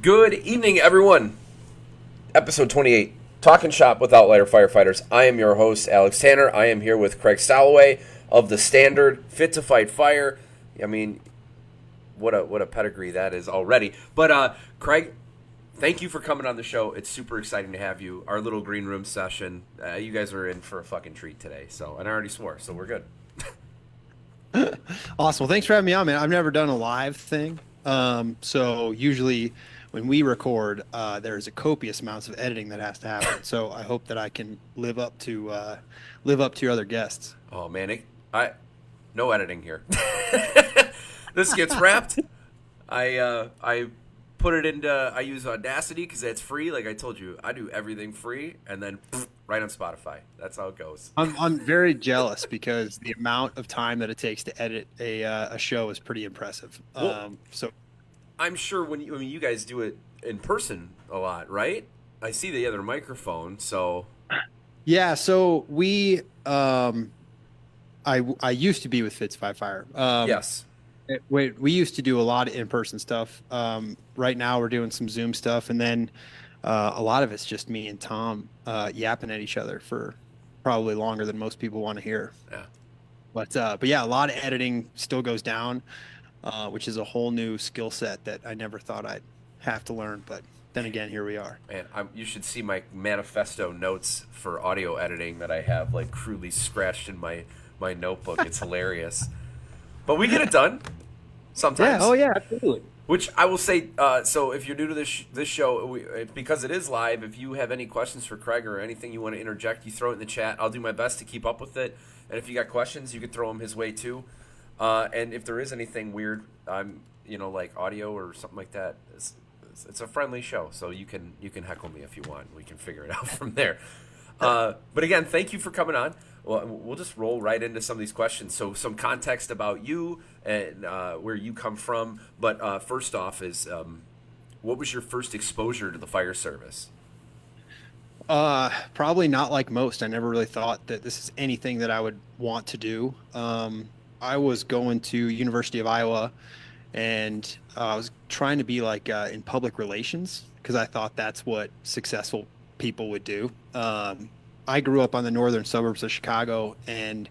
Good evening, everyone. Episode 28, Talkin' Shop with Outlier Firefighters. I am your host, Alex Tanner. I am here with Craig Stalowy of the Standard, fit to fight fire. I mean, what a pedigree that is already. But Craig, thank you for coming on the show. It's super exciting to have you. Our little green room session. You guys are in for a fucking treat today. And I already swore, so we're good. Awesome. Well, thanks for having me on, man. I've never done a live thing. So usually when we record, there's a copious amounts of editing that has to happen. So I hope that I can live up to your other guests. Oh man, no editing here. This gets wrapped. I put it into. I use Audacity because it's free. Like I told you, I do everything free, and then right on Spotify. That's how it goes. I'm very jealous because the amount of time that it takes to edit a show is pretty impressive. Well, So I'm sure when you guys do it in person a lot, right? I see the other microphone, so yeah, so I used to be with Fitz Fire. yes. We used to do a lot of in-person stuff. Right now we're doing some Zoom stuff, and then a lot of it's just me and Tom yapping at each other for probably longer than most people want to hear. Yeah. But yeah, a lot of editing still goes down, which is a whole new skill set that I never thought I'd have to learn. But then again, here we are. Man, you should see my manifesto notes for audio editing that I have like crudely scratched in my notebook. It's hilarious. But we get it done Yeah. sometimes. Oh yeah. Absolutely. Which I will say, so if you're new to this show, because it is live, if you have any questions for Craig or anything you want to interject, you throw it in the chat. I'll do my best to keep up with it. And if you got questions, you can throw them his way too. And if there is anything weird, like audio or something like that, it's a friendly show, so you can heckle me if you want. We can figure it out from there. But again, thank you for coming on. Well, we'll just roll right into some of these questions. So some context about you and where you come from. But first off is, what was your first exposure to the fire service? Probably not like most. I never really thought that this is anything that I would want to do. I was going to University of Iowa, and I was trying to be like in public relations because I thought that's what successful people would do. I grew up on the northern suburbs of Chicago, and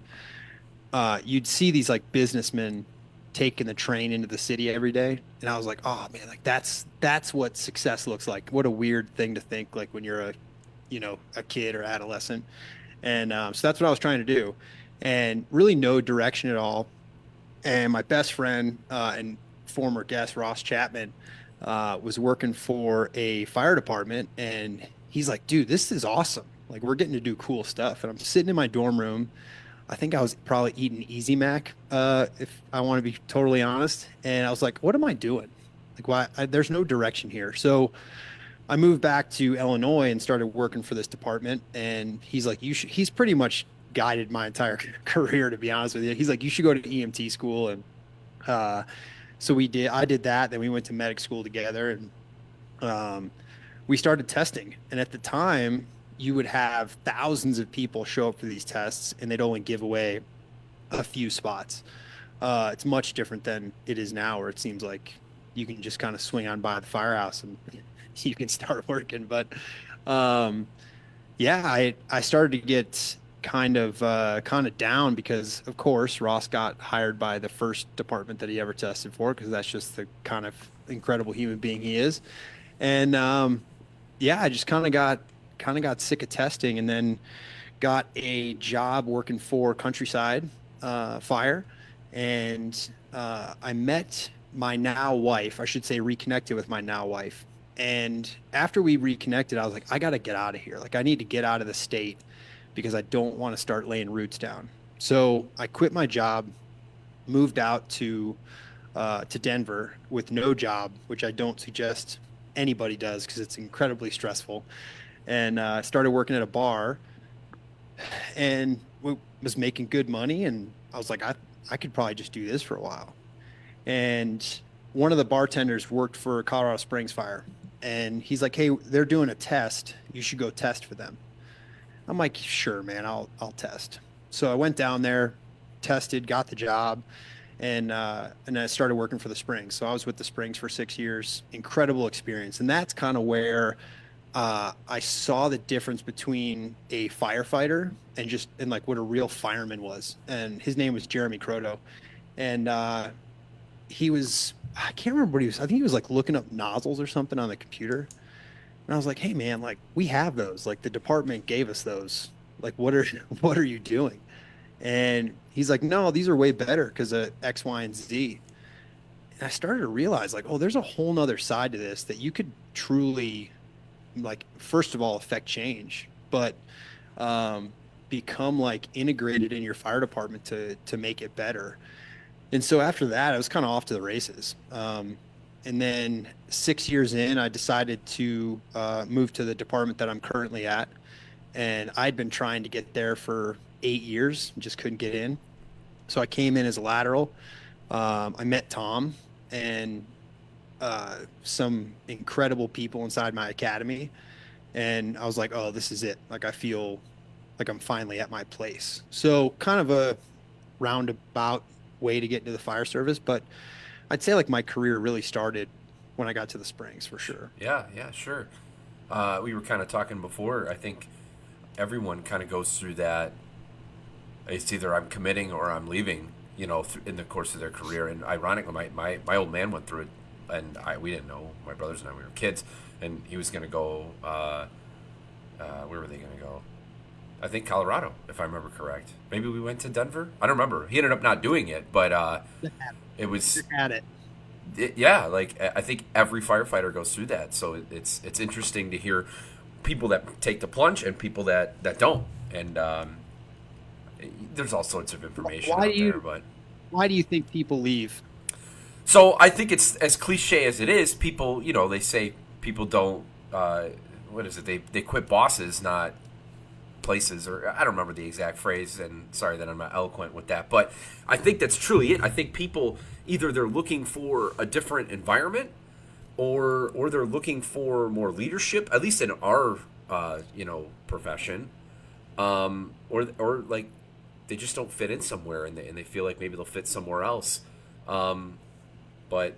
you'd see these like businessmen taking the train into the city every day, and I was like, oh man, like that's what success looks like. What a weird thing to think, like when you're a kid or adolescent, and so that's what I was trying to do, and really no direction at all. And my best friend and former guest Ross Chapman was working for a fire department, and he's like, dude, this is awesome. Like we're getting to do cool stuff. And I'm sitting in my dorm room. I think I was probably eating Easy Mac, if I want to be totally honest. And I was like, what am I doing? Like, why? There's no direction here. So I moved back to Illinois and started working for this department. And he's like, he's pretty much guided my entire career, to be honest with you. He's like, you should go to EMT school. And so I did that. Then we went to medic school together, and we started testing. And at the time, you would have thousands of people show up for these tests, and they'd only give away a few spots. It's much different than it is now, where it seems like you can just kind of swing on by the firehouse and you can start working. But yeah, I started to get kind of down because, of course, Ross got hired by the first department that he ever tested for, because that's just the kind of incredible human being he is. And yeah, I just kind of got sick of testing, and then got a job working for Countryside Fire, and I met my now wife. I should say reconnected with my now wife. And after we reconnected, I was like, I got to get out of here. Like I need to get out of the state because I don't want to start laying roots down. So I quit my job, moved out to Denver with no job, which I don't suggest anybody does because it's incredibly stressful. And started working at a bar, and was making good money. And I was like, I could probably just do this for a while. And one of the bartenders worked for Colorado Springs Fire, and he's like, hey, they're doing a test. You should go test for them. I'm like, sure, man, I'll test. So I went down there, tested, got the job, and I started working for the Springs. So I was with the Springs for 6 years. Incredible experience, and that's kind of where I saw the difference between a firefighter and like what a real fireman was. And his name was Jeremy Croto, and he was I can't remember what he was. I think he was like looking up nozzles or something on the computer. And I was like, "Hey man, like we have those. Like the department gave us those. Like what are what are you doing?" And he's like, "No, these are way better because of X, Y, and Z." And I started to realize like, oh, there's a whole nother side to this that you could truly like first of all affect change, but um become like integrated in your fire department to make it better. And so after that, I was kind of off to the races. And then 6 years in, I decided to move to the department that I'm currently at. And I'd been trying to get there for 8 years, just couldn't get in. So I came in as a lateral. I met Tom and some incredible people inside my academy. And I was like, oh, this is it. Like, I feel like I'm finally at my place. So, kind of a roundabout way to get into the fire service. But I'd say like my career really started when I got to the Springs for sure. Yeah, yeah, sure. We were kind of talking before. I think everyone kind of goes through that. It's either I'm committing or I'm leaving, in the course of their career. And ironically, my old man went through it, and we didn't know. My brothers and I, we were kids, and he was going to go. Where were they going to go? I think Colorado, if I remember correct. Maybe we went to Denver. I don't remember. He ended up not doing it, but it was. At it. Yeah, like I think every firefighter goes through that. So it's interesting to hear people that take the plunge and people that don't. And there's all sorts of information Why out do you there, but why do you think people leave? so I think it's as cliche as it is. People, they say people don't. What is it? They quit bosses, not places, or I don't remember the exact phrase, and sorry that I'm not eloquent with that, but I think that's truly it. I think people either they're looking for a different environment, or they're looking for more leadership, at least in our profession, or like they just don't fit in somewhere, and they feel like maybe they'll fit somewhere else. But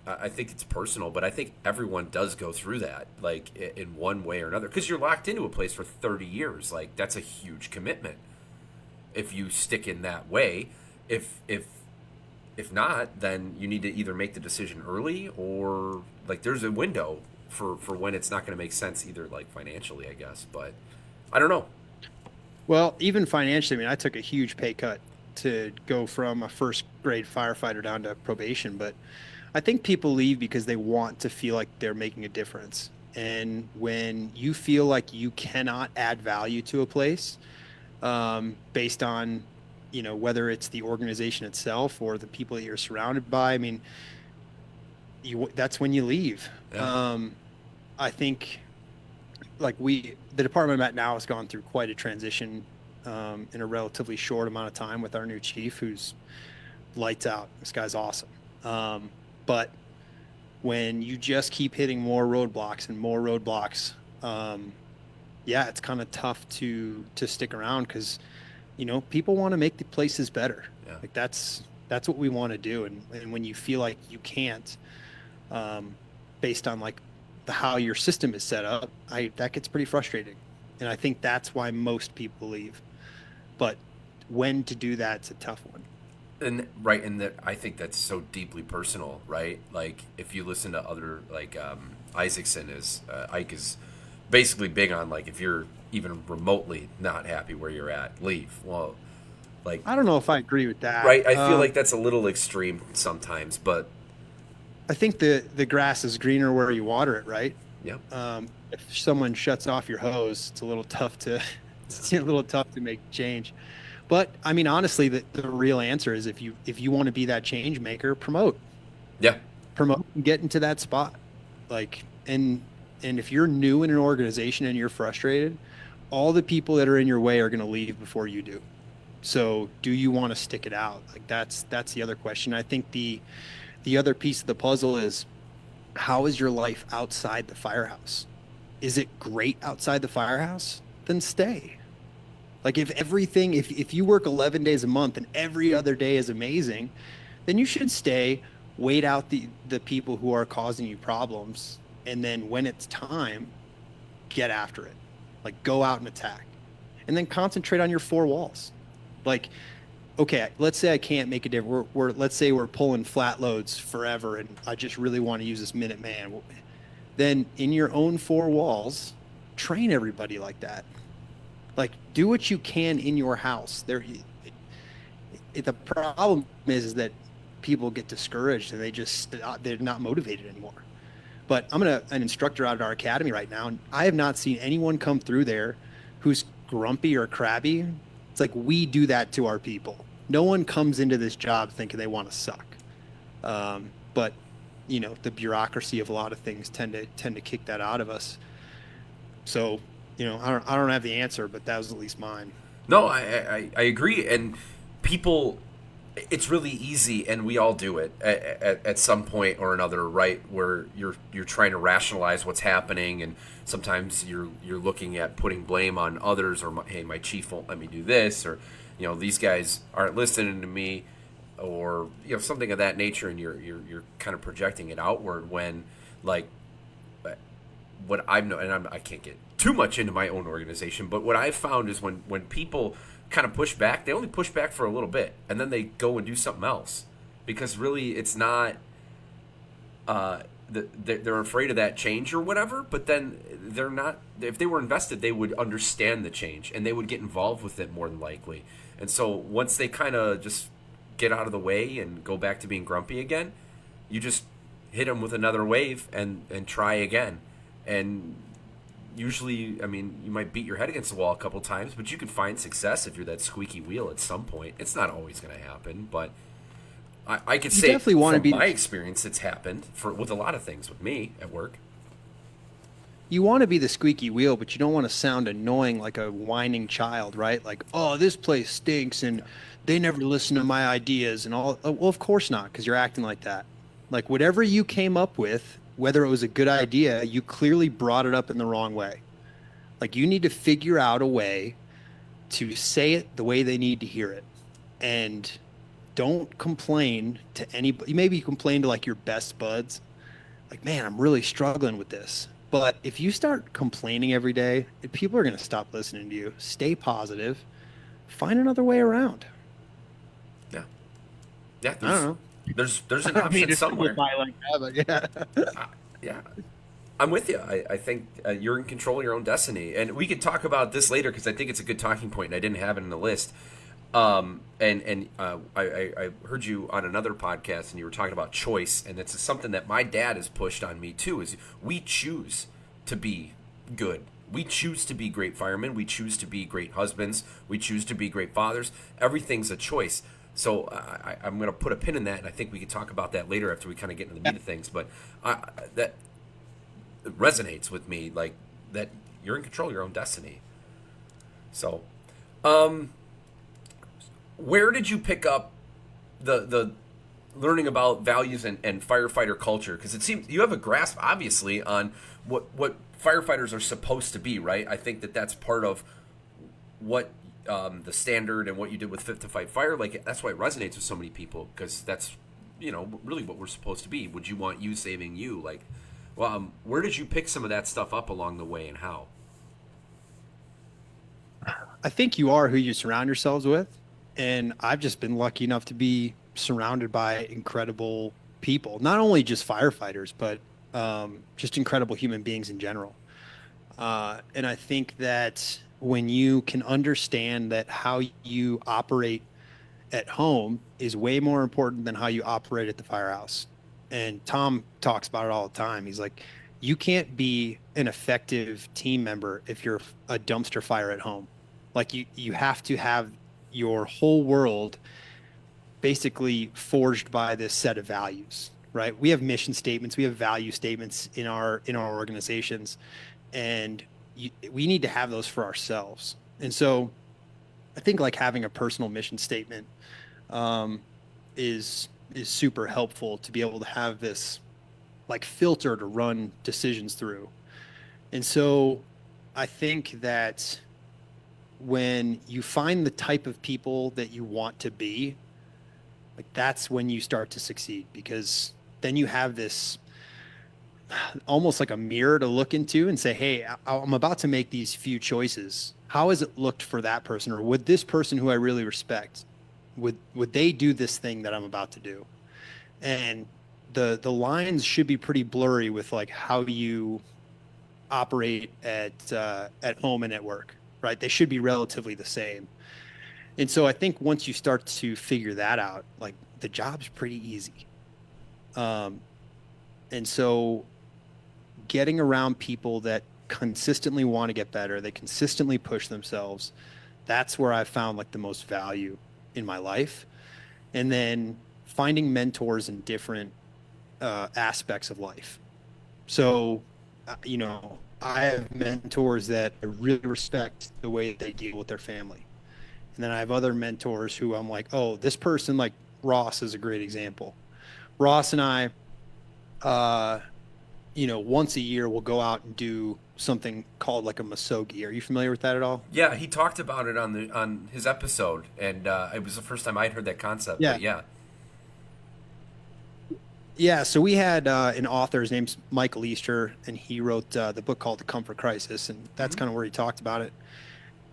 I think it's personal, but I think everyone does go through that, like in one way or another, because you're locked into a place for 30 years. Like that's a huge commitment if you stick in that way. If not, then you need to either make the decision early, or like there's a window for when it's not going to make sense, either like financially, I guess. But I don't know. Well, even financially, I mean, I took a huge pay cut to go from a first grade firefighter down to probation, but I think people leave because they want to feel like they're making a difference. And when you feel like you cannot add value to a place, based on, whether it's the organization itself or the people that you're surrounded by, I mean, that's when you leave. Yeah. I think like the department I'm at now has gone through quite a transition, in a relatively short amount of time with our new chief, who's lights out. This guy's awesome. But when you just keep hitting more roadblocks and more roadblocks, yeah, it's kind of tough to stick around because, people want to make the places better. Yeah. Like that's what we want to do. And when you feel like you can't, based on like how your system is set up, that gets pretty frustrating. And I think that's why most people leave. But when to do that's a tough one. And right, and that I think that's so deeply personal, right? Like if you listen to other like Isaacson Ike is basically big on like if you're even remotely not happy where you're at, leave. Well, like I don't know if I agree with that. right, I feel like that's a little extreme sometimes, but I think the grass is greener where you water it, right? yeah, If someone shuts off your hose, it's a little tough to it's a little tough to make change. But I mean, honestly, the real answer is if you want to be that change maker, yeah, promote and get into that spot. Like, and if you're new in an organization and you're frustrated, all the people that are in your way are going to leave before you do. So do you want to stick it out? Like that's the other question. I think the other piece of the puzzle is how is your life outside the firehouse? Is it great outside the firehouse? Then stay. Like if you work 11 days a month and every other day is amazing, then you should stay, wait out the people who are causing you problems, and then when it's time, get after it. Like go out and attack. And then concentrate on your four walls. Like, okay, let's say I can't make a difference. Let's say we're pulling flat loads forever and I just really want to use this Minuteman. Then in your own four walls, train everybody like that. Like do what you can in your house. The problem is that people get discouraged and they're not motivated anymore. But an instructor out at our academy right now, and I have not seen anyone come through there who's grumpy or crabby. It's like we do that to our people. No one comes into this job thinking they want to suck. But the bureaucracy of a lot of things tend to kick that out of us. So, I don't have the answer, but that was at least mine. No, I agree. And people, it's really easy, and we all do it at some point or another, right? Where you're trying to rationalize what's happening, and sometimes you're looking at putting blame on others, or hey, my chief won't let me do this, or these guys aren't listening to me, or something of that nature, and you're kind of projecting it outward when, like, what I've known, and I can't get too much into my own organization, but what I've found is when people kind of push back, they only push back for a little bit, and then they go and do something else, because really it's not they're afraid of that change or whatever. But then they're not. If they were invested, they would understand the change and they would get involved with it more than likely. And so once they kind of just get out of the way and go back to being grumpy again, you just hit them with another wave and try again. And usually, I mean, you might beat your head against the wall a couple times, but you can find success if you're that squeaky wheel at some point. It's not always going to happen, but I could say definitely want to from be my experience, it's happened with a lot of things with me at work. you want to be the squeaky wheel, but you don't want to sound annoying like a whining child, right? Like, oh, this place stinks and they never listen to my ideas and all. Well, of course not, because you're acting like that. Like whatever you came up with, whether it was a good idea, you clearly brought it up in the wrong way. Like you need to figure out a way to say it the way they need to hear it. And don't complain to anybody. Maybe you complain to like your best buds, like, man, I'm really struggling with this. But if you start complaining every day, people are going to stop listening to you. Stay positive. Find another way around. Yeah, yeah. I don't know. There's an I mean, option it's somewhere. like that, but yeah. Yeah, I'm with you. I think you're in control of your own destiny, and we could talk about this later because I think it's a good talking point, and I didn't have it in the list. I heard you on another podcast, and you were talking about choice, and it's something that my dad has pushed on me too. Is we choose to be good. We choose to be great firemen. We choose to be great husbands. We choose to be great fathers. Everything's a choice. So I'm going to put a pin in that, and I think we can talk about that later after we kind of get into the meat of things. But that resonates with me, like that you're in control of your own destiny. So, where did you pick up the learning about values and firefighter culture? Because it seems you have a grasp, obviously, on what firefighters are supposed to be, right? I think that's part of what the standard and what you did with Fit to Fight Fire. Like that's why it resonates with so many people, because that's really what we're supposed to be. Would you want you saving you? Like, well, where did you pick some of that stuff up along the way, and how? I think you are who you surround yourselves with. And I've just been lucky enough to be surrounded by incredible people, not only just firefighters, but just incredible human beings in general. And I think that when you can understand that how you operate at home is way more important than how you operate at the firehouse. And Tom talks about it all the time. He's like, you can't be an effective team member if you're a dumpster fire at home. Like you have to have your whole world basically forged by this set of values, right? We have mission statements, we have value statements in our organizations, and we need to have those for ourselves. And so I think like having a personal mission statement is super helpful to be able to have this like filter to run decisions through. And so I think that when you find the type of people that you want to be, like that's when you start to succeed because then you have this almost like a mirror to look into and say, hey, I'm about to make these few choices. How has it looked for that person? Or would this person who I really respect, would they do this thing that I'm about to do? And the lines should be pretty blurry with like how you operate at home and at work, right? They should be relatively the same. And so I think once you start to figure that out, like the job's pretty easy. Um, and so getting around people that consistently want to get better, they consistently push themselves, that's where I've found like the most value in my life. And then finding mentors in different aspects of life. So, I have mentors that I really respect the way they deal with their family. And then I have other mentors who I'm like, oh, this person, like Ross is a great example. Ross and I, uh, once a year we'll go out and do something called like a masogi. Are you familiar with that at all? Yeah, he talked about it on his episode, and it was the first time I'd heard that concept. Yeah. But yeah. Yeah. So we had an author, his name's Michael Easter, and he wrote the book called The Comfort Crisis. And that's Hmm. kind of where he talked about it.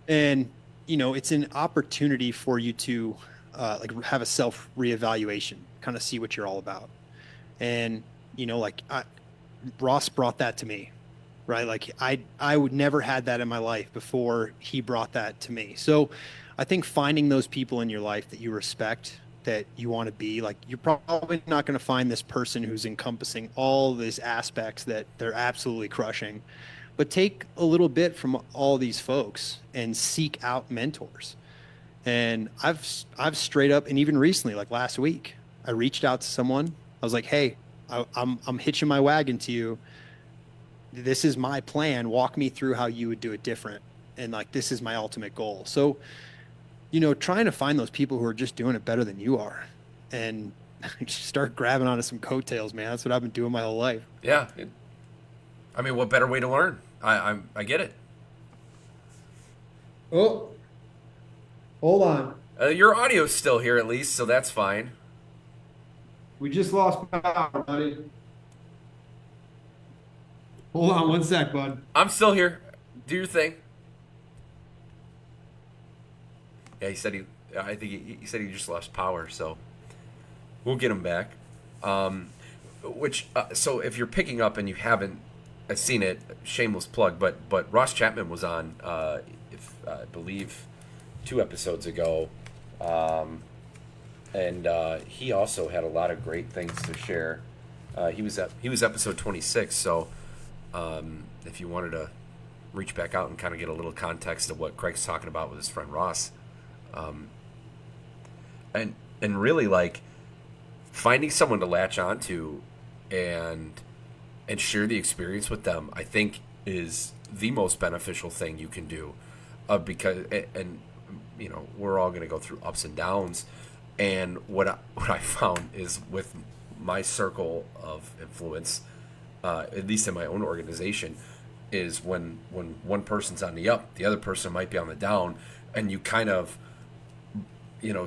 And, it's an opportunity for you to like have a self reevaluation, kind of see what you're all about. And, Ross brought that to me, right? Like I would never had that in my life before he brought that to me. So I think finding those people in your life that you respect, that you want to be, like you're probably not going to find this person who's encompassing all these aspects that they're absolutely crushing. But take a little bit from all these folks and seek out mentors. And I've straight up, and even recently, like last week, I reached out to someone. I was like, "Hey, I'm hitching my wagon to you. This is my plan. Walk me through how you would do it different. And like, this is my ultimate goal." So, trying to find those people who are just doing it better than you are, and just start grabbing onto some coattails, man. That's what I've been doing my whole life. Yeah. I mean, what better way to learn? I get it. Oh, hold on. Your audio's still here at least, so that's fine. We just lost power, buddy. Hold on one sec, bud. I'm still here. Do your thing. Yeah, he said he. I think he said he just lost power, so we'll get him back. Um, so if you're picking up and you haven't seen it, shameless plug, but Ross Chapman was on, if I believe, 2 episodes ago, and he also had a lot of great things to share. He was episode 26, so if you wanted to reach back out and kind of get a little context of what Craig's talking about with his friend Ross, and really like finding someone to latch onto and share the experience with them, I think is the most beneficial thing you can do, because and we're all going to go through ups and downs, and what I found is with my circle of influence, at least in my own organization, is when one person's on the up, the other person might be on the down, and you kind of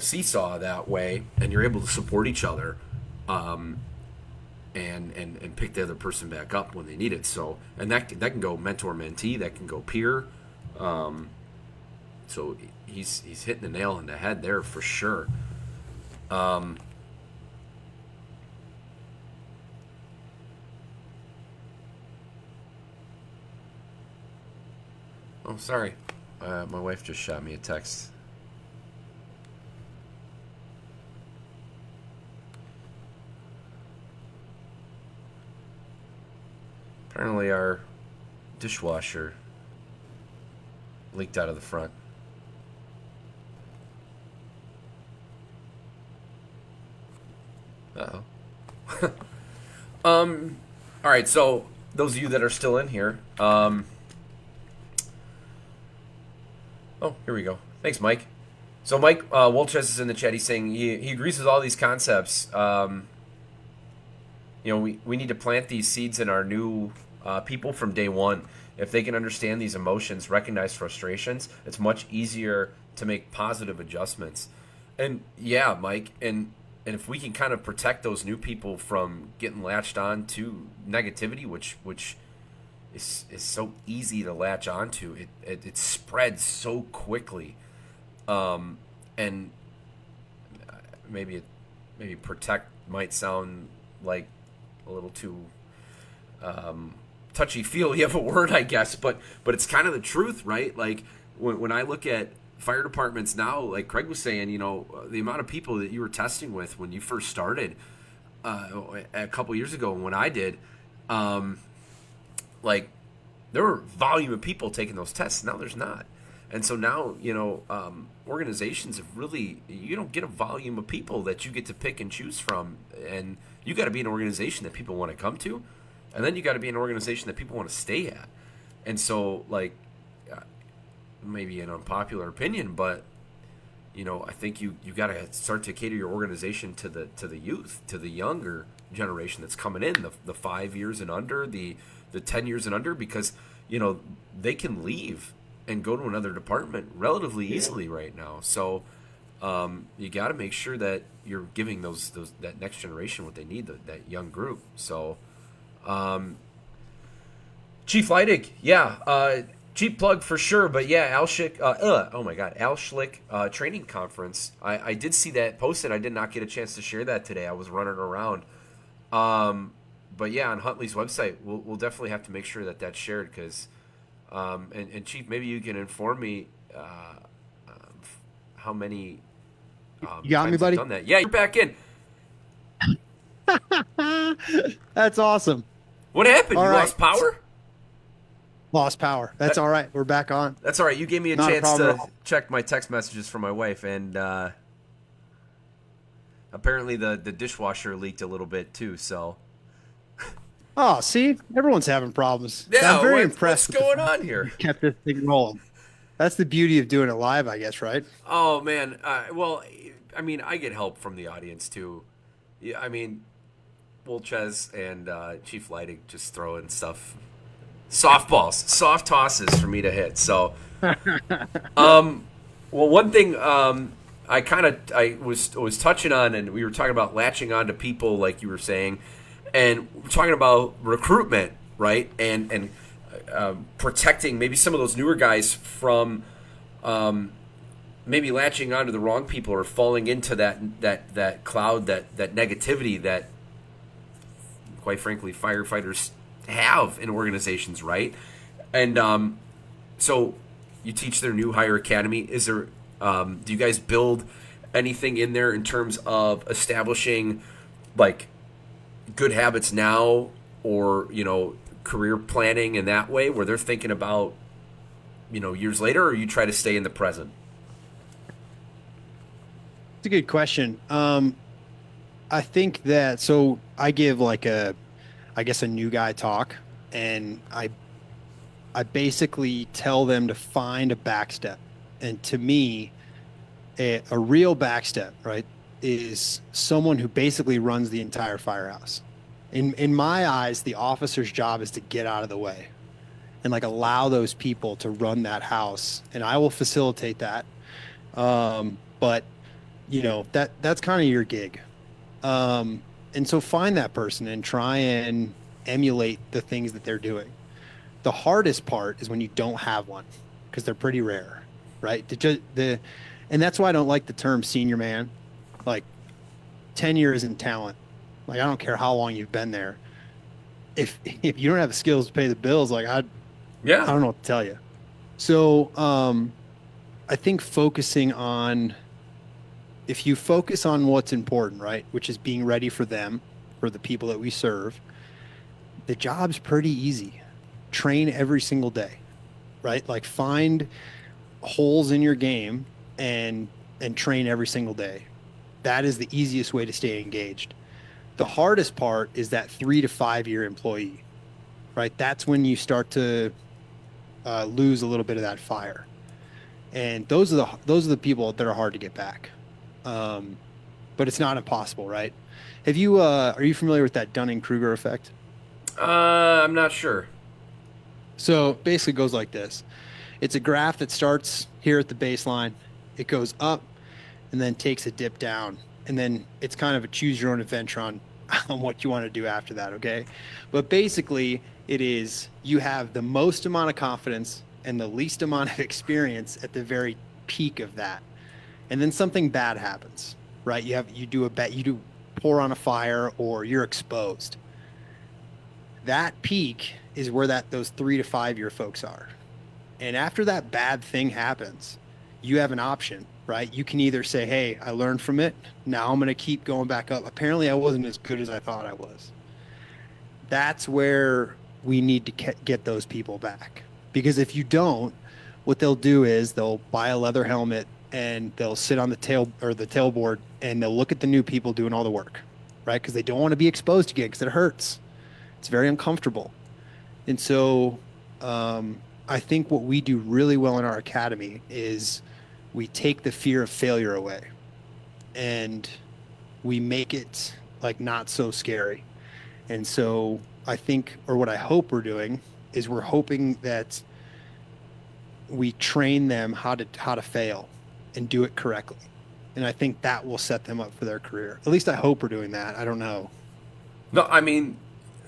seesaw that way, and you're able to support each other, and pick the other person back up when they need it. So, and that can go mentor mentee, that can go peer. So he's hitting the nail on the head there for sure. Oh, sorry, my wife just shot me a text. Apparently our dishwasher leaked out of the front. Uh-oh. All right, so those of you that are still in here, oh, here we go. Thanks, Mike. So Mike Wolches is in the chat. He's saying he agrees with all these concepts. We need to plant these seeds in our new people from day one. if they can understand these emotions, recognize frustrations, it's much easier to make positive adjustments. And yeah, Mike, and if we can kind of protect those new people from getting latched on to negativity, which is so easy to latch onto, it spreads so quickly, and maybe maybe protect might sound like a little too touchy feely of a word, I guess, but it's kind of the truth, right? Like when I look at fire departments now, like Craig was saying, the amount of people that you were testing with when you first started a couple years ago, when I did, like there were volume of people taking those tests. Now there's not. And so now, organizations have really, you don't get a volume of people that you get to pick and choose from. And you got to be an organization that people want to come to. And then you got to be an organization that people want to stay at. And so, like, maybe an unpopular opinion, but, I think you got to start to cater your organization to the youth, to the younger generation that's coming in, the 5 years and under, the 10 years and under, because, they can leave and go to another department relatively easily right now. So you got to make sure that you're giving that next generation what they need, that young group. So Chief Leidig, yeah, cheap plug for sure, but yeah, Al Schlick training conference. I did see that posted. I did not get a chance to share that today. I was running around. But yeah, on Huntley's website, we'll definitely have to make sure that that's shared, because and Chief, maybe you can inform me how many You got me, buddy? done that. Yeah, you're back in. That's awesome. What happened? All You right. lost power? Lost power. That's all right. We're back on. That's all right. You gave me a Not a chance problem at to all. check my text messages from my wife, and apparently the dishwasher leaked a little bit too. So Oh, see, everyone's having problems. yeah, I'm very what's impressed with going on here? kept this thing rolling. That's the beauty of doing it live, I guess, right? Oh man, well, I mean, I get help from the audience too. Yeah, I mean, Wolchez and Chief Leidig just throwing stuff, softballs, soft tosses for me to hit. So, well, one thing I was touching on, and we were talking about latching on to people, like you were saying, and we're talking about recruitment, right? And protecting maybe some of those newer guys from maybe latching onto the wrong people or falling into that cloud, that negativity that, quite frankly, firefighters have in organizations, right? And so you teach their new hire academy. Is there do you guys build anything in there in terms of establishing like good habits now, or career planning in that way, where they're thinking about years later, or you try to stay in the present? It's a good question. I think that, so I give like I guess a new guy talk, and I basically tell them to find a backstep. And to me, a real backstep, right, is someone who basically runs the entire firehouse. In my eyes, the officer's job is to get out of the way and like allow those people to run that house, and I will facilitate that. But that's kind of your gig. And so find that person and try and emulate the things that they're doing. The hardest part is when you don't have one, because they're pretty rare, right? And that's why I don't like the term senior man. Like, tenure isn't talent. Like, I don't care how long you've been there. If you don't have the skills to pay the bills, like I don't know what to tell you. So I think if you focus on what's important, right, which is being ready for them, for the people that we serve, the job's pretty easy. Train every single day, right? Like, find holes in your game and train every single day. That is the easiest way to stay engaged. The hardest part is that 3 to 5 year employee, right? That's when you start to lose a little bit of that fire, and those are the people that are hard to get back. But it's not impossible, right? Are you familiar with that Dunning-Kruger effect? I'm not sure. So basically, it goes like this. It's a graph that starts here at the baseline. It goes up and then takes a dip down. And then it's kind of a choose your own adventure on what you want to do after that. Okay. But basically, it is you have the most amount of confidence and the least amount of experience at the very peak of that. And then something bad happens, right? You do a bet, you do pour on a fire or you're exposed. That peak is where those 3 to 5 year folks are. And after that bad thing happens, you have an option, right? You can either say, hey, I learned from it. Now I'm going to keep going back up. Apparently, I wasn't as good as I thought I was. That's where we need to get those people back. Because if you don't, what they'll do is they'll buy a leather helmet and they'll sit on the tail or the tailboard and they'll look at the new people doing all the work, right? Because they don't want to be exposed again because it hurts. It's very uncomfortable. And so I think what we do really well in our academy is we take the fear of failure away and we make it like not so scary. And so I think, or what I hope we're doing is we're hoping that we train them how to fail and do it correctly. And I think that will set them up for their career. At least I hope we're doing that. I don't know. No, I mean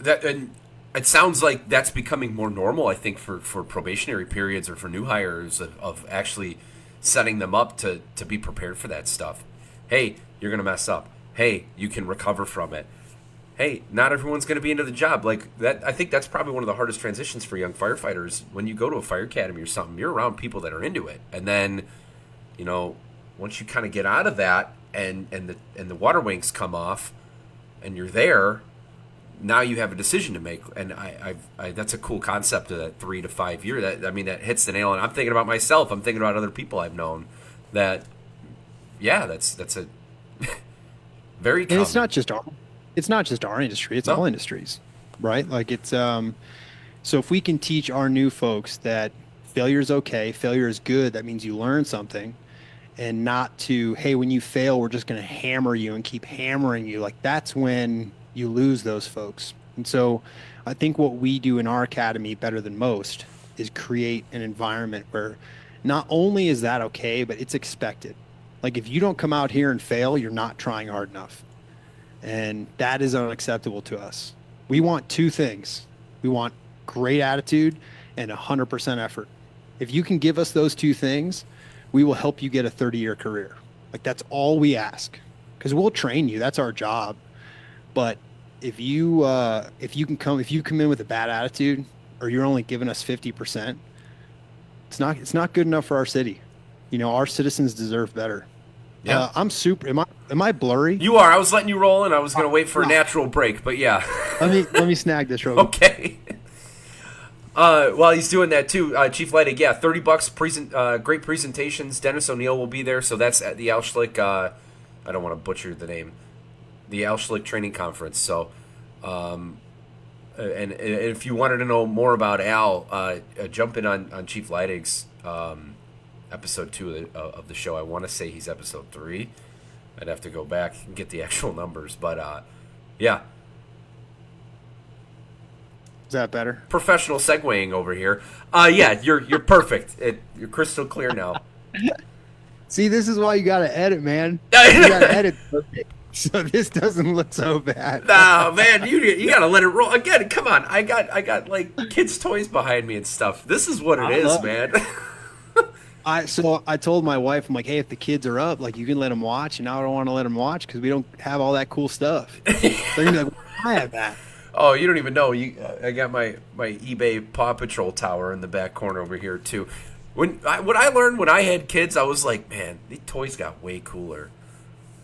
that, and it sounds like that's becoming more normal. I think for probationary periods or for new hires of actually setting them up to be prepared for that stuff. Hey, you're gonna mess up. Hey, you can recover from it. Hey, not everyone's going to be into the job like that. I think that's probably one of the hardest transitions for young firefighters. When you go to a fire academy or something, you're around people that are into it, and then, once you kind of get out of that, and the water wings come off, and you're there, now you have a decision to make. And I that's a cool concept of that 3 to 5 year. That hits the nail. And I'm thinking about myself. I'm thinking about other people I've known. That's a very common. And it's not just our industry, it's all industries, right? Like so if we can teach our new folks that failure is okay, failure is good, that means you learn something, and not to, hey, when you fail, we're just going to hammer you and keep hammering you. Like that's when you lose those folks. And so I think what we do in our academy better than most is create an environment where not only is that okay, but it's expected. Like if you don't come out here and fail, you're not trying hard enough. And that is unacceptable to us. We want two things. We want great attitude and 100% effort. If you can give us those two things, we will help you get a 30-year career. Like that's all we ask. Because we'll train you. That's our job. But if you come in with a bad attitude or you're only giving us 50%, it's not good enough for our city. Our citizens deserve better. Yeah. I'm super. Am I blurry? You are. I was letting you roll, and I was going to wait for a natural break, but yeah. let me snag this real quick. Okay. While he's doing that too, Chief Leidig, yeah, $30. Great presentations. Dennis O'Neill will be there, so that's at the Alschlick. I don't want to butcher the name. The Alschlick Training Conference. So, and if you wanted to know more about Al, jump in on Chief Leidig's episode 2 of the show. I want to say he's episode 3. I'd have to go back and get the actual numbers, but yeah. Is that better? Professional segueing over here. Yeah, you're perfect. You're crystal clear now. See, this is why you gotta edit, man. You gotta edit so this doesn't look so bad. Nah, man, you gotta let it roll. Again, come on. I got like kids' toys behind me and stuff. This is what it is, man. So I told my wife, I'm like, hey, if the kids are up, like you can let them watch, and now I don't want to let them watch because we don't have all that cool stuff. They're gonna be like, I have that. Oh, you don't even know. I got my eBay Paw Patrol tower in the back corner over here too. What I learned when I had kids, I was like, man, these toys got way cooler,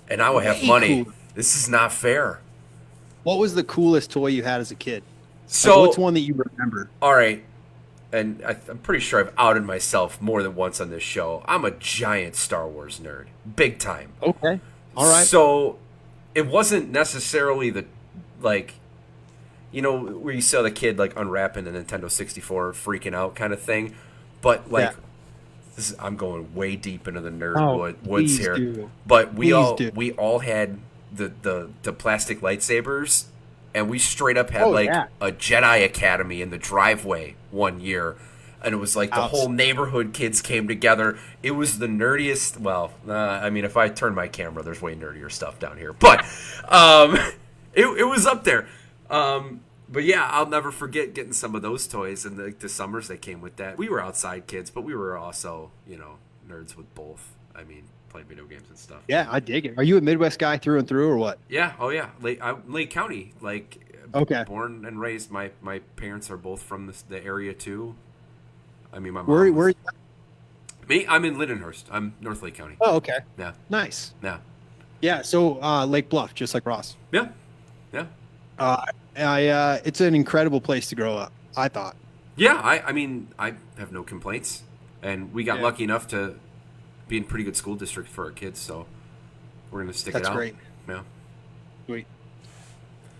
and I would have money. Cooler. This is not fair. What was the coolest toy you had as a kid? So like, what's one that you remember? All right. And I'm pretty sure I've outed myself more than once on this show. I'm a giant Star Wars nerd. Big time. Okay. All right. So it wasn't necessarily where you saw the kid, like, unwrapping the Nintendo 64, freaking out kind of thing. But, like, I'm going way deep into the nerd woods here. Do. But we all had the plastic lightsabers and we straight up had Oh like yeah. a Jedi Academy in the driveway one year, and it was like the Outs. whole neighborhood kids came together. It was the nerdiest. Well, I mean, if I turn my camera, there's way nerdier stuff down here, but um, it was up there. But yeah, I'll never forget getting some of those toys and the summers that came with that. We were outside kids, but we were also, nerds with both. I mean, playing video games and stuff. Yeah, I dig it. Are you a Midwest guy through and through, or what? Yeah, oh yeah, Lake County, like Okay. born and raised. My parents are both from the area too. I mean, my Where mom where? was me. I'm in Lindenhurst. I'm North Lake County. Oh, okay. Yeah, Nice. yeah, Yeah. So Lake Bluff, just like Ross. yeah, yeah, Uh, it's an incredible place to grow up, I thought. yeah. I mean, I have no complaints, and we got Yeah. lucky enough to be in pretty good school district for our kids. So we're gonna stick That's it out. great. Yeah. Sweet.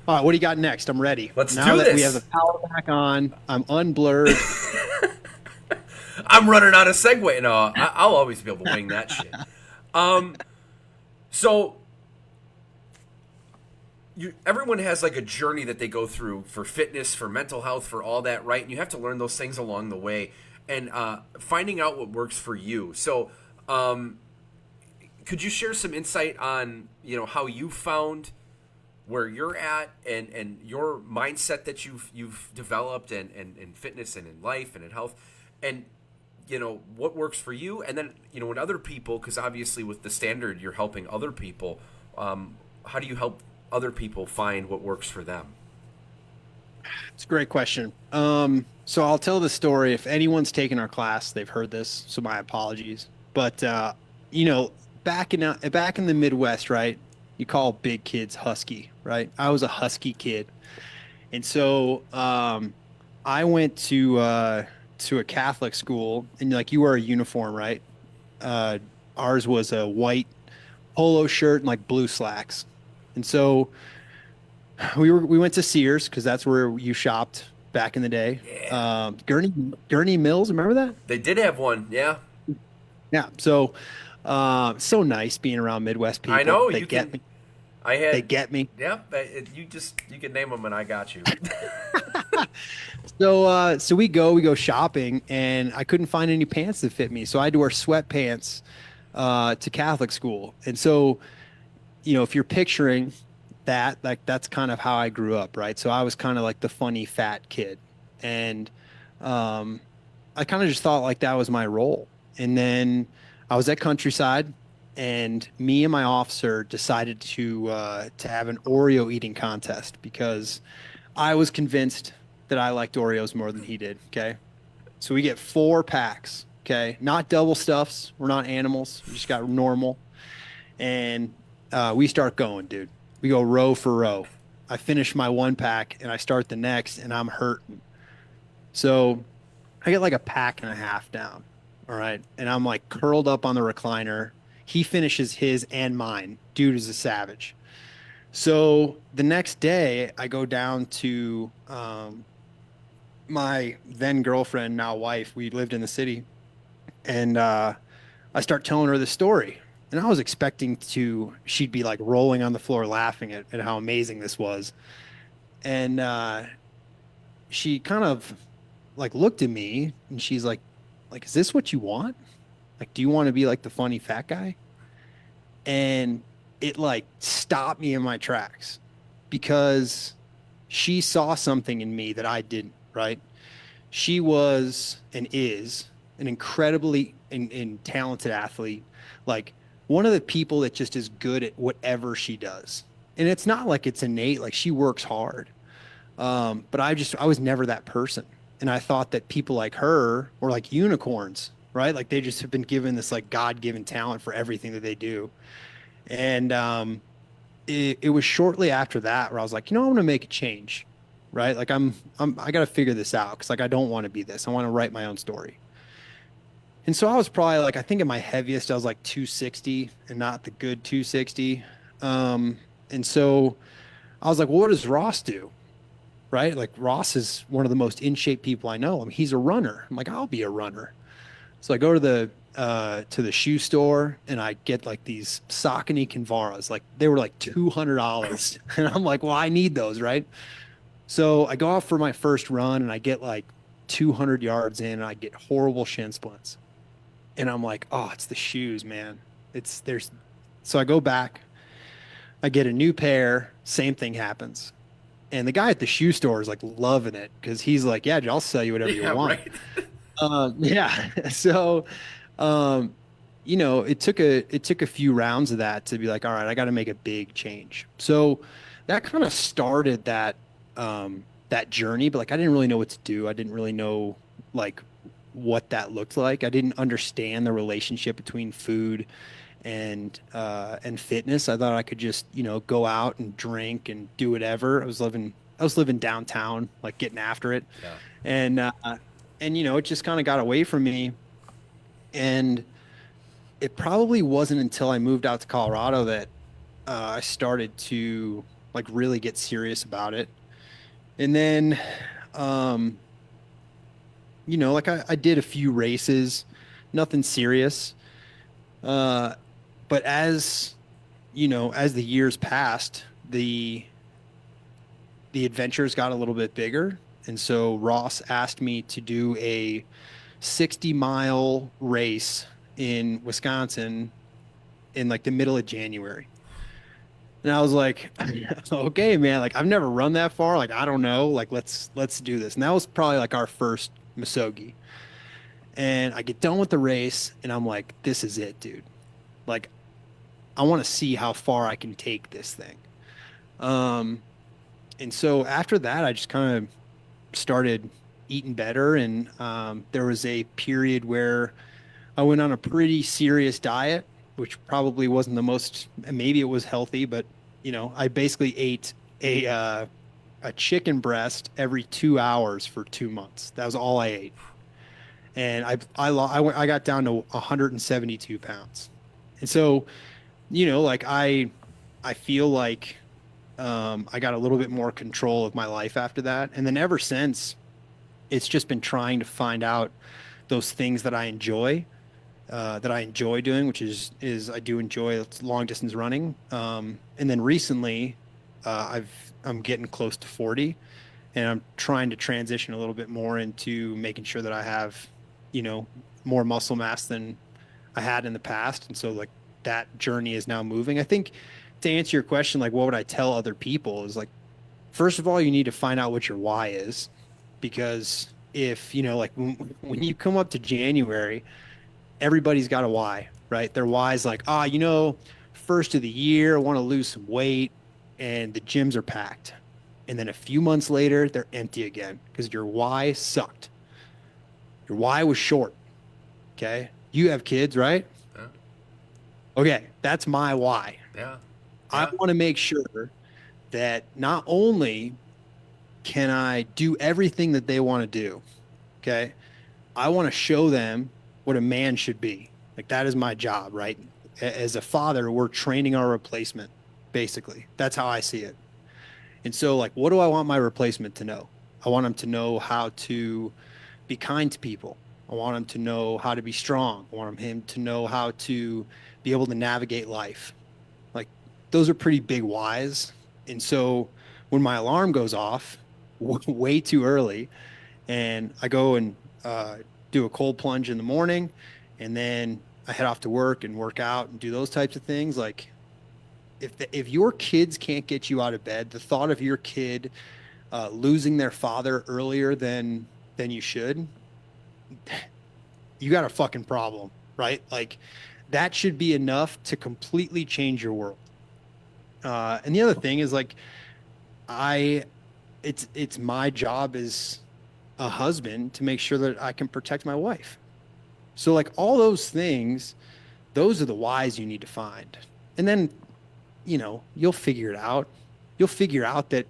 All right, what do you got next? I'm ready. Let's now do that we this. have the power back on, I'm unblurred. I'm running out of segue. No, I'll always be able to wing that shit. So everyone has like a journey that they go through for fitness, for mental health, for all that, right? And you have to learn those things along the way, and finding out what works for you. So, could you share some insight on how you found where you're at and your mindset that you've developed and in fitness and in life and in health, and what works for you, and then when other people, because obviously with the standard you're helping other people, how do you help other people find what works for them? It's a great question. So I'll tell the story. If anyone's taken our class, they've heard this, so my apologies. But back in the Midwest, right? You call big kids husky, right? I was a husky kid, and so I went to a Catholic school, and like you wear a uniform, right? Ours was a white polo shirt and like blue slacks, and so we went to Sears because that's where you shopped back in the day. Yeah, Gurney Mills, remember that? they did have one. Yeah, Yeah. So so nice being around Midwest I people. know They you get can. me. I They had. get me. Yeah, you can name them and I got you. So we go shopping, and I couldn't find any pants that fit me, so I had to wear sweatpants to Catholic school. And so, if you're picturing that, like that's kind of how I grew up, right? So I was kind of like the funny fat kid, and um, I kind of just thought like that was my role. And then I was at Countryside, and me and my officer decided to have an Oreo eating contest because I was convinced that I liked Oreos more than he did. Okay. So we get 4 packs. Okay. Not double stuffs. We're not animals. We just got normal. And we start going, dude. We go row for row. I finish my 1 pack and I start the next, and I'm hurting. So I get like a pack and a half down. All right. And I'm like curled up on the recliner. He finishes his and mine. Dude is a savage. So the next day, I go down to my then girlfriend, now wife. We lived in the city, and I start telling her the story. And I was expecting she'd be like rolling on the floor laughing at how amazing this was. And she kind of like looked at me, and she's like, is this what you want? Like, do you want to be like the funny fat guy? And it like stopped me in my tracks because she saw something in me that I didn't, right? She was and is an incredibly talented athlete, like one of the people that just is good at whatever she does. And it's not like it's innate, like she works hard. But I was never that person. And I thought that people like her were like unicorns, right? Like they just have been given this like God-given talent for everything that they do. And it was shortly after that where I was like, I'm going to make a change, right? Like I got to figure this out because like I don't want to be this. I want to write my own story. And so I was probably like, I think at my heaviest I was like 260 and not the good 260. And so I was like, well, what does Ross do? Right? Like Ross is one of the most in shape people I know. I mean, he's a runner. I'm like, I'll be a runner. So I go to to the shoe store and I get like these Saucony Kinvaras. Like they were like $200. And I'm like, well, I need those, right? So I go out for my first run and I get like 200 yards in and I get horrible shin splints. And I'm like, oh, it's the shoes, man. It's there's so I go back, I get a new pair, same thing happens. And the guy at the shoe store is like loving it because he's like, yeah, I'll sell you whatever you Yeah, want. right. Yeah. So, um, it took a few rounds of that to be like, all right, I got to make a big change. So that kind of started that journey, but like I didn't really know what to do. I didn't really know like what that looked like. I didn't understand the relationship between food and fitness. I thought I could just, go out and drink and do whatever. I was living downtown, like getting after it. Yeah. And it just kind of got away from me. And it probably wasn't until I moved out to Colorado that I started to like really get serious about it. And then, um, like I did a few races, nothing serious. Uh, but as the years passed, the adventures got a little bit bigger. And so Ross asked me to do a 60-mile race in Wisconsin in like the middle of January. And I was like, okay, man, like I've never run that far. Like, I don't know. Like, let's do this. And that was probably like our first Musogi. And I get done with the race and I'm like, this is it, dude. Like, I want to see how far I can take this thing. Um, and so after that, I just kind of started eating better. And there was a period where I went on a pretty serious diet, which probably wasn't the most, maybe it was healthy, but I basically ate a chicken breast every 2 hours for 2 months. That was all I ate. And I got down to 172 pounds. And so, like I feel like I got a little bit more control of my life after that. And then ever since, it's just been trying to find out those things that I enjoy doing, which is I do enjoy long distance running. And then recently, I'm getting close to 40, and I'm trying to transition a little bit more into making sure that I have, you know, more muscle mass than I had in the past. And so like that journey is now moving. I think to answer your question, like what would I tell other people is like, first of all, you need to find out what your why is, because if, like when you come up to January, everybody's got a why, right? Their why is like, first of the year, I want to lose some weight and the gyms are packed. And then a few months later, they're empty again because your why sucked. Your why was short. Okay. You have kids, right? Yeah. Okay. That's my why. Yeah. I Yeah. want to make sure that not only can I do everything that they want to do, okay, I want to show them what a man should be. Like that is my job, right? As a father, we're training our replacement, basically. That's how I see it. And so, like, what do I want my replacement to know? I want them to know how to be kind to people. I want him to know how to be strong. I want him to know how to be able to navigate life. Like, those are pretty big whys. And so, when my alarm goes off way too early, and I go and do a cold plunge in the morning, and then I head off to work and work out and do those types of things. Like if your kids can't get you out of bed, the thought of your kid losing their father earlier than you should, you got a fucking problem, right? Like that should be enough to completely change your world. And the other thing is like I, it's my job as a husband to make sure that I can protect my wife. So like all those things, those are the whys you need to find. And then, you'll figure it out. You'll figure out that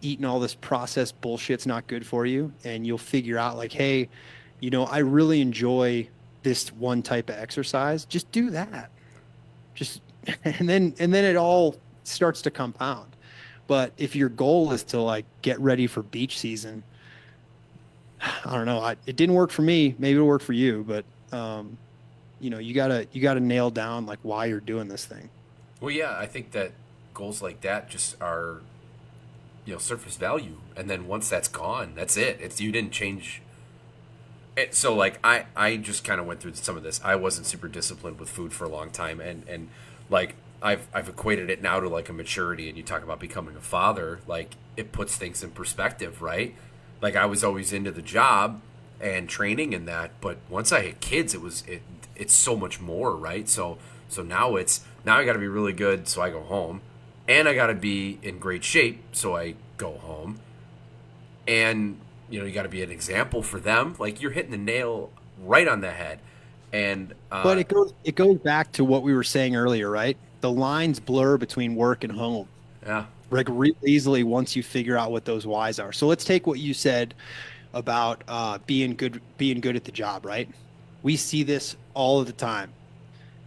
eating all this processed bullshit's not good for you. And you'll figure out like, hey, I really enjoy this one type of exercise. Just do that. Just and then it all starts to compound. But if your goal is to like get ready for beach season, I don't know. It didn't work for me. Maybe it'll work for you, but you gotta nail down like why you're doing this thing. Well, yeah, I think that goals like that just are, surface value, and then once that's gone, that's it. It's you didn't change. So like I just kind of went through some of this. I wasn't super disciplined with food for a long time, and like I've equated it now to like a maturity. And you talk about becoming a father, like it puts things in perspective, right? Like I was always into the job and training and that, but once I had kids, it's so much more, right? So now I got to be really good, so I go home, and I got to be in great shape, so I go home, and you got to be an example for them. Like you're hitting the nail right on the head, and But it goes back to what we were saying earlier, right? The lines blur between work and home yeah, like real easily once you figure out what those whys are. So let's take what you said about being good at the job, right? We see this all of the time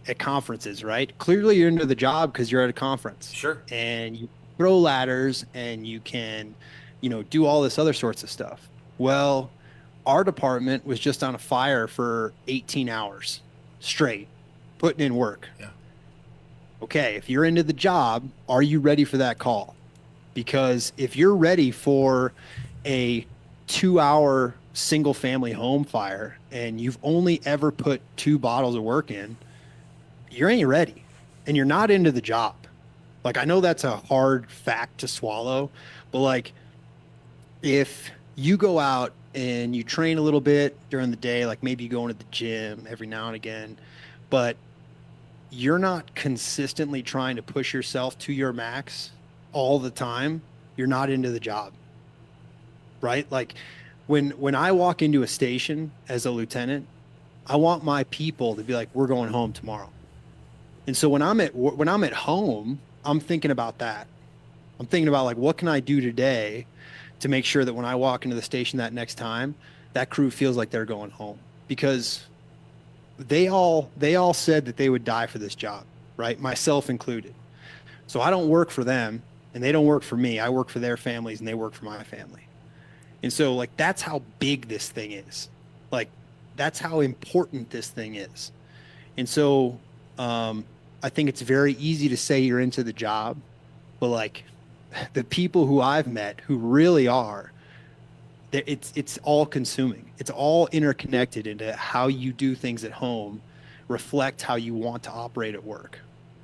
at conferences, right? Clearly you're into the job because you're at a conference sure, and you throw ladders and you can, do all this other sorts of stuff. Well, our department was just on a fire for 18 hours straight, putting in work. yeah, Okay, if you're into the job, are you ready for that call? Because if you're ready for a 2 hour single family home fire and you've only ever put 2 bottles of work in, you ain't ready and you're not into the job. Like, I know that's a hard fact to swallow, but like, if you go out and you train a little bit during the day, like maybe you go into the gym every now and again, but you're not consistently trying to push yourself to your max all the time, you're not into the job, right? Like when I walk into a station as a lieutenant, I want my people to be like, we're going home tomorrow. And so when I'm at home, I'm thinking about that. I'm thinking about like what can I do today to make sure that when I walk into the station that next time, that crew feels like they're going home because they all said that they would die for this job, right? Myself included. So I don't work for them and they don't work for me. I work for their families and they work for my family. And so like that's how big this thing is. Like that's how important this thing is. And so um I think it's very easy to say you're into the job, but like the people who I've met who really are, it's all consuming. It's all interconnected into how you do things at home, reflect how you want to operate at work,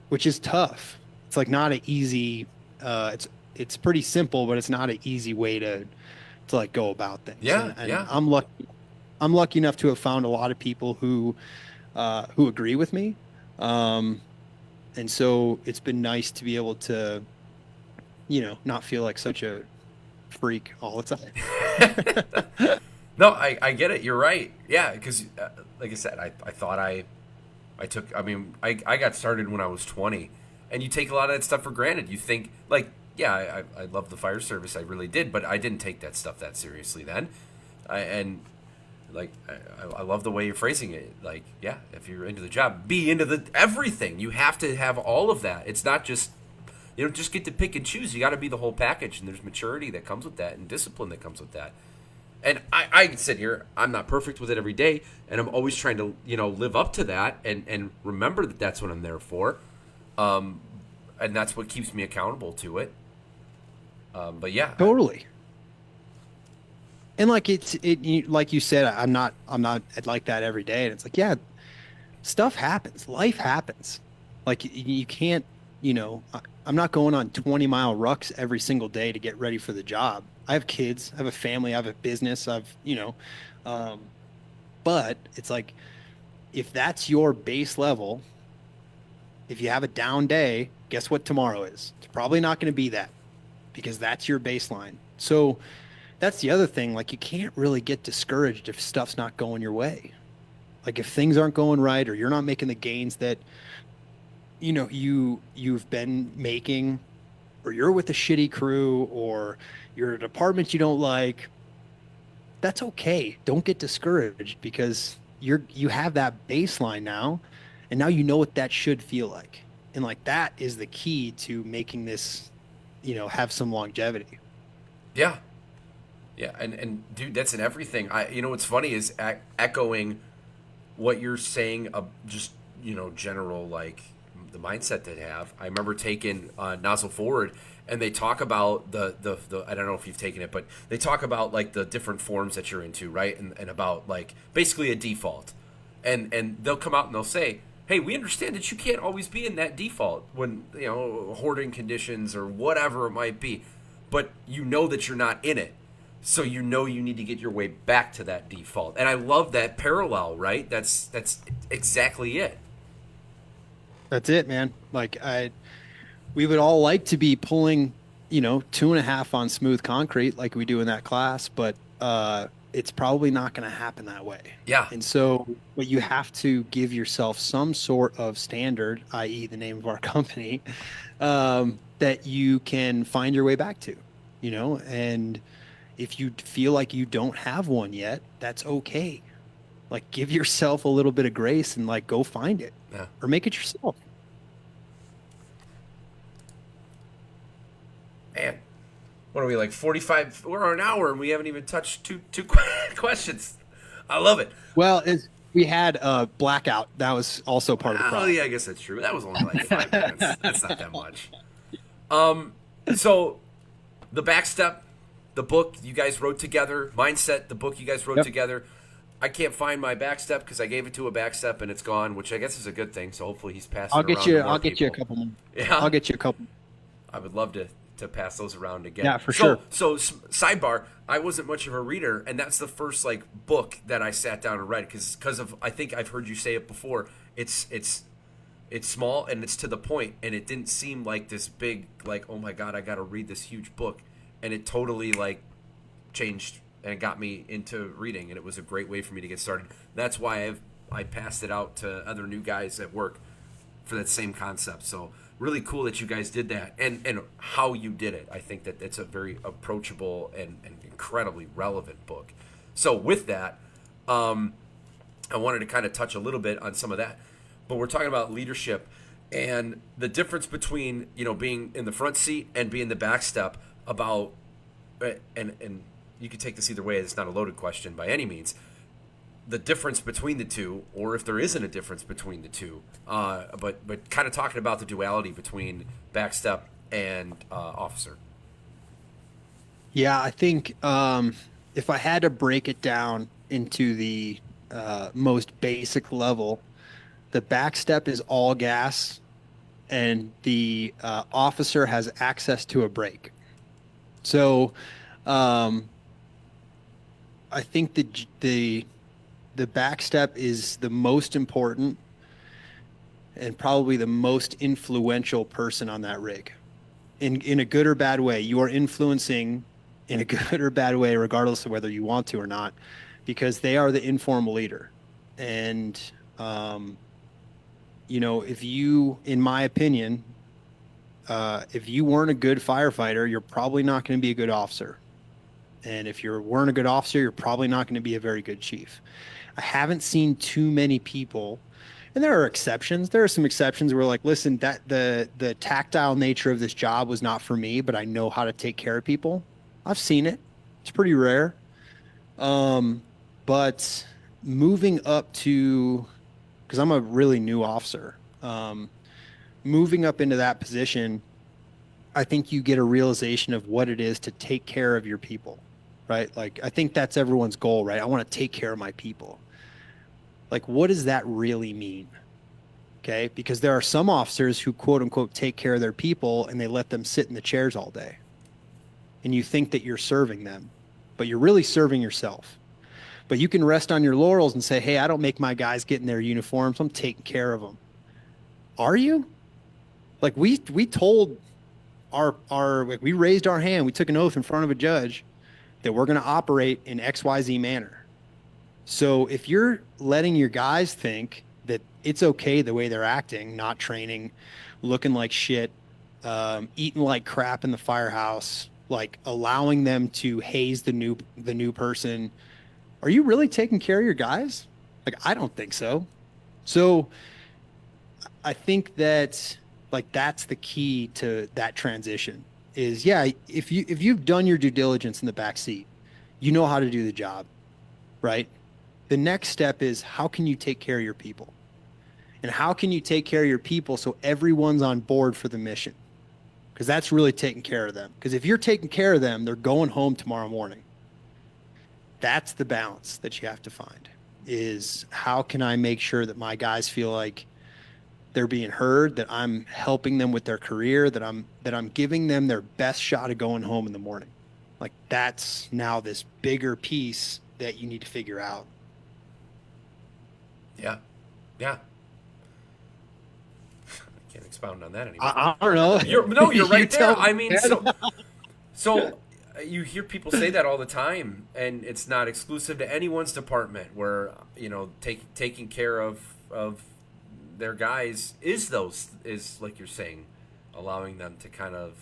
which is tough. It's like not an easy. It's pretty simple, but it's not an easy way to like go about things. yeah, And yeah. I'm lucky enough to have found a lot of people who agree with me. Um, and so it's been nice to be able to not feel like such a freak all the time. No, I get it. You're right. Yeah, because like I said, I thought I took. I mean, I got started when I was 20, and you take a lot of that stuff for granted. You think like, yeah, I love the fire service. I really did, but I didn't take that stuff that seriously then. And like I love the way you're phrasing it. Like, yeah, if you're into the job, be into the everything. You have to have all of that. It's not just you don't just get to pick and choose. You got to be the whole package, and there's maturity that comes with that, and discipline that comes with that. And I can sit here. I'm not perfect with it every day, and I'm always trying to live up to that and remember that that's what I'm there for, and that's what keeps me accountable to it. But yeah, Totally. And like like you said, I'm not like that every day. And it's like, yeah, stuff happens, life happens. Like you can't, I'm not going on 20-mile rucks every single day to get ready for the job. I have kids, I have a family, I have a business, um, but it's like if that's your base level, if you have a down day, guess what tomorrow is? It's probably not going to be that because that's your baseline. So that's the other thing. Like you can't really get discouraged if stuff's not going your way. Like if things aren't going right or you're not making the gains that you've been making, or you're with a shitty crew, or you're a department you don't like, that's okay. Don't get discouraged because you have that baseline now, and now you know what that should feel like. And like that is the key to making this, have some longevity. yeah, yeah. And dude, that's in everything. What's funny is echoing what you're saying, just general like the mindset they have. I remember taking Nozzle Forward, and they talk about the I don't know if you've taken it, but they talk about like the different forms that you're into, right? And about like basically a default, and they'll come out and they'll say, hey, we understand that you can't always be in that default when hoarding conditions or whatever it might be, but you know that you're not in it. So you know you need to get your way back to that default. And I love that parallel, right? That's exactly it. That's it, man. Like we would all like to be pulling, 2.5 on smooth concrete like we do in that class, but it's probably not going to happen that way. Yeah. And so, but you have to give yourself some sort of standard, i.e., the name of our company, that you can find your way back to, and if you feel like you don't have one yet, that's okay. Like give yourself a little bit of grace and like go find it Yeah. or make it yourself. Man, what are we like 45? We're an hour and we haven't even touched two questions. I love it. Well, we had a blackout. That was also part of the Oh problem. yeah, I guess that's true. That was only like 5 minutes. That's not that much. So the backstep, the book you guys wrote together, mindset, the book you guys wrote Yep. together. I can't find my backstep because I gave it to a backstep and it's gone, which I guess is a good thing. So hopefully he's passing I'll it get around you. to more I'll get you a people. couple more. Yeah, I'll get you a couple. I would love to pass those around again. Yeah, for sure. So sidebar, I wasn't much of a reader, and that's the first like book that I sat down and read because of I think I've heard you say it before. It's small and it's to the point, and it didn't seem like this big like oh my god I got to read this huge book, and it totally like changed and it got me into reading, and it was a great way for me to get started. That's why I passed it out to other new guys at work for that same concept. So really cool that you guys did that and how you did it. I think that it's a very approachable and incredibly relevant book. So with that, I wanted to kind of touch a little bit on some of that, but we're talking about leadership and the difference between being in the front seat and being the back step about and you could take this either way. It's not a loaded question by any means. The difference between the two, or if there isn't a difference between the two, but kind of talking about the duality between backstep and officer. Yeah, I think if I had to break it down into the most basic level, the backstep is all gas, and the officer has access to a brake. So, um, I think the backstep is the most important and probably the most influential person on that rig. In a good or bad way, you are influencing in a good or bad way, regardless of whether you want to or not, because they are the informal leader. And if you, in my opinion, if you weren't a good firefighter, you're probably not going to be a good officer. And if you weren't a good officer, you're probably not going to be a very good chief. I haven't seen too many people, and there are exceptions. There are some exceptions where like, listen, that the tactile nature of this job was not for me, but I know how to take care of people. I've seen it. It's pretty rare. But moving up to, because I'm a really new officer, moving up into that position, I think you get a realization of what it is to take care of your people, right? Like, I think that's everyone's goal, right? I want to take care of my people. Like, what does that really mean? Okay. Because there are some officers who quote unquote take care of their people and they let them sit in the chairs all day. And you think that you're serving them, but you're really serving yourself. But you can rest on your laurels and say, hey, I don't make my guys get in their uniforms. I'm taking care of them. Are you? Like we told we raised our hand. We took an oath in front of a judge that we're going to operate in XYZ manner. So if you're letting your guys think that it's okay the way they're acting, not training, looking like shit, eating like crap in the firehouse, like allowing them to haze the new person, are you really taking care of your guys? Like, I don't think so. So I think that like that's the key to that transition is, yeah, if you've done your due diligence in the back seat, you know how to do the job, right? The next step is how can you take care of your people? And how can you take care of your people so everyone's on board for the mission? Because that's really taking care of them. Because if you're taking care of them, they're going home tomorrow morning. That's the balance that you have to find is how can I make sure that my guys feel like they're being heard, that I'm helping them with their career, that I'm giving them their best shot of going home in the morning. Like that's now this bigger piece that you need to figure out. Yeah, yeah. I can't expound on that anymore. I don't know. You're You right there. tell I me, mean, man. so you hear people say that all the time, and it's not exclusive to anyone's department. Where taking care of their guys is like you're saying, allowing them to kind of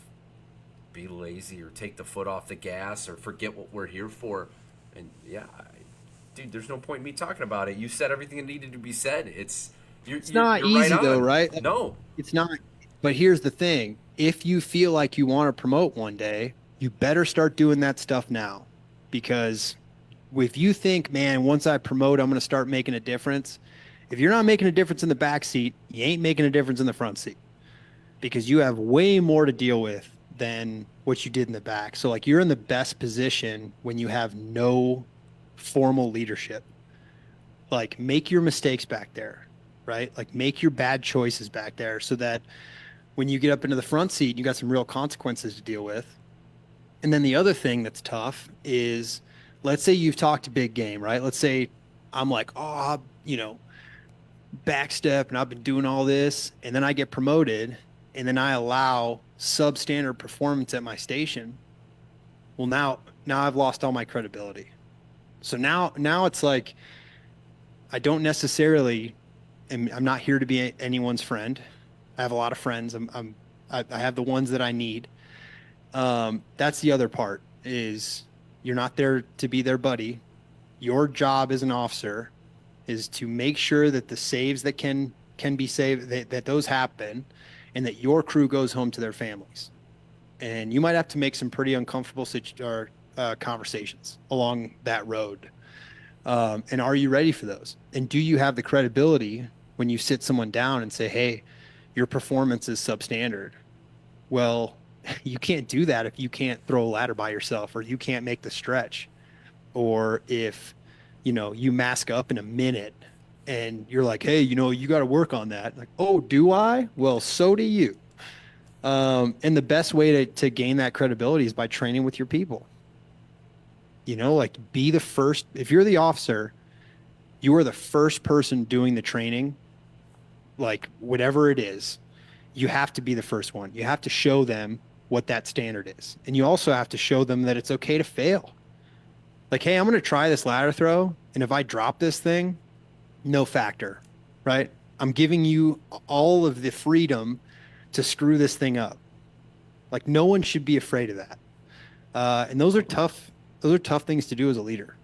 be lazy or take the foot off the gas or forget what we're here for. And yeah, dude, there's no point in me talking about it. You said everything that needed to be said. It's not You're right easy though, on. right? No, It's not. But here's the thing. If you feel like you want to promote one day, you better start doing that stuff now. Because if you think, man, once I promote, I'm going to start making a difference. If you're not making a difference in the back seat, you ain't making a difference in the front seat because you have way more to deal with than what you did in the back. So, like, you're in the best position when you have no formal leadership. Like, make your mistakes back there, right? Like, make your bad choices back there so that when you get up into the front seat, you got some real consequences to deal with. And then the other thing that's tough is let's say you've talked a big game, right? Let's say I'm like, oh, backstep and I've been doing all this. And then I get promoted and then I allow substandard performance at my station. Well, now I've lost all my credibility. So now it's like I don't necessarily I'm not here to be anyone's friend. I have a lot of friends. I have the ones that I need. That's the other part is you're not there to be their buddy. Your job as an officer is to make sure that the saves that can be saved that those happen and that your crew goes home to their families. And you might have to make some pretty uncomfortable conversations along that road. And are you ready for those? And do you have the credibility when you sit someone down and say, hey, your performance is substandard? Well, you can't do that if you can't throw a ladder by yourself or you can't make the stretch. Or if, you mask up in a minute and you're like, hey, you got to work on that. Like, oh, do I? Well, so do you. And the best way to gain that credibility is by training with your people. Like be the first, if you're the officer, you are the first person doing the training, like whatever it is, you have to be the first one. You have to show them what that standard is. And you also have to show them that it's okay to fail. Like, hey, I'm going to try this ladder throw. And if I drop this thing, no factor, right? I'm giving you all of the freedom to screw this thing up. Like no one should be afraid of that. And those are tough. Those are tough things to do as a leader.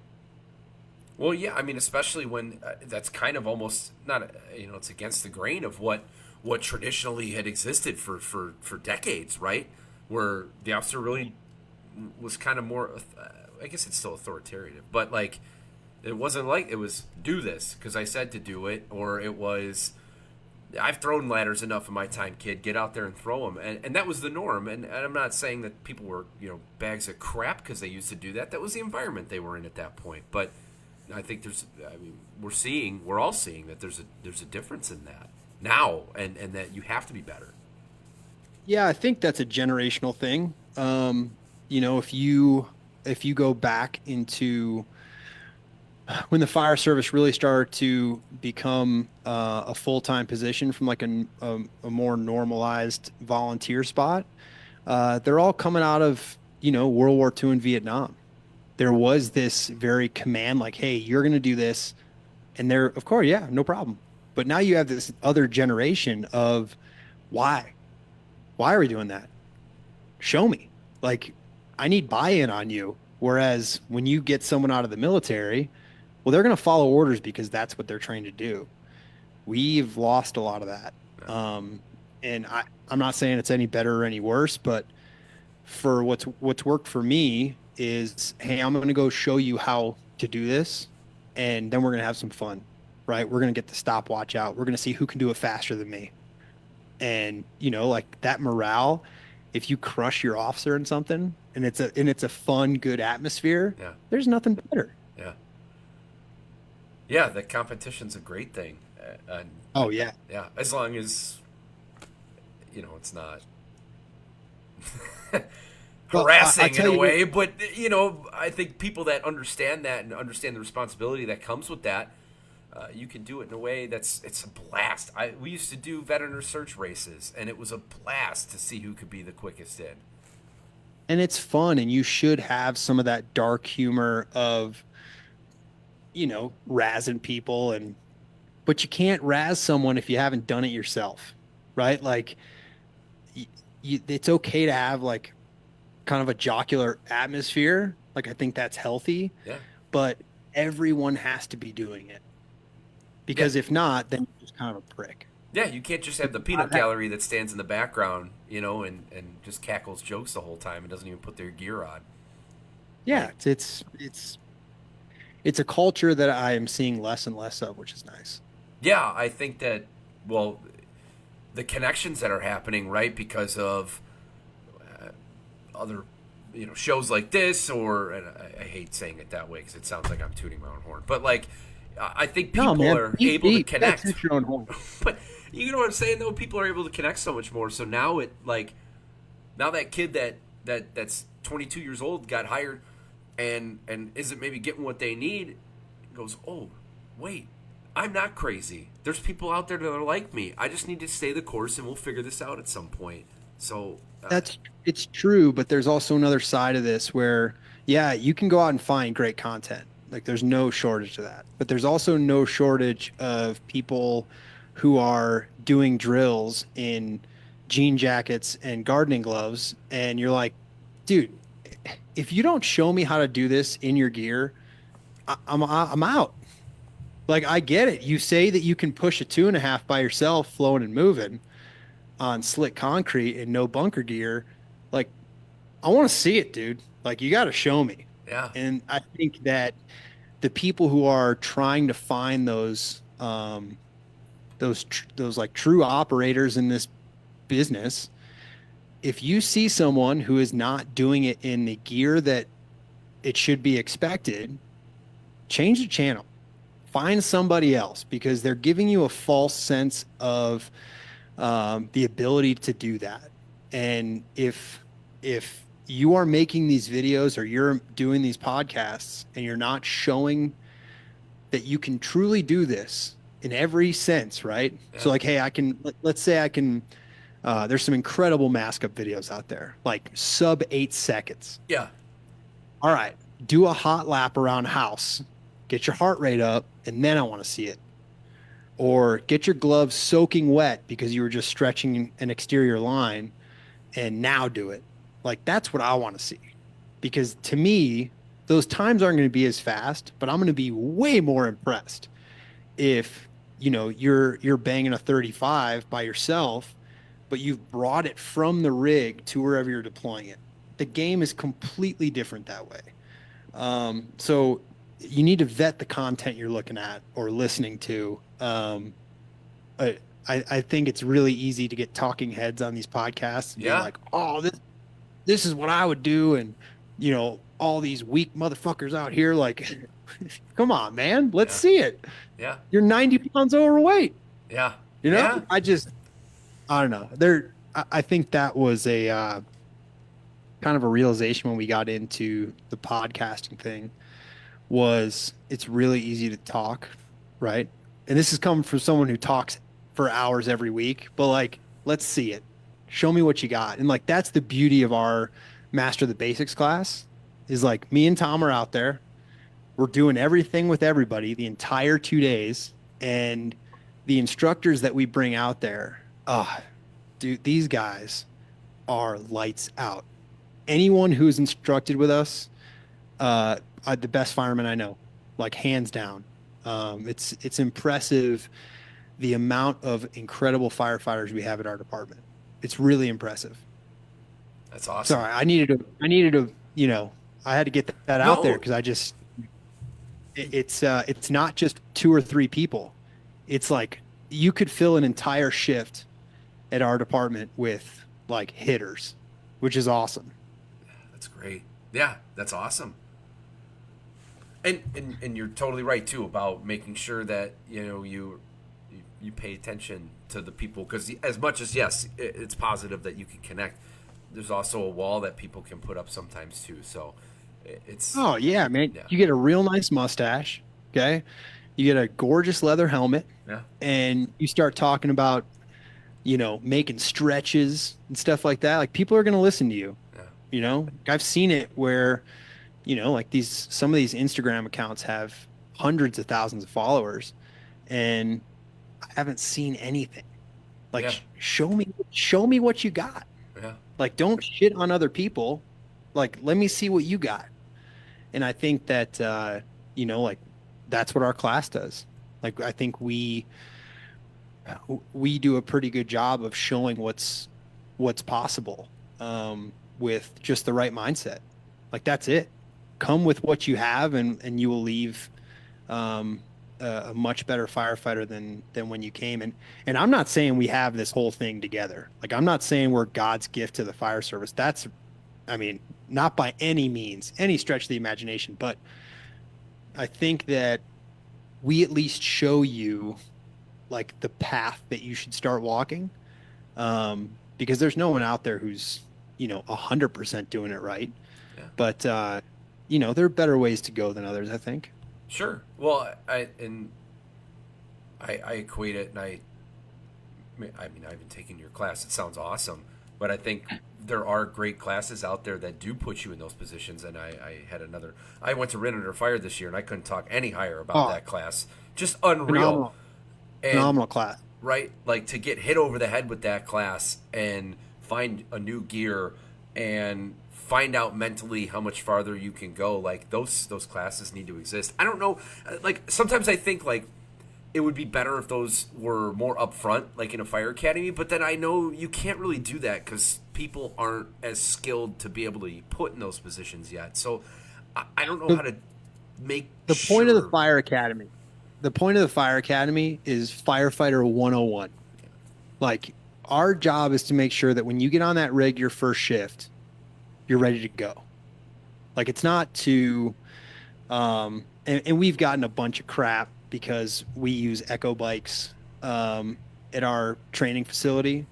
well, yeah. I mean, especially when that's kind of almost not it's against the grain of what traditionally had existed for decades, right? Where the officer really was kind of more. I guess it's still authoritative, but like it wasn't like it was do this because I said to do it, or it was I've thrown ladders enough in my time, kid. Get out there and throw them, and that was the norm. And I'm not saying that people were bags of crap because they used to do that. That was the environment they were in at that point. But I think we're all seeing that there's a difference in that now, and that you have to be better. Yeah, I think that's a generational thing. If you go back into when the fire service really started to become a full-time position from like a more normalized volunteer spot, they're all coming out of, World War II and Vietnam. There was this very command, like, hey, you're going to do this. And they're, of course, yeah, no problem. But now you have this other generation of why? Why are we doing that? Show me. Like, I need buy-in on you. Whereas when you get someone out of the military, well, they're going to follow orders because that's what they're trained to do. We've lost a lot of that. And I'm not saying it's any better or any worse, but for what's worked for me is, hey, I'm going to go show you how to do this. and then we're going to have some fun, right? We're going to get the stopwatch out. We're going to see who can do it faster than me. And, like that morale, if you crush your officer in something and it's a fun, good atmosphere, Yeah. there's nothing better. Yeah. Yeah, the competition's a great thing. And Oh yeah. yeah, as long as it's not Well, I harassing in tell a you what, way, but I think people that understand that and understand the responsibility that comes with that, you can do it in a way it's a blast. We used to do veteran research races, and it was a blast to see who could be the quickest in. and it's fun, and you should have some of that dark humor of, razzing people but you can't razz someone if you haven't done it yourself, right? Like it's okay to have like kind of a jocular atmosphere. Like I think that's healthy, Yeah, but everyone has to be doing it yeah, because if not, then you're just kind of a prick. yeah. You can't just have the peanut gallery that stands in the background, and just cackles jokes the whole time and doesn't even put their gear on. Yeah, Like, it's a culture that I am seeing less and less of, which is nice. yeah, I think that, well, the connections that are happening, right, because of other shows like this, or and I hate saying it that way because it sounds like I'm tooting my own horn, but like I think No, people man, are deep, able to deep. You gotta connect. toot your own horn. But you know what I'm saying, though, people are able to connect so much more. So now now that kid that's 22 years old got hired and isn't maybe getting what they need, goes, oh wait, I'm not crazy. There's people out there that are like me. I just need to stay the course, and we'll figure this out at some point. So It's true, but there's also another side of this where, yeah, you can go out and find great content. Like there's no shortage of that. But there's also no shortage of people who are doing drills in jean jackets and gardening gloves. And you're like, dude, if you don't show me how to do this in your gear, I'm out. Like I get it. You say that you can push a 2.5 by yourself, flowing and moving on slick concrete and no bunker gear. Like I want to see it, dude. Like you got to show me. yeah, And I think that the people who are trying to find those like true operators in this business, if you see someone who is not doing it in the gear that it should be expected, change the channel. Find somebody else because they're giving you a false sense of the ability to do that. And if you are making these videos or you're doing these podcasts and you're not showing that you can truly do this in every sense, right? yeah, So like, hey, let's say I can, there's some incredible mask up videos out there, like sub 8 seconds. yeah, All right, do a hot lap around house, get your heart rate up, and then I want to see it. Or get your gloves soaking wet because you were just stretching an exterior line and now do it. Like that's what I want to see. Because to me, those times aren't going to be as fast, but I'm going to be way more impressed if, you're banging a 35 by yourself, but you've brought it from the rig to wherever you're deploying it. The game is completely different that way. So you need to vet the content you're looking at or listening to. I think it's really easy to get talking heads on these podcasts and be yeah, like, "Oh, this is what I would do," and all these weak motherfuckers out here, like, come on, man, let's yeah, see it. yeah, You're 90 pounds overweight. yeah, You know, yeah. I don't know. I think that was a kind of a realization when we got into the podcasting thing was it's really easy to talk, right? And this is coming from someone who talks for hours every week, but like, let's see it. Show me what you got. And like, that's the beauty of our Master the Basics class is like me and Tom are out there. We're doing everything with everybody the entire 2 days. And the instructors that we bring out there, dude, these guys are lights out. Anyone who's instructed with us, the best fireman I know, like hands down. It's impressive the amount of incredible firefighters we have at our department. It's really impressive. That's awesome. Sorry, I needed to, I had to get that out there No, because I just, It's not just two or three people. It's like you could fill an entire shift at our department with like hitters, which is awesome. That's great. Yeah, that's awesome. And you're totally right too about making sure that you pay attention to the people, because as much as yes, it's positive that you can connect, there's also a wall that people can put up sometimes too. So it's Oh yeah, man. yeah, You get a real nice mustache, okay? You get a gorgeous leather helmet, yeah, and you start talking about, making stretches and stuff like that. Like people are going to listen to you, yeah, I've seen it where, like some of these Instagram accounts have hundreds of thousands of followers, and I haven't seen anything. Like yeah, show me what you got. yeah. Like don't shit on other people. Like let me see what you got. And I think that like that's what our class does. Like I think we do a pretty good job of showing what's possible with just the right mindset. Like that's it. Come with what you have, and you will leave um, a much better firefighter than when you came. And I'm not saying we have this whole thing together. Like I'm not saying we're God's gift to the fire service. That's, I mean, not by any means, any stretch of the imagination. But I think that we at least show you like the path that you should start walking, because there's no one out there who's 100% doing it right. Yeah. But there are better ways to go than others, I think. Sure. Well, I equate it, and I mean, I haven't taken your class. It sounds awesome, but I think there are great classes out there that do put you in those positions. And I went to Rin Under Fire this year, and I couldn't talk any higher about Oh, that class. Just unreal. phenomenal, And phenomenal class. right, like to get hit over the head with that class and find a new gear and find out mentally how much farther you can go. Like those classes need to exist. I don't know. Like sometimes I think like it would be better if those were more upfront, like in a fire academy. But then I know you can't really do that because people aren't as skilled to be able to be put in those positions yet. So I don't know The, how to make the point of the sure. fire academy, the point of the fire academy is firefighter 101. Like our job is to make sure that when you get on that rig your first shift, you're ready to go. Like it's not to and we've gotten a bunch of crap because we use echo bikes at our training facility,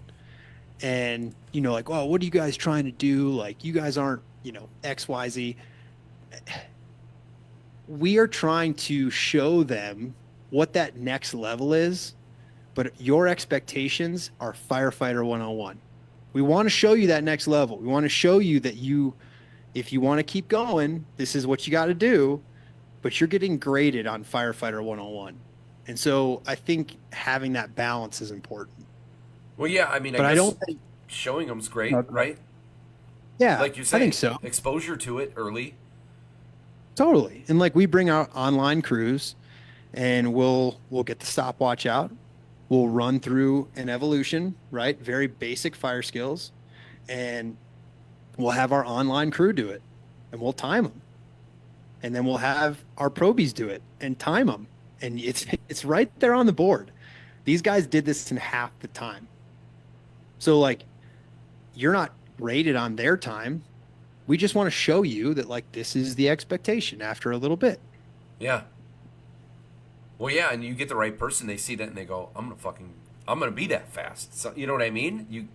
and like, oh, what are you guys trying to do? Like you guys aren't XYZ. We are trying to show them what that next level is, but your expectations are firefighter 101. We want to show you that next level. We want to show you that if you want to keep going, this is what you got to do, but you're getting graded on firefighter 101. And so I think having that balance is important. Well, yeah, I mean, I But I guess don't think, showing them's great, right? yeah, Like you I think say, so. exposure to it early. Totally. And like we bring out online crews, and we'll get the stopwatch out. We'll run through an evolution, right? Very basic fire skills, and we'll have our online crew do it, and we'll time them. And then we'll have our probies do it and time them. And it's right there on the board. These guys did this in half the time. So like you're not graded on their time. We just want to show you that like this is the expectation after a little bit. Yeah. Well, yeah, and you get the right person, they see that and they go, I'm gonna be that fast. So you know what I mean?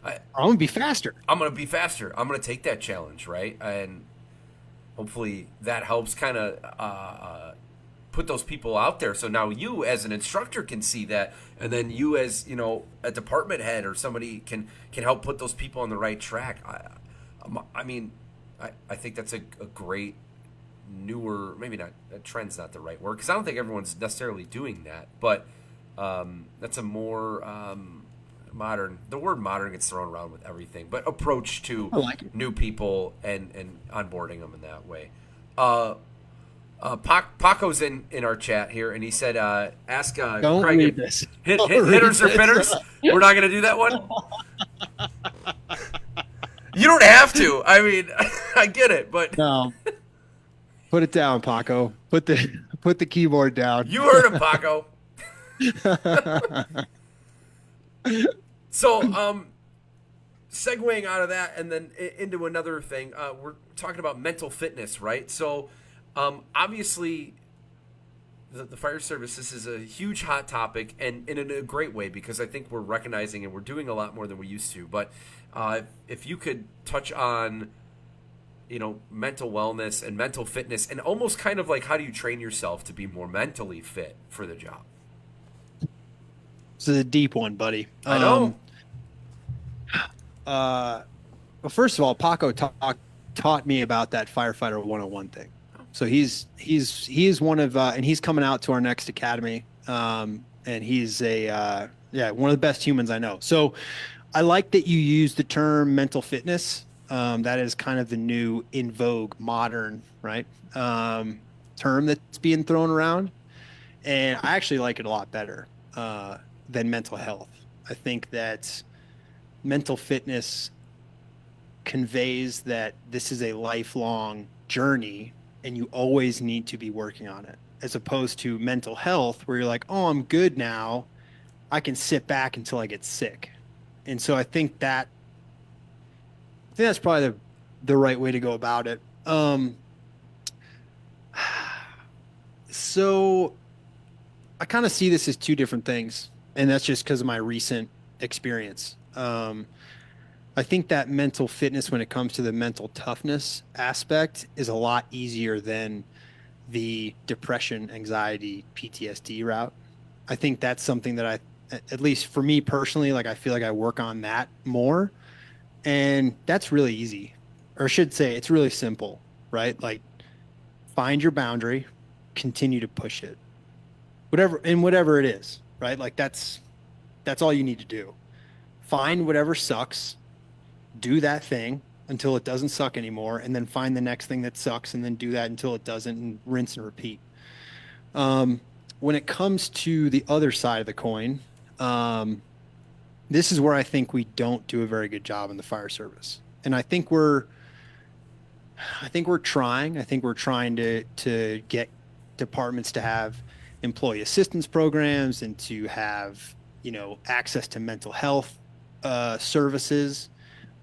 I'm gonna be faster. I'm gonna be faster. I'm gonna take that challenge, right? And hopefully that helps kind of put those people out there. So now you as an instructor can see that, and then you as a department head or somebody can help put those people on the right track. I mean, I think that's a great newer, maybe not, trend's not the right word because I don't think everyone's necessarily doing that, but that's a more modern, the word modern gets thrown around with everything, but approach to I like it. new people and onboarding them in that way. Paco's in our chat here, and he said, ask Don't Craig read this. Don't hitters or read fitters. this. We're not going to do that one. You don't have to. I mean, I get it, but No, Put it down, Paco. Put the keyboard down. You heard him, Paco. So, segueing out of that and then into another thing, we're talking about mental fitness, right? So, obviously, the fire service, this is a huge hot topic, and in a great way, because I think we're recognizing and we're doing a lot more than we used to. But if you could touch on, mental wellness and mental fitness, and almost kind of like how do you train yourself to be more mentally fit for the job? This is a deep one, buddy. I know. Uh, well, first of all, taught me about that firefighter 101 thing. So he's one of and he's coming out to our next academy. And he's one of the best humans I know. So I like that you use the term mental fitness. That is kind of the new in vogue modern, right? Term that's being thrown around. And I actually like it a lot better than mental health. I think that mental fitness conveys that this is a lifelong journey and you always need to be working on it, as opposed to mental health where you're like, oh, I'm good now. I can sit back until I get sick. And so I think that's probably the right way to go about it. So I kind of see this as two different things, and that's just because of my recent experience. I think that mental fitness, when it comes to the mental toughness aspect, is a lot easier than the depression, anxiety, PTSD route. I think that's something that at least for me personally, like I feel like I work on that more, and that's really easy, or I should say, it's really simple, right? Like find your boundary, continue to push it, whatever it is, right? Like that's all you need to do. Find whatever sucks, do that thing until it doesn't suck anymore, and then find the next thing that sucks, and then do that until it doesn't, and rinse and repeat. Um, when it comes to the other side of the coin, um, this is where I think we don't do a very good job in the fire service, and I think we're trying. I think we're trying to get departments to have employee assistance programs and to have, access to mental health services,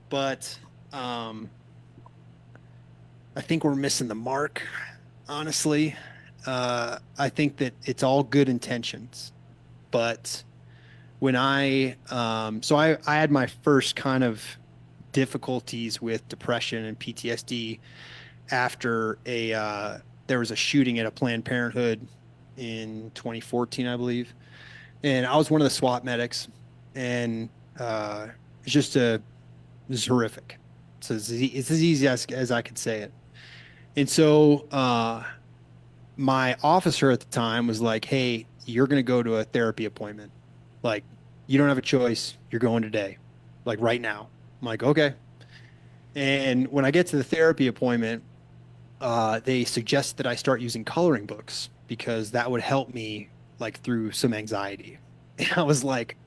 but um, I think we're missing the mark, honestly. I think that it's all good intentions, but I had my first kind of difficulties with depression and PTSD after there was a shooting at a Planned Parenthood in 2014, I believe, and I was one of the SWAT medics, and it's just it's horrific. So it's as easy as I could say it. And so my officer at the time was like, "Hey, you're going to go to a therapy appointment. Like, you don't have a choice. You're going today, like right now." I'm like, "Okay." And when I get to the therapy appointment, they suggest that I start using coloring books because that would help me like through some anxiety. And I was like,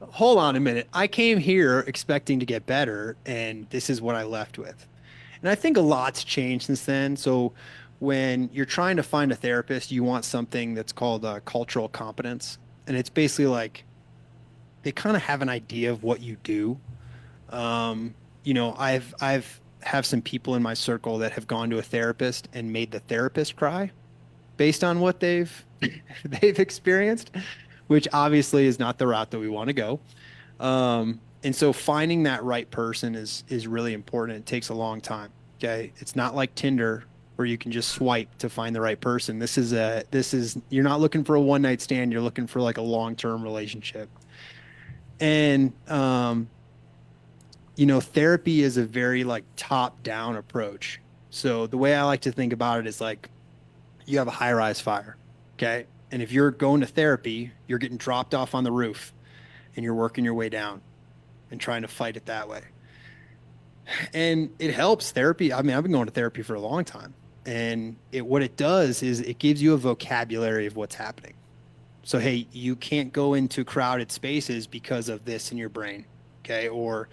hold on a minute. I came here expecting to get better, and this is what I left with. And I think a lot's changed since then. So when you're trying to find a therapist, you want something that's called cultural competence. And it's basically like they kind of have an idea of what you do. I've have some people in my circle that have gone to a therapist and made the therapist cry based on what they've experienced, which obviously is not the route that we want to go. And so finding that right person is really important. It takes a long time. Okay. It's not like Tinder where you can just swipe to find the right person. You're not looking for a one night stand. You're looking for like a long-term relationship. And, therapy is a very like top down approach. So the way I like to think about it is like you have a high rise fire. Okay. And if you're going to therapy, you're getting dropped off on the roof and you're working your way down and trying to fight it that way. And it helps therapy. I mean, I've been going to therapy for a long time. And what it does is it gives you a vocabulary of what's happening. So, hey, you can't go into crowded spaces because of this in your brain. Okay. Or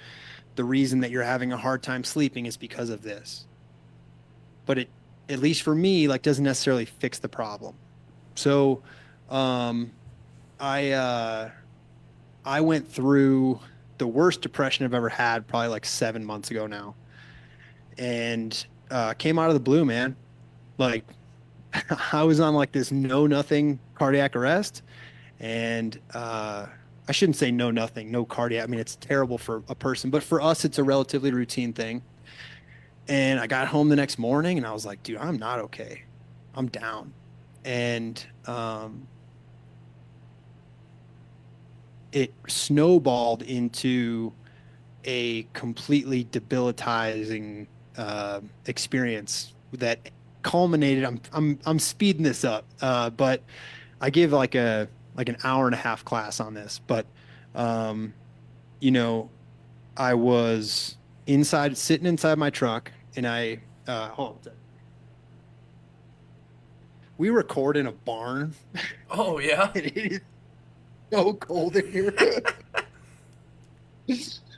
the reason that you're having a hard time sleeping is because of this. but it, at least for me, like doesn't necessarily fix the problem. So, um, I I went through the worst depression I've ever had, probably like 7 months ago now, and came out of the blue, man. Like I was on like this no nothing cardiac arrest, and I shouldn't say no nothing, no cardiac. I mean, it's terrible for a person, but for us, it's a relatively routine thing. And I got home the next morning, and I was like, dude, I'm not okay. I'm down, and it snowballed into a completely debilitating experience that culminated. I'm speeding this up, but I give like an hour and a half class on this. But um, you know, I was sitting inside my truck, and hold on. We record in a barn, Oh yeah. and it is so cold in here.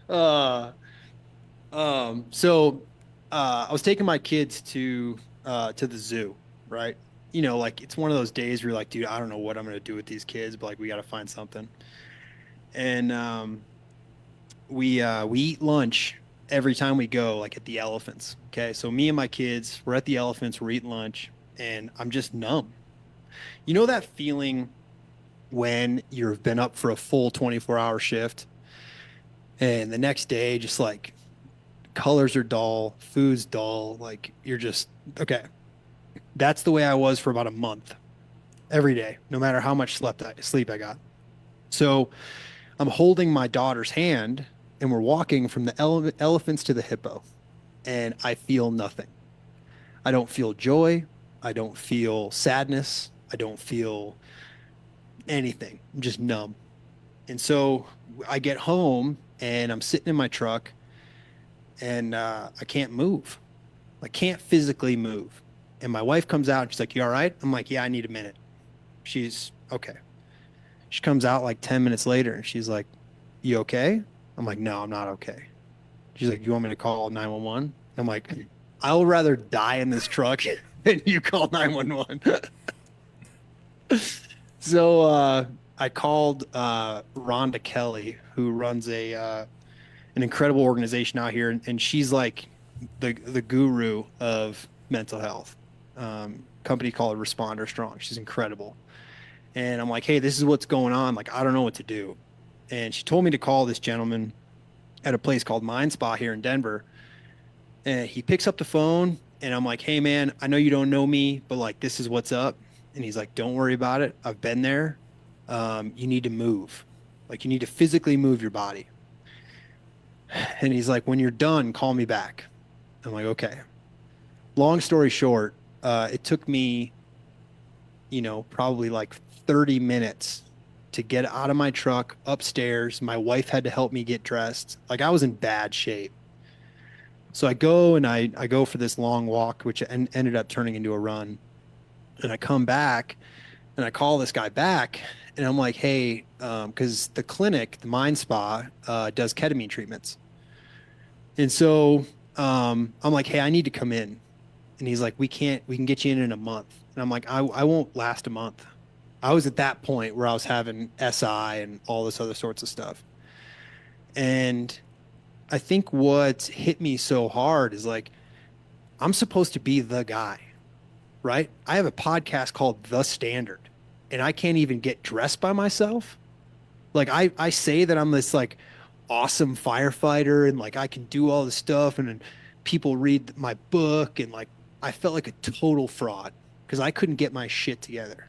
uh, I was taking my kids to the zoo, right? You know, like it's one of those days where you're like, dude, I don't know what I'm gonna do with these kids, but like we gotta find something. And we eat lunch every time we go, like at the elephants. Okay. So me and my kids, we're at the elephants, we're eating lunch, and I'm just numb. You know that feeling when you've been up for a full 24-hour shift and the next day just like colors are dull, food's dull, like you're just okay. That's the way I was for about a month every day, no matter how much sleep I got. So I'm holding my daughter's hand and we're walking from the elephants to the hippo, and I feel nothing. I don't feel joy. I don't feel sadness. I don't feel anything. I'm just numb. And so I get home and I'm sitting in my truck, and I can't move. I can't physically move. And my wife comes out and she's like, "You all right?" I'm like, "Yeah, I need a minute." She's okay. She comes out like 10 minutes later and she's like, "You okay?" I'm like, "No, I'm not okay." She's like, "You want me to call 911?" I'm like, "I'll rather die in this truck than you call 911." So I called Rhonda Kelly, who runs a an incredible organization out here, and she's like the guru of mental health. Company called Responder Strong. She's incredible. And I'm like, "Hey, this is what's going on. Like, I don't know what to do." And she told me to call this gentleman at a place called Mind Spa here in Denver. And he picks up the phone, and I'm like, "Hey, man, I know you don't know me, but like, this is what's up." And he's like, "Don't worry about it. I've been there. You need to move. Like, you need to physically move your body." And he's like, "When you're done, call me back." I'm like, "Okay." Long story short, it took me, probably like 30 minutes to get out of my truck upstairs. My wife had to help me get dressed. Like I was in bad shape. So I go and I go for this long walk, which ended up turning into a run. And I come back and I call this guy back, and I'm like, "Hey, because the clinic, the Mind Spa, does ketamine treatments." And so I'm like, "Hey, I need to come in." And he's like, we can get you in a month." And I'm like, I won't last a month. I was at that point where I was having SI and all this other sorts of stuff. And I think what hit me so hard is like, I'm supposed to be the guy, right? I have a podcast called The Standard, and I can't even get dressed by myself. Like I say that I'm this like awesome firefighter and like I can do all this stuff, and then people read my book, and like I felt like a total fraud because I couldn't get my shit together.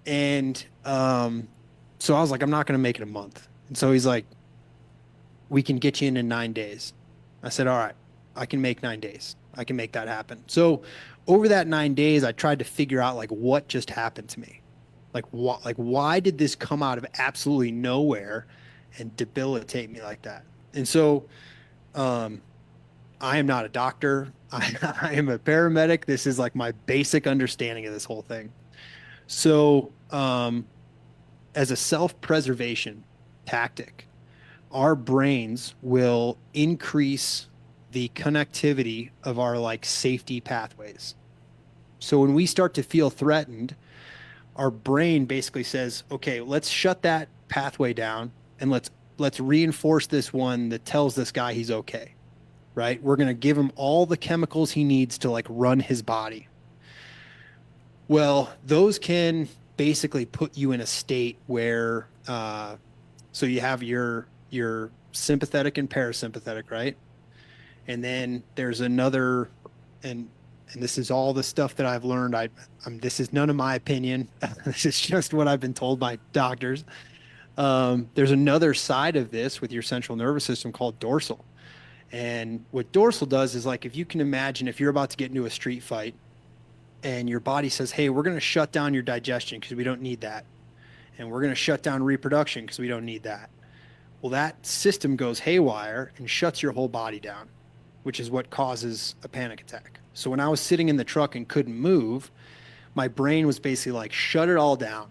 And so I was like, I'm not gonna make it a month. And so he's like, "We can get you in 9 days." I said, "All right, I can make 9 days. I can make that happen." So over that 9 days, I tried to figure out like what just happened to me. Like why did this come out of absolutely nowhere and debilitate me like that? And so um I am not a doctor. I am a paramedic. This is like my basic understanding of this whole thing. So as a self-preservation tactic, our brains will increase the connectivity of our like safety pathways. So when we start to feel threatened, our brain basically says, okay, let's shut that pathway down and let's reinforce this one that tells this guy he's okay, right? We're going to give him all the chemicals he needs to like run his body. Well, those can basically put you in a state where so you have your sympathetic and parasympathetic, right? And then there's another, and and this is all the stuff that I've learned. This is none of my opinion. This is just what I've been told by doctors. There's another side of this with your central nervous system called dorsal. And what dorsal does is like if you can imagine if you're about to get into a street fight and your body says, "Hey, we're going to shut down your digestion because we don't need that, and we're going to shut down reproduction because we don't need that." Well, that system goes haywire and shuts your whole body down, which is what causes a panic attack. So when I was sitting in the truck and couldn't move, my brain was basically like, shut it all down.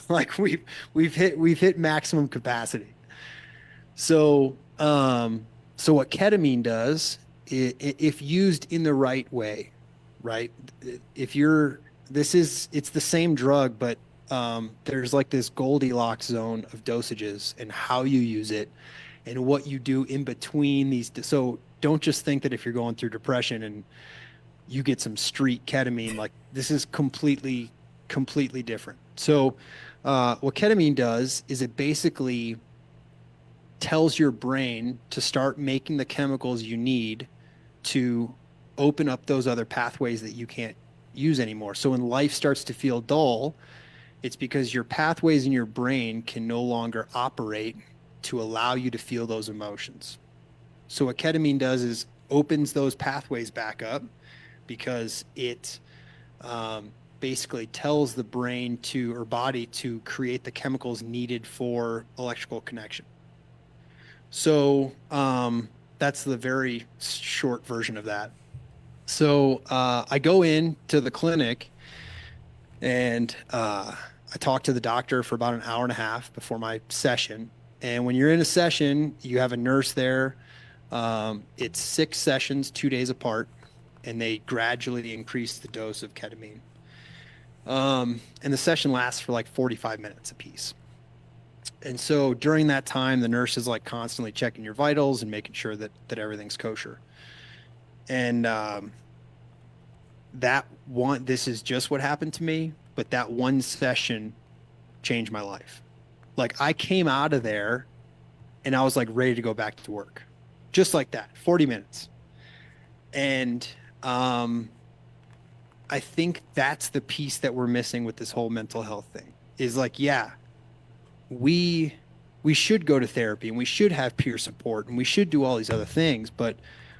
Like we've hit maximum capacity. So so what ketamine does, if used in the right way, right? If you're it's the same drug, but there's like this Goldilocks zone of dosages and how you use it and what you do in between these. So don't just think that if you're going through depression and you get some street ketamine, like this is completely different. So what ketamine does is it basically tells your brain to start making the chemicals you need to open up those other pathways that you can't use anymore. So when life starts to feel dull, it's because your pathways in your brain can no longer operate to allow you to feel those emotions. So what ketamine does is opens those pathways back up because it basically tells the brain to or body to create the chemicals needed for electrical connection. So that's the very short version of that. So I go in to the clinic and I talk to the doctor for about an hour and a half before my session. And when you're in a session, you have a nurse there. It's 6 sessions, 2 days apart, and they gradually increase the dose of ketamine. And the session lasts for like 45 minutes apiece. And so during that time, the nurse is like constantly checking your vitals and making sure that everything's kosher. And this is just what happened to me, but that one session changed my life. Like I came out of there and I was like ready to go back to work, just like that, 40 minutes. And I think that's the piece that we're missing with this whole mental health thing is like, yeah, we we should go to therapy and we should have peer support and we should do all these other things, but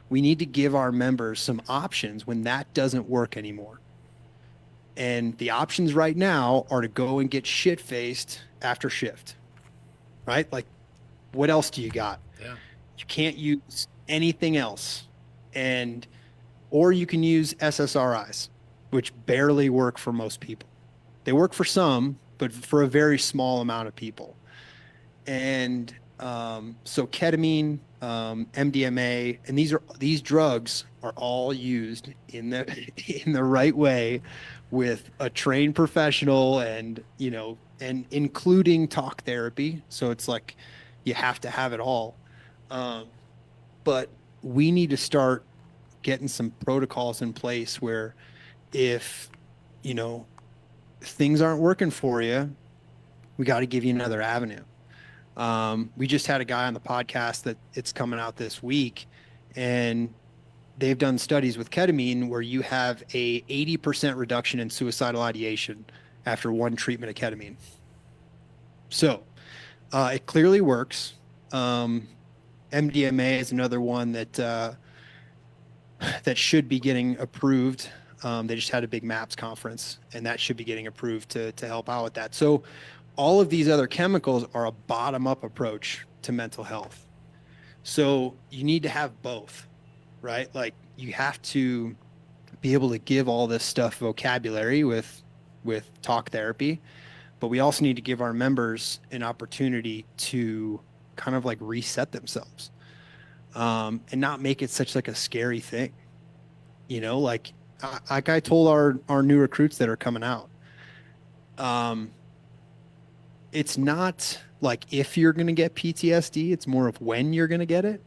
we need to give our members some options when that doesn't work anymore. And the options right now are to go and get shit faced after shift, right? Like, what else do you got? Yeah. You can't use anything else. And, or you can use SSRIs, which barely work for most people. They work for some, but for a very small amount of people. And so ketamine, MDMA, and these drugs are all used in the in the right way with a trained professional and and including talk therapy. So it's like you have to have it all. Um, but we need to start getting some protocols in place where if you know things aren't working for you, we got to give you another avenue. We just had a guy on the podcast that it's coming out this week, and they've done studies with ketamine where you have a 80% reduction in suicidal ideation after one treatment of ketamine. So it clearly works. MDMA is another one that should be getting approved. They just had a big MAPS conference, and that should be getting approved to help out with that. So all of these other chemicals are a bottom-up approach to mental health. So you need to have both, right? Like you have to be able to give all this stuff vocabulary with talk therapy, but we also need to give our members an opportunity to kind of like reset themselves. and not make it such like a scary thing. Like I told our new recruits that are coming out, um, it's not like if you're going to get PTSD, it's more of when you're going to get it.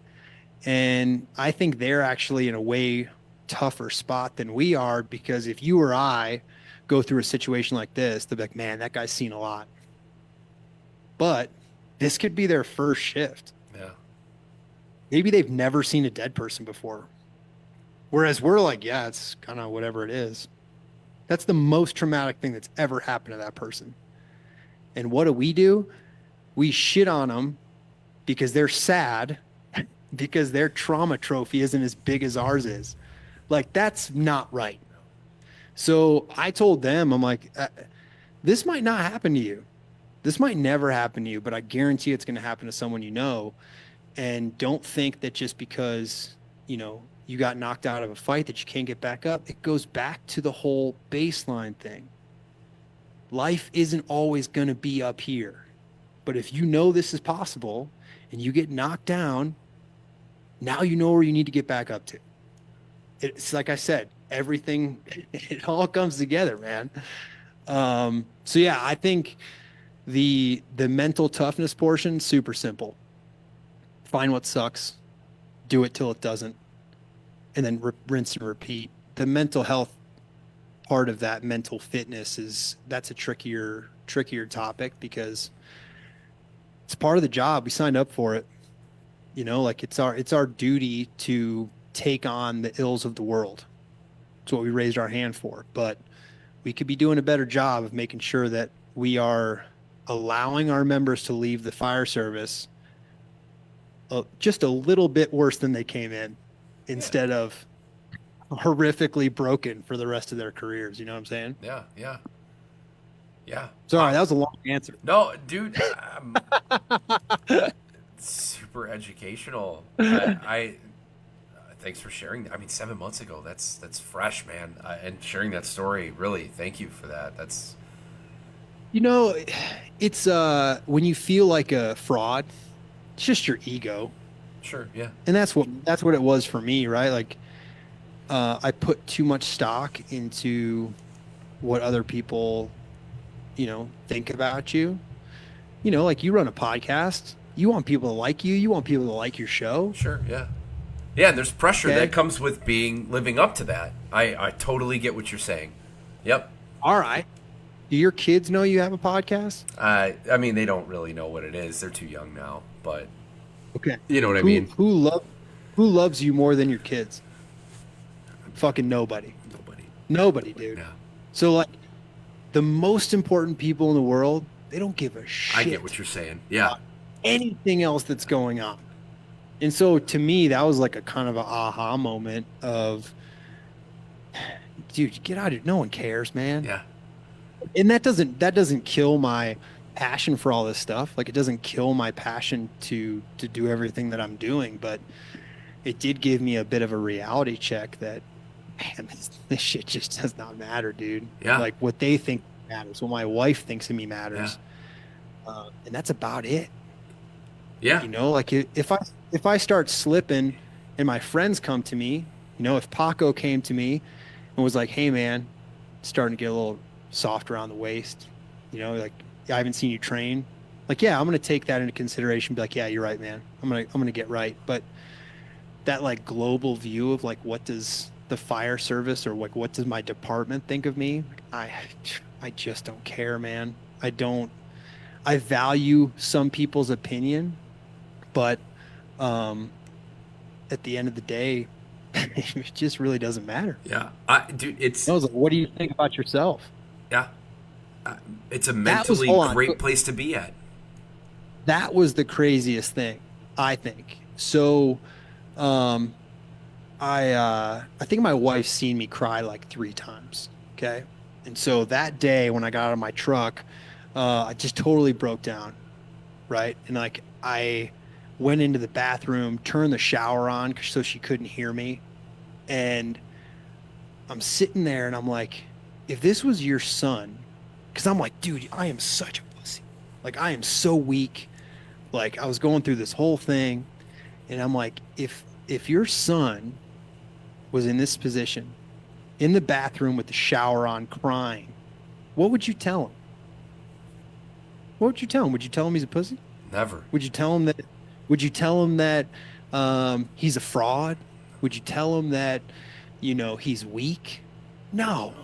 And I think they're actually in a way tougher spot than we are because if you or I go through a situation like this, they'll be like, man, that guy's seen a lot. But this could be their first shift. Yeah. Maybe they've never seen a dead person before. Whereas we're like, yeah, it's kind of whatever it is. That's the most traumatic thing that's ever happened to that person. And what do? We shit on them because they're sad because their trauma trophy isn't as big as ours is. Like, that's not right. So I told them, I'm like, this might not happen to you. This might never happen to you, but I guarantee it's going to happen to someone you know. And don't think that just because, you got knocked out of a fight that you can't get back up. It goes back to the whole baseline thing. Life isn't always going to be up here. But if you know this is possible and you get knocked down, now you know where you need to get back up to. It's like I said, everything, it all comes together, man. So yeah, I think the mental toughness portion, super simple. Find what sucks, do it till it doesn't, and then rinse and repeat. The mental health part of that mental fitness that's a trickier topic because it's part of the job. We signed up for it. Like it's our duty to take on the ills of the world. It's what we raised our hand for. But we could be doing a better job of making sure that we are allowing our members to leave the fire service just a little bit worse than they came in, instead of horrifically broken for the rest of their careers. You know what I'm saying? Yeah. Yeah. Yeah. Sorry, that was a long answer. No, dude. Super educational. I thanks for sharing. I mean, 7 months ago. That's fresh, man. And sharing that story. Really, thank you for that. That's It's when you feel like a fraud, it's just your ego. sure. Yeah. And that's what it was for me, right? Like I put too much stock into what other people, think about you. Like you run a podcast, you want people to like you want people to like your show. Sure. Yeah. Yeah. And there's pressure Okay. that comes with living up to that. I totally get what you're saying. Yep. All right. Do your kids know you have a podcast? I mean, they don't really know what it is. They're too young now, but Okay. you know what I mean. Who loves you more than your kids? Fucking nobody. Nobody, dude. Yeah. So like the most important people in the world, they don't give a shit. I get what you're saying. Yeah. Anything else that's going on. And so to me, that was like a kind of an aha moment of, dude, get out of here. No one cares, man. Yeah. And that doesn't kill my passion for all this stuff. Like it doesn't kill my passion to do everything that I'm doing, but it did give me a bit of a reality check that, man, this shit just does not matter, dude. Yeah. Like what they think matters, what my wife thinks of me matters. Yeah. And that's about it. Yeah. Like if I start slipping and my friends come to me, if Paco came to me and was like, hey man, starting to get a little soft around the waist, like I haven't seen you train. Like, yeah, I'm going to take that into consideration. Be like, yeah, you're right, man. I'm going to get right. But that like global view of like, what does the fire service or like, what does my department think of me? I just don't care, man. I value some people's opinion, but at the end of the day, it just really doesn't matter. Yeah. Dude, it's I was like, what do you think about yourself? yeah. It's a mentally great place to be at. That was the craziest thing, I think. So, I think my wife's seen me cry like 3 times. Okay. And so that day when I got out of my truck, I just totally broke down. Right. And like I went into the bathroom, turned the shower on so she couldn't hear me. And I'm sitting there and I'm like, if this was your son, because I'm like, dude, I am such a pussy. Like I am so weak. Like I was going through this whole thing. And I'm like, if your son was in this position, in the bathroom with the shower on, crying, what would you tell him? What would you tell him? Would you tell him he's a pussy? Never. Would you tell him that? Would you tell him that he's a fraud? Would you tell him that, he's weak? No.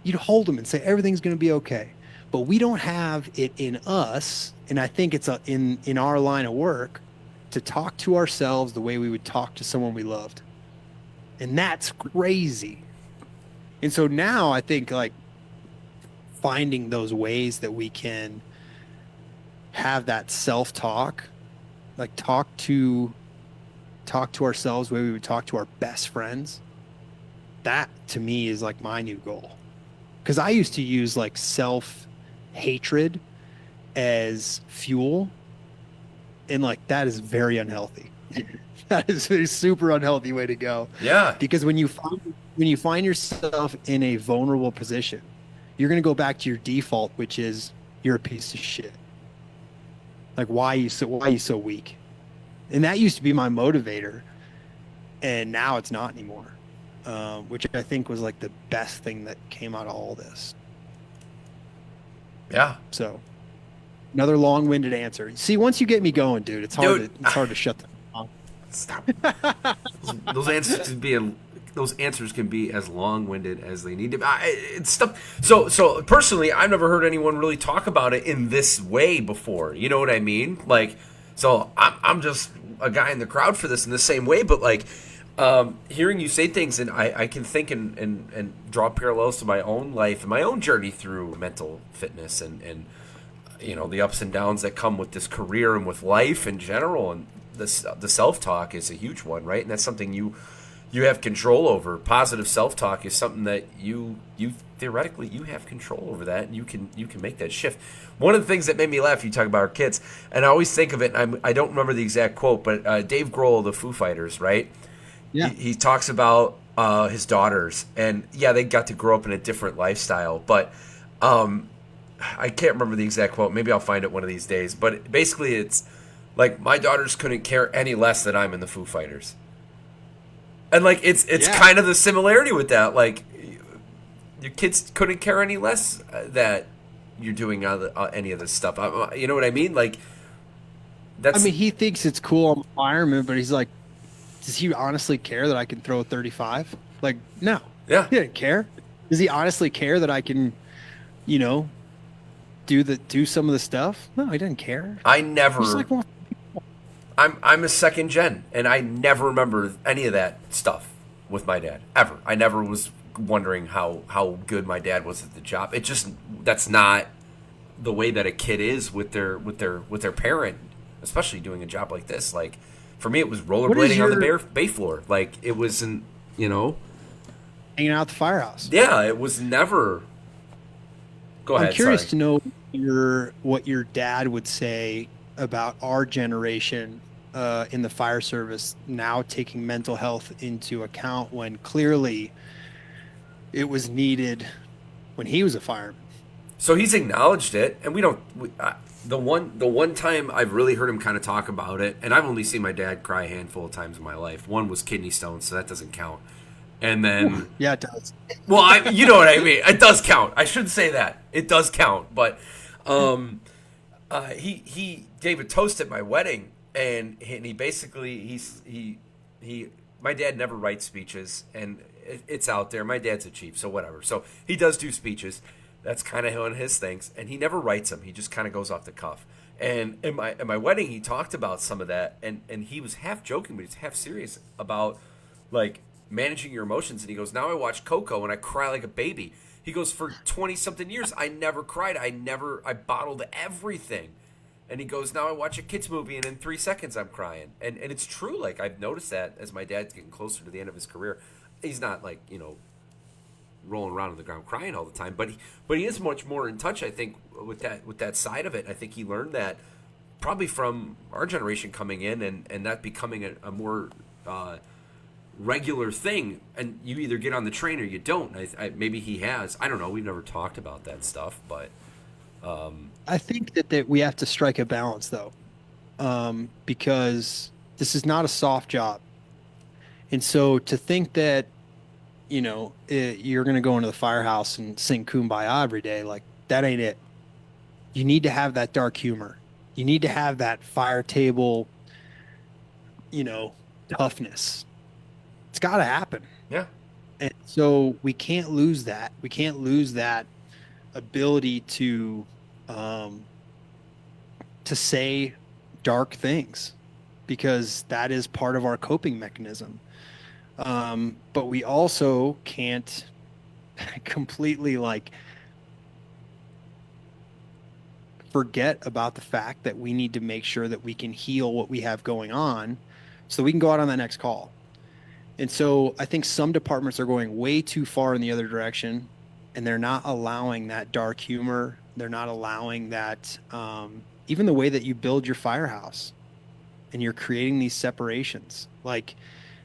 You'd hold him and say everything's going to be okay. But we don't have it in us, and I think it's in our line of work to talk to ourselves the way we would talk to someone we loved, and that's crazy. And so now I think like finding those ways that we can have that self-talk, like talk to ourselves the way we would talk to our best friends. That to me is like my new goal. Because I used to use like self-hatred as fuel, and like that is very unhealthy. That is a super unhealthy way to go. Yeah. Because when you find yourself in a vulnerable position, you're going to go back to your default, which is you're a piece of shit. Like why are you so weak? And that used to be my motivator, and now it's not anymore. Which I think was like the best thing that came out of all this. Yeah. So another long-winded answer. See, once you get me going, dude, it's hard Dude. to it's hard to shut them off. Stop. Those answers can be as long-winded as they need to be. It's stuff. So personally, I've never heard anyone really talk about it in this way before. You know what I mean? Like, so I'm just a guy in the crowd for this in the same way, but like hearing you say things, and I can think and draw parallels to my own life and my own journey through mental fitness and the ups and downs that come with this career and with life in general. And the self-talk is a huge one, right? And that's something you have control over. Positive self-talk is something that you theoretically you have control over that, and you can make that shift. One of the things that made me laugh, you talk about our kids, and I always think of it, and I don't remember the exact quote, but Dave Grohl, the Foo Fighters, right? Yeah. He talks about his daughters, and yeah, they got to grow up in a different lifestyle, but I can't remember the exact quote. Maybe I'll find it one of these days. But basically, it's like my daughters couldn't care any less that I'm in the Foo Fighters, and like it's Yeah. kind of the similarity with that. Like your kids couldn't care any less that you're doing any of this stuff. You know what I mean? Like I that's mean, he thinks it's cool I'm a fireman, but he's like, does he honestly care that I can throw a 35? Like, no. yeah. He didn't care. Does he honestly care that I can, you know, do some of the stuff? No, he doesn't care. I He's never. like, well, I'm a second gen, and I never remember any of that stuff with my dad ever. I never was wondering how good my dad was at the job. It just that's not the way that a kid is with their parent, especially doing a job like this. Like for me, it was what is rollerblading on the your bay floor. Like it wasn't, you know. hanging out at the firehouse? Yeah, it was never. Go I'm ahead. curious Sorry. to know what your dad would say about our generation in the fire service now taking mental health into account when clearly it was needed when he was a fireman. So he's acknowledged it, and we don't. The one time I've really heard him kind of talk about it, and I've only seen my dad cry a handful of times in my life. One was kidney stones, so that doesn't count. And then, Yeah, it does. well, you know what I mean. It does count. I shouldn't say that. It does count. But he gave a toast at my wedding, and he basically he my dad never writes speeches, and it's out there. My dad's a chief, so whatever. So he does do speeches. That's kind of one of his things, and he never writes them. He just kind of goes off the cuff. And in my wedding, he talked about some of that, and he was half joking, but he's half serious about like managing your emotions. And he goes, "Now I watch Coco and I cry like a baby." He goes, "For 20 something years, I never cried. I bottled everything." And he goes, "Now I watch a kids movie and in 3 seconds I'm crying." And it's true. Like I've noticed that as my dad's getting closer to the end of his career, he's not like rolling around on the ground crying all the time, but he is much more in touch. I think with that side of it. I think he learned that probably from our generation coming in and that becoming a more regular thing. And you either get on the train or you don't. Maybe he has. I don't know. We've never talked about that stuff, but I think that we have to strike a balance though, because This is not a soft job. And so to think that, you're going to go into the firehouse and sing Kumbaya every day, like that ain't it. You need to have that dark humor. You need to have that fire table, you know, toughness. It's got to happen. Yeah. And so we can't lose that. We can't lose that ability um, to say dark things because that is part of our coping mechanism. But we also can't completely like forget about the fact that we need to make sure that we can heal what we have going on so we can go out on that next call. And so I think some departments are going way too far in the other direction and they're not allowing that dark humor. They're not allowing that, even the way that you build your firehouse and you're creating these separations. Like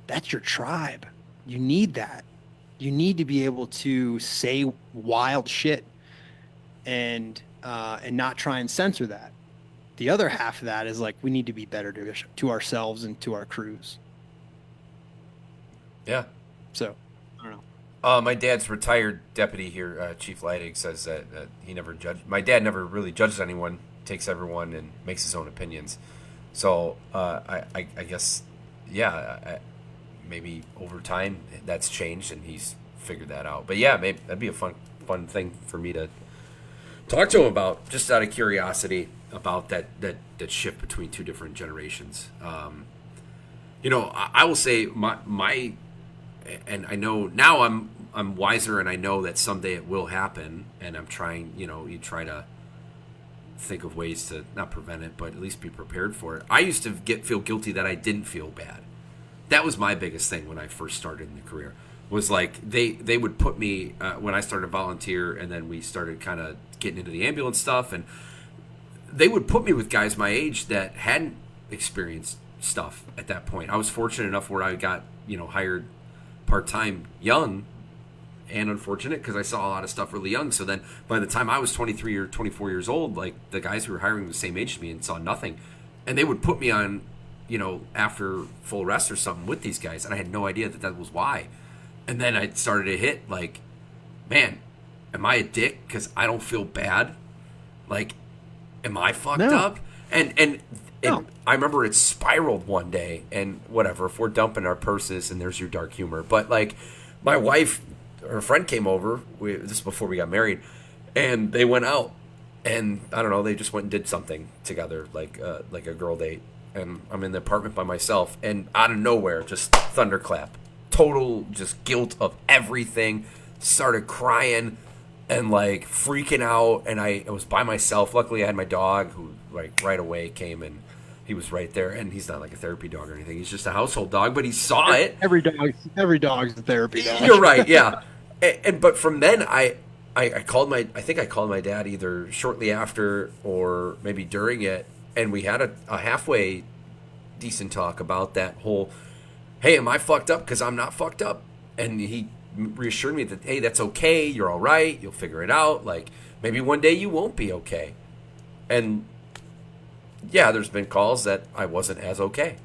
that's your tribe. You need that. You need to be able to say wild shit and not try and censor that. The other half of that is like we need to be better to ourselves and to our crews. Yeah. So I don't know. My dad's retired deputy here, Chief Leidig, says that he never judged. My dad never really judges anyone, takes everyone, and makes his own opinions. So I guess, yeah, maybe over time that's changed and he's figured that out. But yeah, maybe that'd be a fun thing for me to talk to him about, just out of curiosity about that shift between two different generations. I will say my and I know now I'm wiser and I know that someday it will happen, and I'm trying. You try to think of ways to not prevent it, but at least be prepared for it. I used to feel guilty that I didn't feel bad. That was my biggest thing when I first started in the career. Was like they would put me when I started volunteer, and then we started kind of getting into the ambulance stuff, and they would put me with guys my age that hadn't experienced stuff at that point. I was fortunate enough where I got hired part-time young, and unfortunate because I saw a lot of stuff really young. So then by the time I was 23 or 24 years old, like the guys who were hiring were the same age as me and saw nothing, and they would put me on after full rest or something with these guys, and I had no idea that was why. And then I started to hit like, man, am I a dick because I don't feel bad? Like, am I fucked up? And No. I remember it spiraled one day, and whatever, if we're dumping our purses and there's your dark humor. But like, my wife, her friend came over, this is before we got married, and they went out, and I don't know, they just went and did something together, like a girl date. And I'm in the apartment by myself, and out of nowhere, just thunderclap. Total just guilt of everything. Started crying and like freaking out, and I was by myself. Luckily I had my dog who like right away came, and he was right there, and he's not like a therapy dog or anything. He's just a household dog, but he saw it. Every dog's a therapy dog. You're right, yeah. But from then I called I think I called my dad either shortly after or maybe during it, and we had a halfway decent talk about that whole, hey, am I fucked up because I'm not fucked up? And he reassured me that, hey, that's okay. You're all right. You'll figure it out. Like, maybe one day you won't be okay. And, yeah, there's been calls that I wasn't as okay.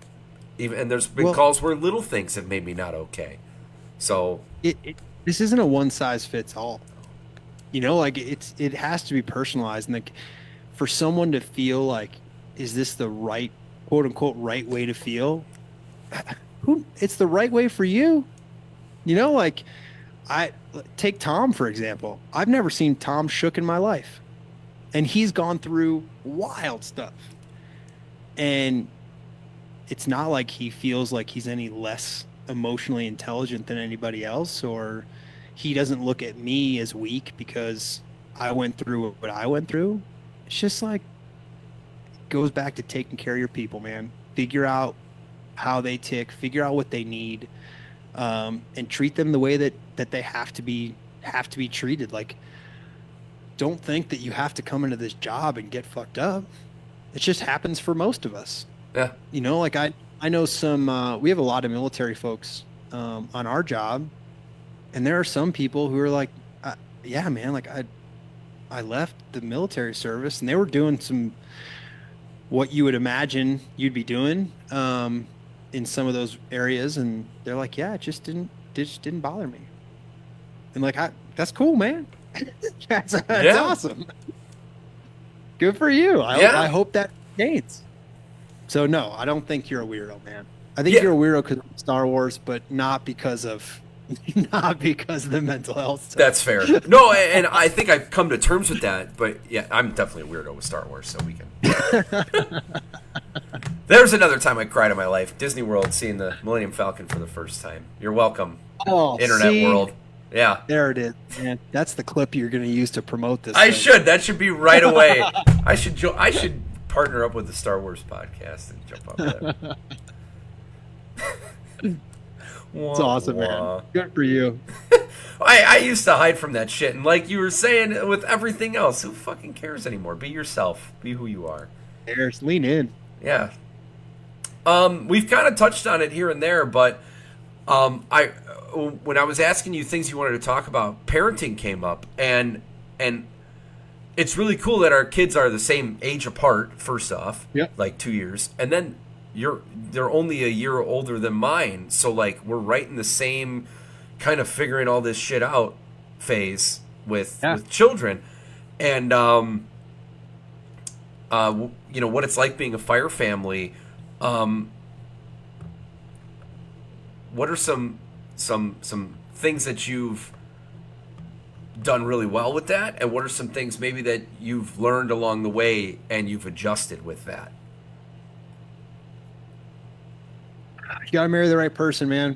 And there's been calls where little things have made me not okay. So this isn't a one size fits all. Like it has to be personalized. And like for someone to feel like, is this the right, quote unquote, right way to feel? It's the right way for you. Like I take Tom, for example. I've never seen Tom shook in my life, and he's gone through wild stuff. And it's not like he feels like he's any less emotionally intelligent than anybody else, or he doesn't look at me as weak because I went through what I went through. It's just like, it goes back to taking care of your people, man. Figure out how they tick, figure out what they need, and treat them the way that they have to be treated. Like, don't think that you have to come into this job and get fucked up. It just happens for most of us. yeah, Like I know some, we have a lot of military folks on our job, and there are some people who are like, yeah, man, like I left the military service and they were doing some, what you would imagine you'd be doing. in some of those areas, and they're like, yeah, it just didn't bother me. And like, that's cool, man. That's Yeah, awesome. Good for you. I yeah, hope that stays. So no, I don't think you're a weirdo, man. I think yeah. you're a weirdo because of Star Wars, but not because of not because of the mental health That's stuff. fair. No, and I think I've come to terms with that. But yeah, I'm definitely a weirdo with Star Wars, so we can. There's another time I cried in my life. Disney World, seeing the Millennium Falcon for the first time. You're welcome, Oh, Internet see, world. Yeah, there it is, man. That's the clip you're going to use to promote this I thing. should. That should be right away. I should partner up with the Star Wars podcast and jump on that. It's Wah, awesome, man. wah. Good for you. I used to hide from that shit, and like you were saying with everything else, who fucking cares anymore? Be yourself. Be who you are. There's lean in. Yeah. We've kind of touched on it here and there, but I when I was asking you things you wanted to talk about, parenting came up, and it's really cool that our kids are the same age apart. First off, Yep. like 2 years, and then they're only a year older than mine, so like we're right in the same kind of figuring all this shit out phase Yeah. with children, and you know what it's like being a fire family. Um, what are some things that you've done really well with that, and what are some things maybe that you've learned along the way and you've adjusted with that? You got to marry the right person, man.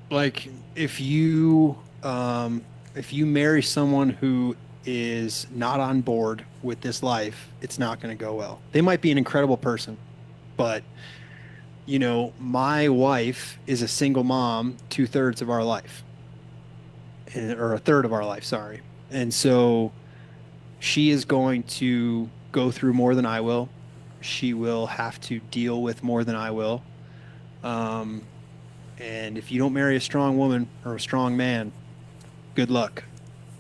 Like if you marry someone who is not on board with this life, it's not going to go well. They might be an incredible person, but my wife is a single mom 2/3 of our life, or a third of our life, sorry. And so she is going to go through more than I will. She will have to deal with more than I will. Um, and if you don't marry a strong woman or a strong man, good luck.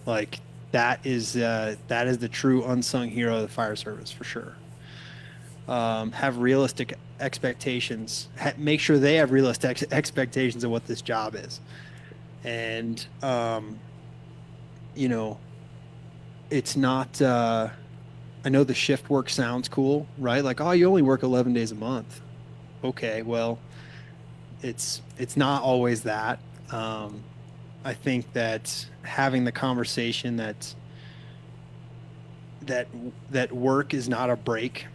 Like that is the true unsung hero of the fire service for sure. Have realistic expectations. Make sure they have realistic expectations of what this job is, and you know, it's not. I know the shift work sounds cool, right? Like, oh, you only work 11 days a month. Okay, well, it's not always that. Um, I think that having the conversation that that work is not a break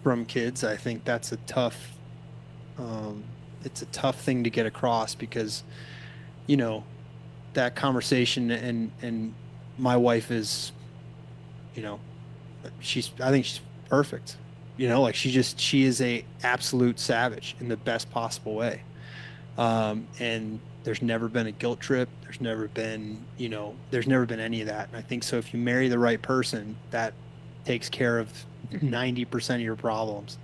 from kids, I think that's a tough um, it's a tough thing to get across because you know that conversation and my wife is you know I think she's perfect. Like she is a absolute savage in the best possible way. And there's never been a guilt trip. There's never been any of that. And I think so if you marry the right person, that takes care of 90% of your problems.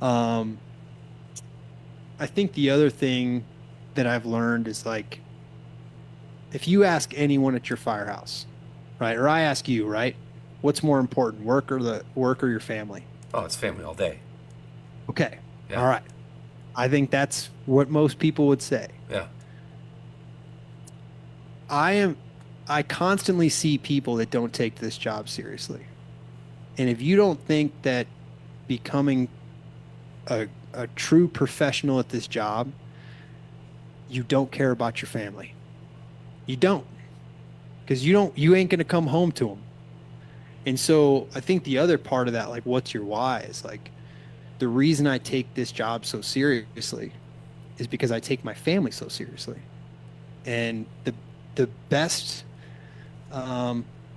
Um, I think the other thing that I've learned is like, if you ask anyone at your firehouse, right, or I ask you, right, what's more important, work or your family? Oh, it's family all day. Okay. Yeah, All right. I think that's what most people would say. yeah. I am I constantly see people that don't take this job seriously. And if you don't think that becoming a true professional at this job, you don't care about your family. You don't. Because you ain't going to come home to them. And so I think the other part of that, like, what's your why, is like the reason I take this job so seriously is because I take my family so seriously. And the best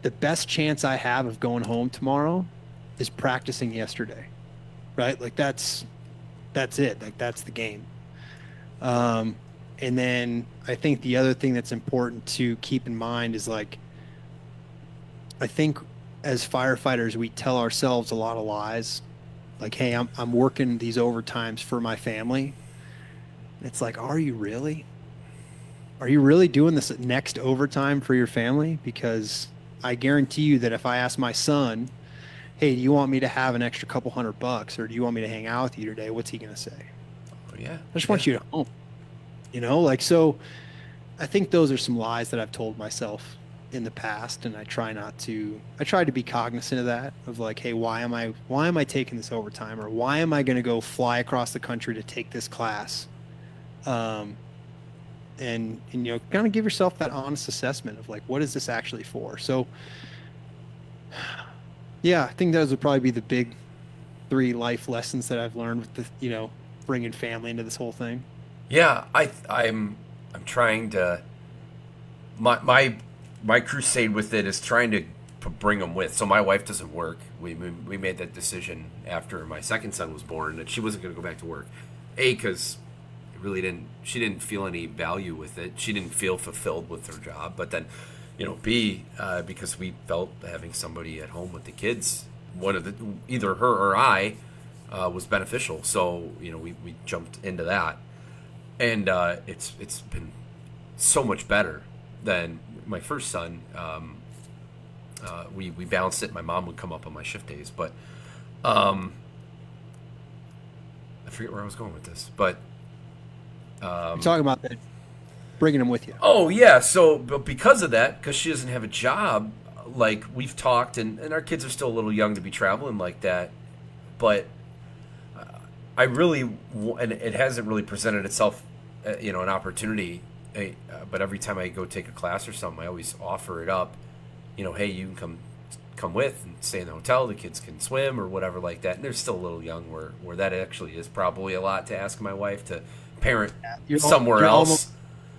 the best chance I have of going home tomorrow is practicing yesterday, right? Like that's it. Like that's the game. Um, and then I think the other thing that's important to keep in mind is like I think as firefighters we tell ourselves a lot of lies, like, hey, I'm working these overtimes for my family. It's like, are you really? Are you really doing this next overtime for your family? Because I guarantee you that if I ask my son, hey, do you want me to have an extra couple $100 or do you want me to hang out with you today? What's he going to say? Yeah. I just want you at home. So I think those are some lies that I've told myself in the past, and I try to be cognizant of that, of like, hey, why am I taking this overtime, or why am I going to go fly across the country to take this class? Um, and kind of give yourself that honest assessment of like, what is this actually for? So yeah, I think those would probably be the big three life lessons that I've learned with bringing family into this whole thing. Yeah, I'm trying to my crusade with it is trying to bring them with. So my wife doesn't work. We made that decision after my second son was born that she wasn't going to go back to work. A, because she didn't feel any value with it. She didn't feel fulfilled with her job. But then, B, because we felt having somebody at home with the kids, either her or I, was beneficial. So we jumped into that, and it's been so much better than my first son. We balanced it. My mom would come up on my shift days, but I forget where I was going with this. But You're talking about that, bringing them with you. oh yeah, so but because of that, because she doesn't have a job, like we've talked, and our kids are still a little young to be traveling like that, but I really and it hasn't really presented itself, an opportunity. But every time I go take a class or something, I always offer it up. Hey, you can come with and stay in the hotel. The kids can swim or whatever like that. And they're still a little young, where that actually is probably a lot to ask my wife to parent somewhere else.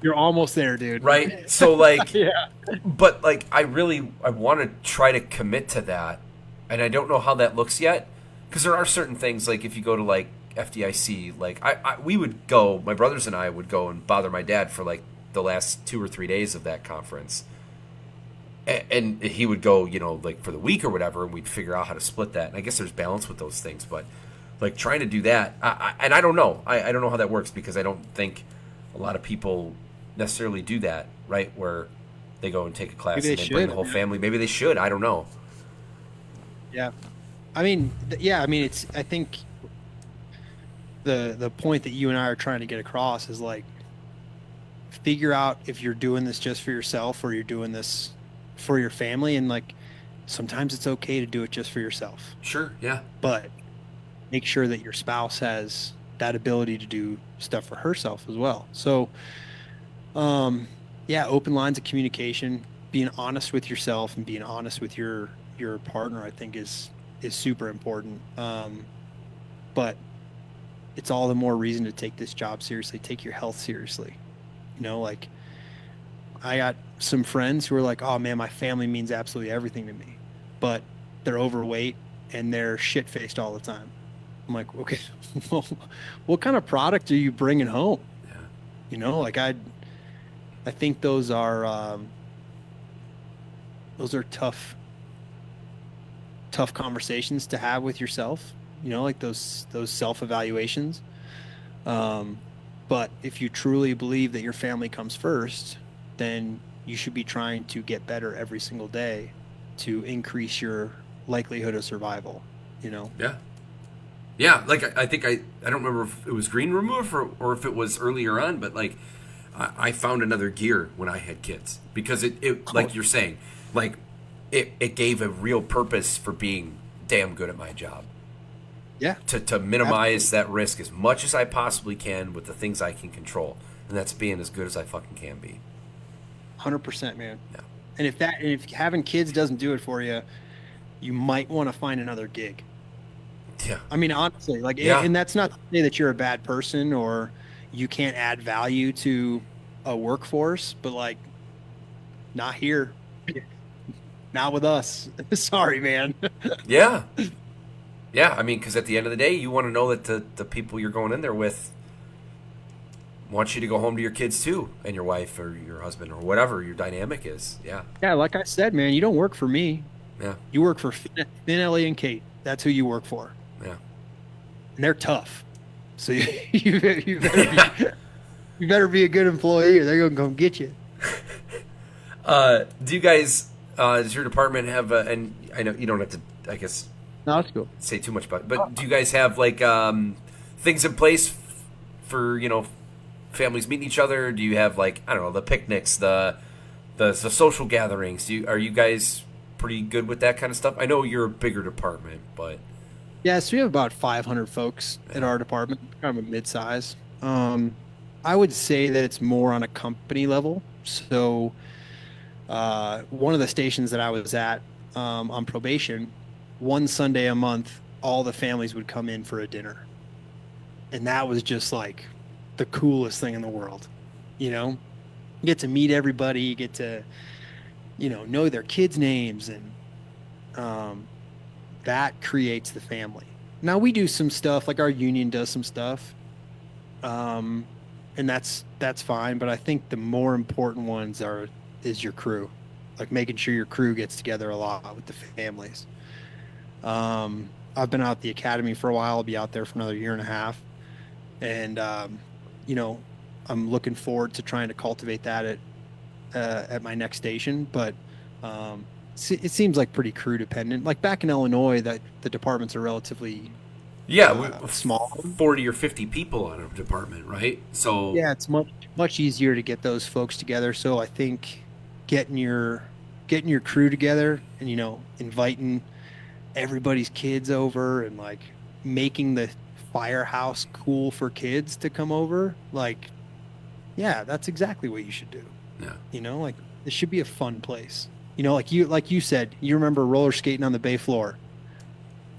You're almost there, dude. Right? So like, yeah. But like, I want to try to commit to that, and I don't know how that looks yet, because there are certain things, like if you go to like FDIC, like we would go, my brothers and I would go and bother my dad for like the last 2 or 3 days of that conference, and he would go, like for the week or whatever, and we'd figure out how to split that. And I guess there's balance with those things, but like trying to do that, and I don't know, I don't know how that works, because I don't think a lot of people necessarily do that, right? Where they go and take a class and they bring the whole family. Maybe they should. I don't know. Yeah, I mean, it's. I think the point that you and I are trying to get across is like, figure out if you're doing this just for yourself or you're doing this for your family, and like sometimes it's okay to do it just for yourself. Sure, yeah. But make sure that your spouse has that ability to do stuff for herself as well. So yeah, open lines of communication, being honest with yourself and being honest with your partner, I think is super important. But it's all the more reason to take this job seriously, take your health seriously. Like I got some friends who are like, oh man, my family means absolutely everything to me, but they're overweight and they're shit faced all the time. I'm like, okay, well, what kind of product are you bringing home? Yeah. Like I think those are tough conversations to have with yourself, like those self-evaluations. But if you truly believe that your family comes first, then you should be trying to get better every single day to increase your likelihood of survival, Yeah. Yeah, like I think I don't remember if it was green remove or if it was earlier on, but like I found another gear when I had kids, because it like you're saying, like it gave a real purpose for being damn good at my job. Yeah. To minimize that risk as much as I possibly can with the things I can control, and that's being as good as I fucking can be. 100%, man. Yeah. And if having kids doesn't do it for you, you might want to find another gig. Yeah. I mean, honestly, like, Yeah. And that's not to say that you're a bad person or you can't add value to a workforce, but like, not here, not with us. Sorry, man. Yeah. Yeah, I mean, because at the end of the day, you want to know that the people you're going in there with want you to go home to your kids too, and your wife or your husband or whatever your dynamic is. Yeah. Yeah, like I said, man, you don't work for me. Yeah. You work for Finn, Ellie, and Kate. That's who you work for. Yeah. And they're tough. So you better be a good employee or they're going to come get you. Do you guys, does your department have, and I know you don't have to, I guess, No, that's cool. say too much about it, but do you guys have like things in place for families meeting each other? Do you have like, I don't know, the picnics, the social gatherings? Are you guys pretty good with that kind of stuff? I know you're a bigger department, but Yeah, so we have about 500 folks at yeah, our department, kind of a mid-size. I would say that it's more on a company level. So, one of the stations that I was at, on probation, one Sunday a month, all the families would come in for a dinner. And that was just like the coolest thing in the world. You know, you get to meet everybody, you get to, know their kids' names, and um, that creates the family. Now we do some stuff, like our union does some stuff, um, and that's fine. But I think the more important ones is your crew, like making sure your crew gets together a lot with the families. I've been out at the academy for a while. I'll be out there for another year and a half, and you know, I'm looking forward to trying to cultivate that at my next station. But it seems like pretty crew dependent. Like back in Illinois, that the departments are relatively yeah, small. 40 or 50 people on a department, right? So Yeah, it's much easier to get those folks together. So I think getting your getting your crew together, and inviting everybody's kids over, and like making the firehouse cool for kids to come over, like, yeah, that's exactly what you should do. yeah, Like, this should be a fun place. Like you said, you remember roller skating on the bay floor.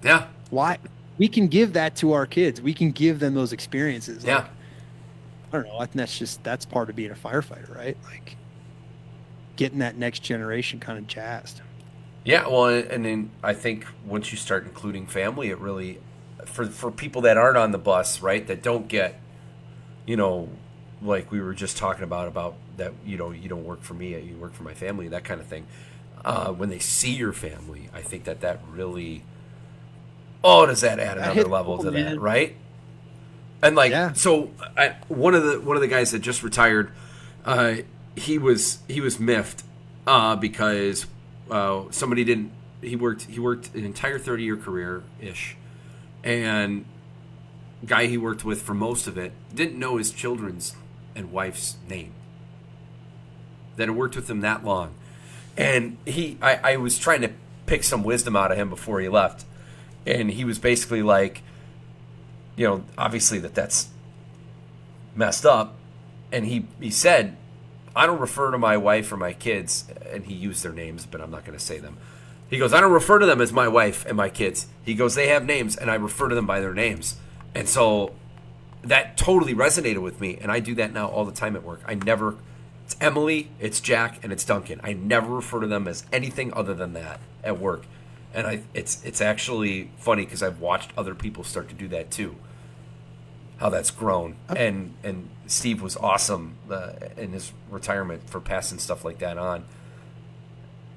yeah, Why? We can give that to our kids. We can give them those experiences. yeah. Like, I don't know. I think that's part of being a firefighter, right? Like getting that next generation kind of jazzed. Yeah, well, and then I think once you start including family, it really, for people that aren't on the bus, right, that don't get, you know, like we were just talking about that, you don't work for me, you work for my family, that kind of thing. When they see your family, I think that really, oh, does that add That another hits level to home, that, man. right? And like, Yeah. so one of the guys that just retired, uh, he was miffed because somebody didn't. He worked an entire 30-year career ish, and guy he worked with for most of it didn't know his children's and wife's name. That had worked with him that long, and I was trying to pick some wisdom out of him before he left, and he was basically like, obviously that's messed up. And he said, I don't refer to my wife or my kids, and he used their names, but I'm not going to say them. He goes, I don't refer to them as my wife and my kids. He goes, they have names, and I refer to them by their names. And so that totally resonated with me, and I do that now all the time at work. It's Emily, it's Jack, and it's Duncan. I never refer to them as anything other than that at work. And it's actually funny because I've watched other people start to do that too. How that's grown, and Steve was awesome in his retirement for passing stuff like that on.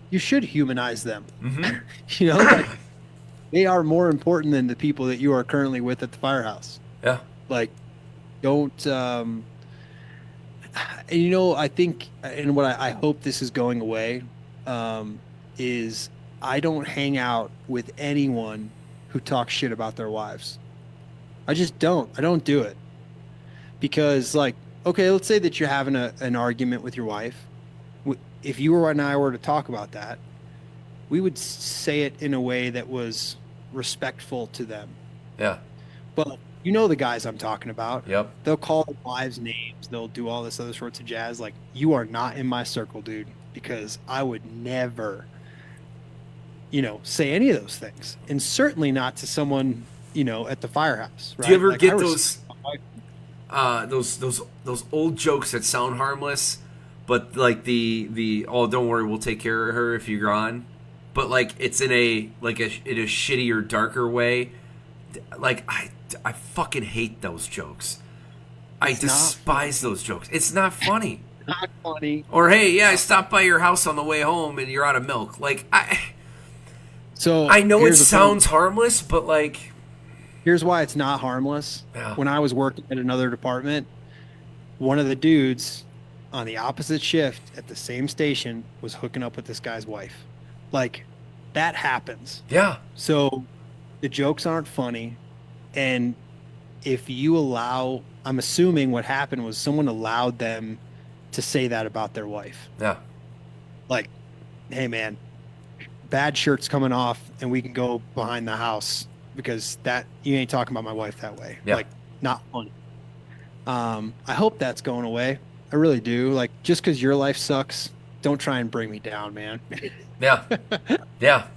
You should humanize them. Mm-hmm. Like, they are more important than the people that you are currently with at the firehouse. Yeah, Like, don't. I think, and what I hope this is going away, is I don't hang out with anyone who talks shit about their wives. I just don't. I don't do it because, like, okay, let's say that you're having an argument with your wife. If you and I were to talk about that, we would say it in a way that was respectful to them. yeah, But the guys I'm talking about. yep, They'll call their wives names. They'll do all this other sorts of jazz. Like, you are not in my circle, dude, because I would never, say any of those things, and certainly not to someone, at the firehouse. Right? Do you ever Like, get those old jokes that sound harmless, but like the oh, don't worry, we'll take care of her if you're gone, but like it's in a shittier, darker way. Like I fucking hate those jokes. I despise those jokes. It's not funny. Not funny. Or hey, yeah, I stopped by your house on the way home and you're out of milk. Like So I know it here's the thing. sounds harmless, but like Here's why it's not harmless. yeah, When I was working at another department, one of the dudes on the opposite shift at the same station was hooking up with this guy's wife. Like, that happens. yeah, So the jokes aren't funny. And if you allow I'm assuming what happened was someone allowed them to say that about their wife. Yeah. Like, hey man, bad shirt's coming off and we can go behind the house because that you ain't talking about my wife that way. Yeah. Like, not funny. I hope that's going away. I really do. Like, just because your life sucks, don't try and bring me down, man. Yeah. Yeah.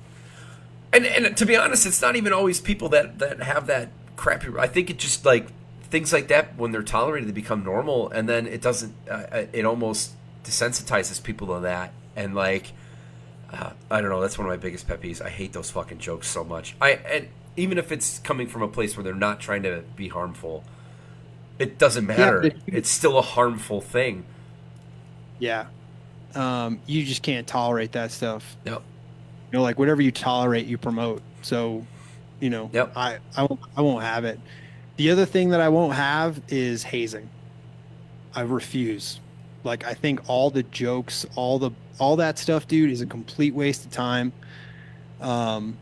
And to be honest, it's not even always people that have that crappy. I think it just like things like that when they're tolerated, they become normal, and then it doesn't. It almost desensitizes people to that, and like I don't know. That's one of my biggest pet peeves. I hate those fucking jokes so much. And even if it's coming from a place where they're not trying to be harmful, it doesn't matter. Yeah, It's still a harmful thing. yeah. You just can't tolerate that stuff. Yep. You know, like whatever you tolerate, you promote. So, Yep. I won't have it. The other thing that I won't have is hazing. I refuse. Like I think all the jokes, all that stuff, dude, is a complete waste of time, um,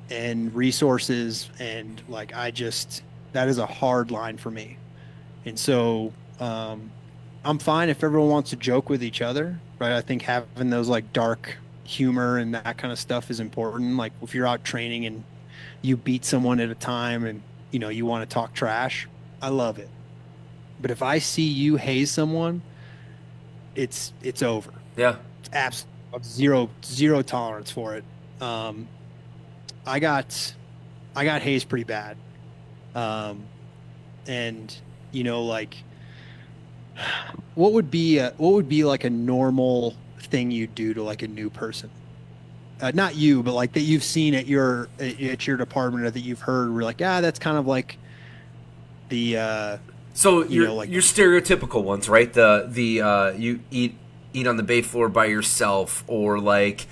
and resources, and like that is a hard line for me. And so, I'm fine if everyone wants to joke with each other, right? I think having those like dark humor and that kind of stuff is important. Like if you're out training and you beat someone at a time and you want to talk trash, I love it. But if I see you haze someone, it's over. Yeah. It's absolute zero tolerance for it. Um, I got hazed pretty bad. Um, and like what would be like a normal thing you do to like a new person? Not you, but like that you've seen at your department or that you've heard. We're like, that's kind of like the So like your stereotypical ones, right? The you eat on the bay floor by yourself, or like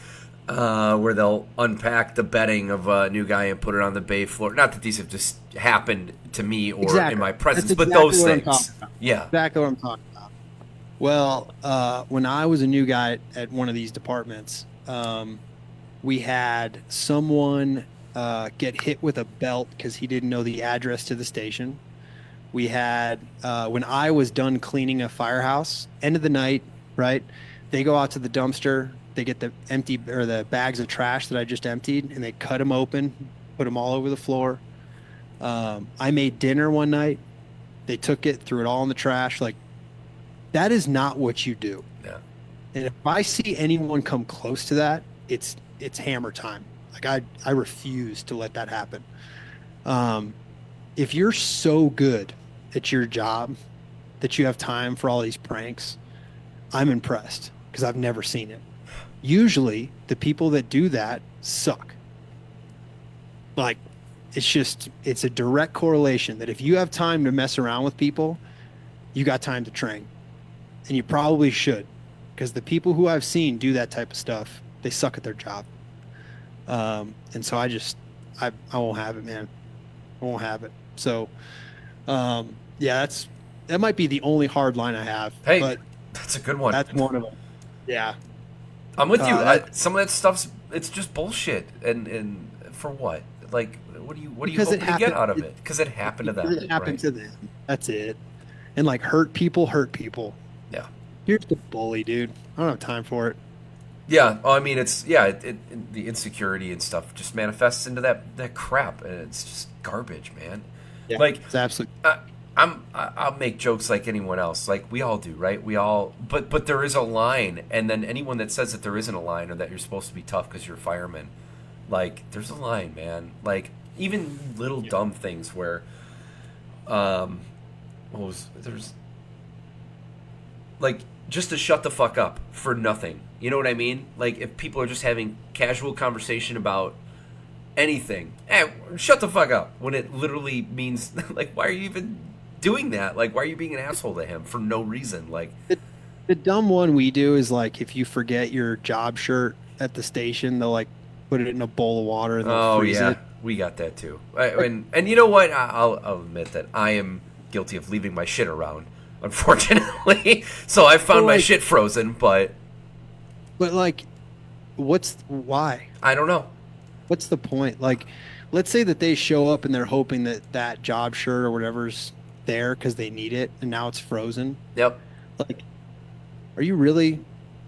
where they'll unpack the bedding of a new guy and put it on the bay floor. Not that these have just happened to me or exactly. in my presence, That's but exactly those what I'm things. talking about. Yeah. Exactly what I'm talking about. Well, when I was a new guy at one of these departments, we had someone get hit with a belt because he didn't know the address to the station. We had when I was done cleaning a firehouse, end of the night, right? They go out to the dumpster. They get the empty or the bags of trash that I just emptied, and they cut them open, put them all over the floor. I made dinner one night. They took it, threw it all in the trash. Like that is not what you do. Yeah. And if I see anyone come close to that, it's hammer time. Like I refuse to let that happen. If you're so good at your job that you have time for all these pranks, I'm impressed because I've never seen it. Usually the people that do that suck. Like it's a direct correlation that if you have time to mess around with people, you got time to train. And you probably should, because the people who I've seen do that type of stuff, they suck at their job. And so I won't have it, man. I won't have it. So, yeah, that might be the only hard line I have. Hey, but that's a good one. that's one of them. Yeah. I'm with you. Some of that stuff's it's just bullshit. And for what? Like, what do you hope to get out of it? Because it happened to them. It happened right? to them. That's it. And like hurt people. Yeah. You're just a bully, dude. I don't have time for it. Yeah. Well, I mean, it's the insecurity and stuff just manifests into that crap, and it's just garbage, man. Yeah, Like, it's absolutely. I'll make jokes like anyone else, like we all do, right? But there is a line, and then anyone that says that there isn't a line or that you're supposed to be tough because you're a fireman, like there's a line, man. Like even little dumb things where, there's like just to shut the fuck up for nothing. You know what I mean? Like if people are just having casual conversation about anything, shut the fuck up. When it literally means like, why are you even doing that? Like, why are you being an asshole to him for no reason? Like, The dumb one we do is like if you forget your job shirt at the station, they'll like put it in a bowl of water and they'll freeze it. we got that too. And you know what? I'll admit that I am guilty of leaving my shit around, unfortunately. So I found my shit frozen, but like, why? I don't know. What's the point? Like, let's say that they show up and they're hoping that job shirt or whatever's there because they need it, and now it's frozen. Yep. Like, are you really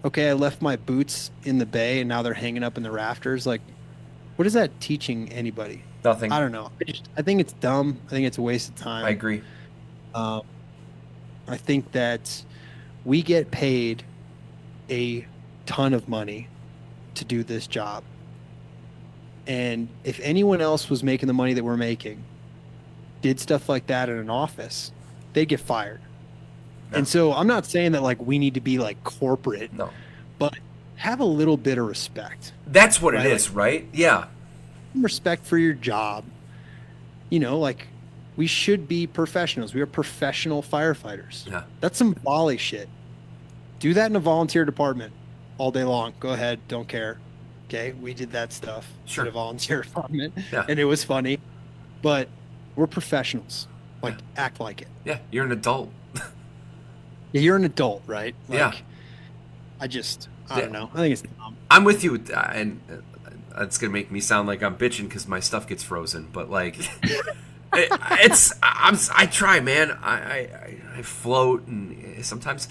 okay? I left my boots in the bay, and now they're hanging up in the rafters. Like, what is that teaching anybody? I Nothing. don't know. I think it's dumb. I think it's a waste of I time. agree. Um, I think that we get paid a ton of money to do this job. And if anyone else was making the money that we're making, did stuff like that in an office, they'd get fired. No. And so I'm not saying that like we need to be like corporate, No. but have a little bit of respect, That's what it right? Like is, right? Yeah. respect for your job. Like we should be professionals. We are professional firefighters. Yeah. That's some volley shit. Do that in a volunteer department all day long. Go ahead. Don't care. Okay. We did that stuff Sure. in a volunteer department Yeah. and it was funny, but we're professionals. Like act like it. Yeah. You're an adult. Yeah, you're an adult, right? Like, Yeah. I Yeah. don't know. I think it's dumb. I'm with you, and it's gonna make me sound like I'm bitching because my stuff gets frozen. But like, I try, man. I float, and sometimes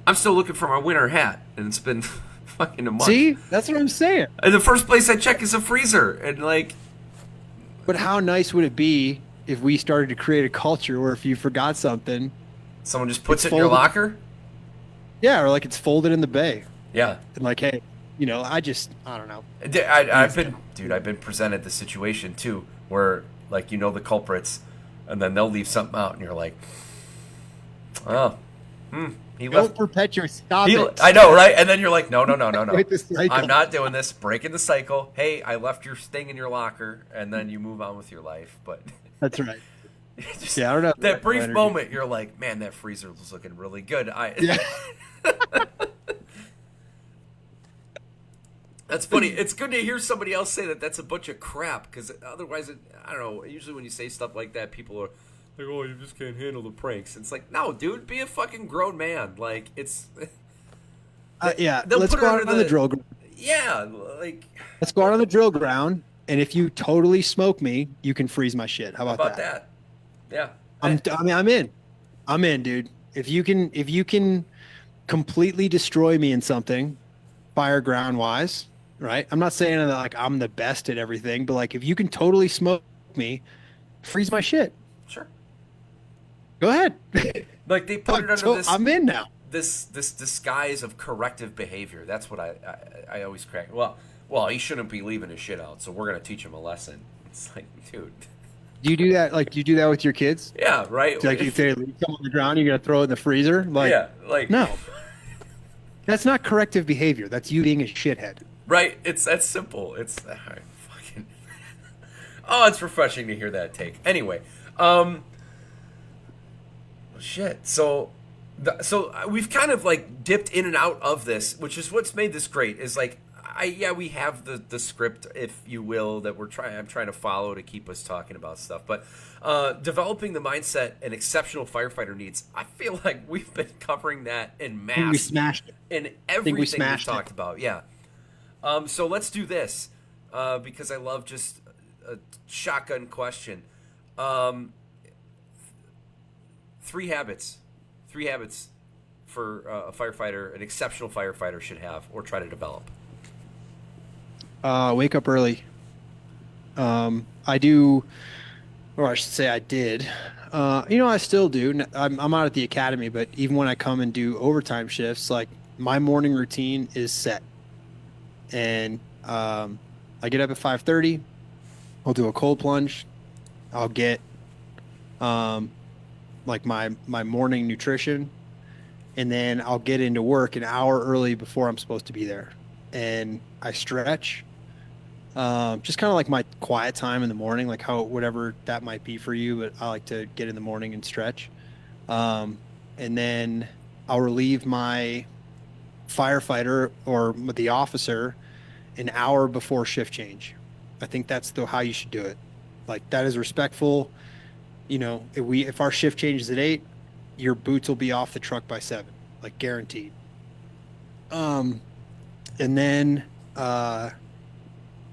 I'm still looking for my winter hat, and it's been fucking a month. See, that's what I'm saying. And the first place I check is a freezer, and like, But how nice would it be if we started to create a culture where if you forgot something, someone just puts It's it in your folded. locker. yeah, or like it's folded in the bay, Yeah. and like, hey, I don't know. I've been presented the situation too, where like the culprits, and then they'll leave something out, and you're like, oh, he Don't left. perpetuate. Stop it. I know, right? And then you're like, no, no, no, no, no. Break the cycle. I'm not doing this. Breaking the cycle. Hey, I left your thing in your locker, and then you move on with your life. But That's right. just, Yeah, I don't know. that brief Energy. moment, you're like, man, that freezer was looking really good. Yeah. That's funny. It's good to hear somebody else say that that's a bunch of crap, because otherwise, I don't know. Usually when you say stuff like that, people are like, "Oh, you just can't handle the pranks." It's like, no, dude, be a fucking grown man. Like, it's Yeah. they'll Let's put go it out under on the drill. yeah, like Let's go out on the drill ground, and if you totally smoke me, you can freeze my shit. How how about about that? Yeah, I'm in. I'm in, dude. If you can completely destroy me in something, fire ground wise, right? I'm not saying that like I'm the best at everything, but like if you can totally smoke me, freeze my shit. sure. Go ahead. Like they put it under So this I'm in now. this disguise of corrective behavior. That's what I always crack. Well, he shouldn't be leaving his shit out, so we're gonna teach him a lesson. It's like, dude. Do you do that? Like, do you do that with your kids? Yeah, right. Like, if they leave something on the ground, you're gonna throw it in the freezer? Like, yeah, like no, that's not corrective behavior. That's you being a shithead. right. It's that simple. It's fucking. Oh, it's refreshing to hear that take. Anyway, shit. So we've kind of like dipped in and out of this, which is what's made this great. Is like we have the script, if you will, that I'm trying to follow to keep us talking about stuff. But developing the mindset an exceptional firefighter needs, I feel like we've been covering that in I think we mass smashed it. in think everything we we've smashed talked about. Yeah. So let's do this because I love just a shotgun question. Three habits for a firefighter, an exceptional firefighter, should have or try to develop. Wake up early. I do, or I should say I did. I still do. I'm out at the academy, but even when I come and do overtime shifts, like my morning routine is set. And I get up at 5:30. I'll do a cold plunge. I'll get like my morning nutrition, and then I'll get into work an hour early before I'm supposed to be there. And I stretch. Just kind of like my quiet time in the morning, like whatever that might be for you, but I like to get in the morning and stretch. And then I'll relieve my firefighter or the officer an hour before shift change. I think that's how you should do it. Like that is respectful. If our shift changes at 8, your boots will be off the truck by 7, like guaranteed. And then I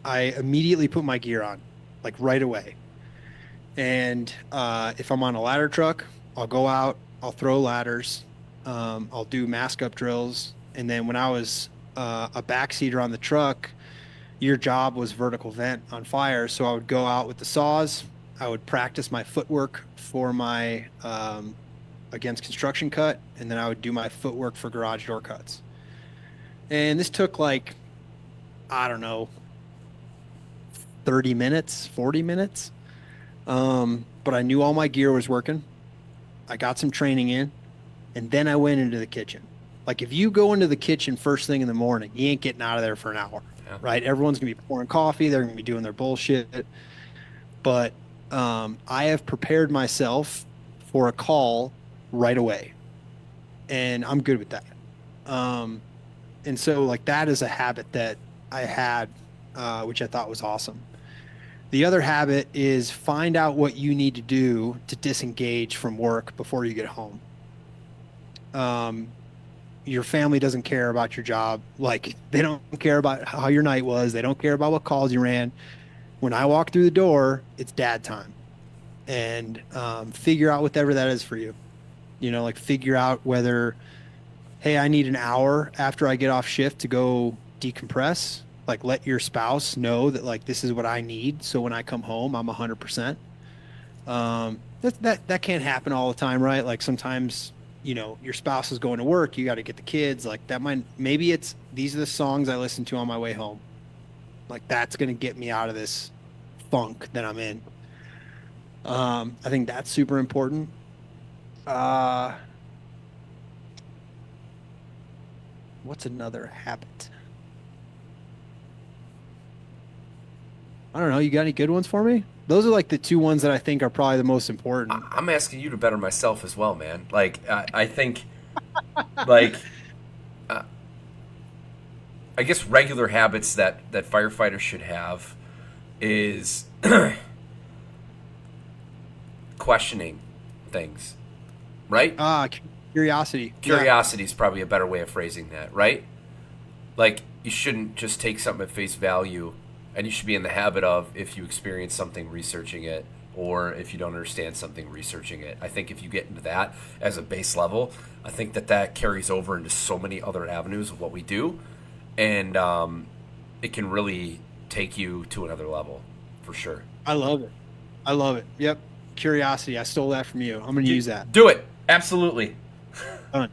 immediately put my gear on, like right away. And if I'm on a ladder truck, I'll go out, I'll throw ladders, I'll do mask up drills. And then when I was a backseater on the truck, your job was vertical vent on fire. So I would go out with the saws. I would practice my footwork for my against construction cut, and then I would do my footwork for garage door cuts. And this took like, I don't know, 30 minutes, 40 minutes. But I knew all my gear was working. I got some training in, and then I went into the kitchen. Like if you go into the kitchen first thing in the morning, you ain't getting out of there for an hour, Yeah. right? Everyone's gonna be pouring coffee, they're gonna be doing their bullshit. But I have prepared myself for a call right away, and I'm good with that. Um, and so like that is a habit that I had, which I thought was awesome. The other habit is find out what you need to do to disengage from work before you get home. Um, your family doesn't care about your job. Like they don't care about how your night was. They don't care about what calls you ran. When I walk through the door, it's dad time, and figure out whatever that is for you. Like figure out whether, hey, I need an hour after I get off shift to go decompress. Like let your spouse know that like this is what I need. So when I come home, I'm 100%. That can't happen all the time, right? Like sometimes, your spouse is going to work, you got to get the kids. Like that might maybe it's these are the songs I listen to on my way home. Like that's gonna get me out of this funk that I'm in. I think that's super important. Uh, what's another habit? I don't know. You got any good ones for me? Those are like the two ones that I think are probably the most important. I'm asking you to better myself as well, man. Like I think, like uh, I guess regular habits that firefighters should have is questioning things, right? Curiosity. Yeah. Curiosity is probably a better way of phrasing that, right? Like you shouldn't just take something at face value, and you should be in the habit of, if you experience something, researching it, or if you don't understand something, researching it. I think if you get into that as a base level, I think that carries over into so many other avenues of what we do, and it can really take you to another level for sure. I love it. I love it. Yep. Curiosity. I stole that from you. I'm going to use that. Do it. Absolutely. Done.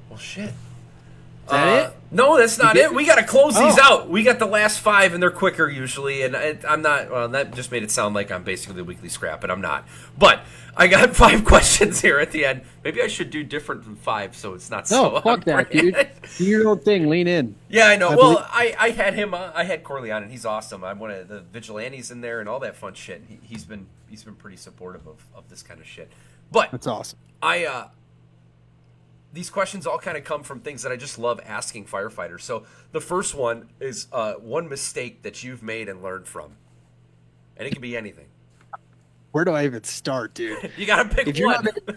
Well, shit. Is that it? No, that's not it. We got to close these Oh. out. We got the last five, and they're quicker usually. And I'm not. Well, that just made it sound like I'm basically the weekly scrap, but I'm not. But I got 5 questions here at the end. Maybe I should do different than 5, so it's not so. No, fuck that, dude. Do your own thing. Lean in. Yeah, I know. I Well, believe- I had him. I had Corley on, and he's awesome. I'm one of the vigilantes in there, and all that fun shit. He's been pretty supportive of this kind of shit. But That's awesome. These questions all kind of come from things that I just love asking firefighters. So the first one is one mistake that you've made and learned from, and it can be anything. Where do I even start, dude? You got to pick If you're one. not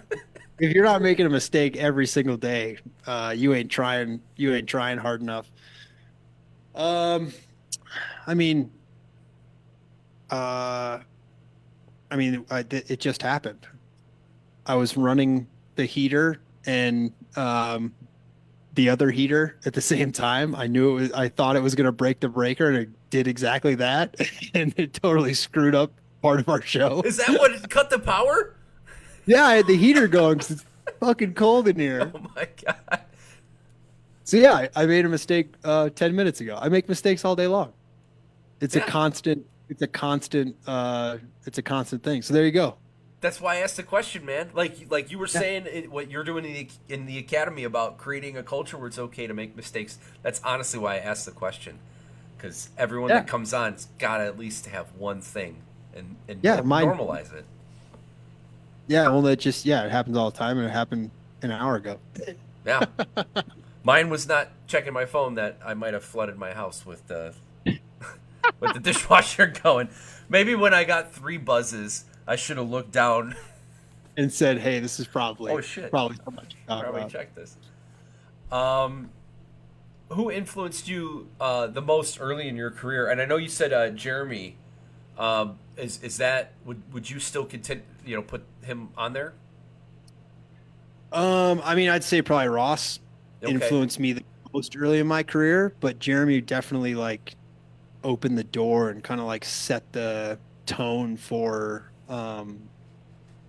if you're not making a mistake every single day, you ain't trying. You ain't trying hard enough. Um, I mean, uh, it just happened. I was running the heater and the other heater at the same time. I knew it was. I thought it was going to break the breaker, and it did exactly that, and it totally screwed up part of our show. Is that what cut the power? Yeah, I had the heater going because it's fucking cold in here. Oh my god! So yeah, I made a mistake 10 minutes ago. I make mistakes all day long. It's Yeah. a constant. It's a constant. It's a constant thing. So there you go. That's why I asked the question, man. Like you were saying, what you're doing in the academy about creating a culture where it's okay to make mistakes. That's honestly why I asked the question, because everyone that comes on's got to at least have one thing and normalize it. Yeah, well, it happens all the time, and it happened an hour ago. Yeah, mine was not checking my phone that I might have flooded my house with the with the dishwasher going. Maybe when I got 3 buzzes, I should have looked down And said, "Hey, this is probably probably so much to talk probably about." check this. Who influenced you the most early in your career? And I know you said Jeremy. Is that would you still continue, put him on there? I mean, I'd say probably Ross Okay. influenced me the most early in my career, but Jeremy definitely like opened the door and kind of like set the tone for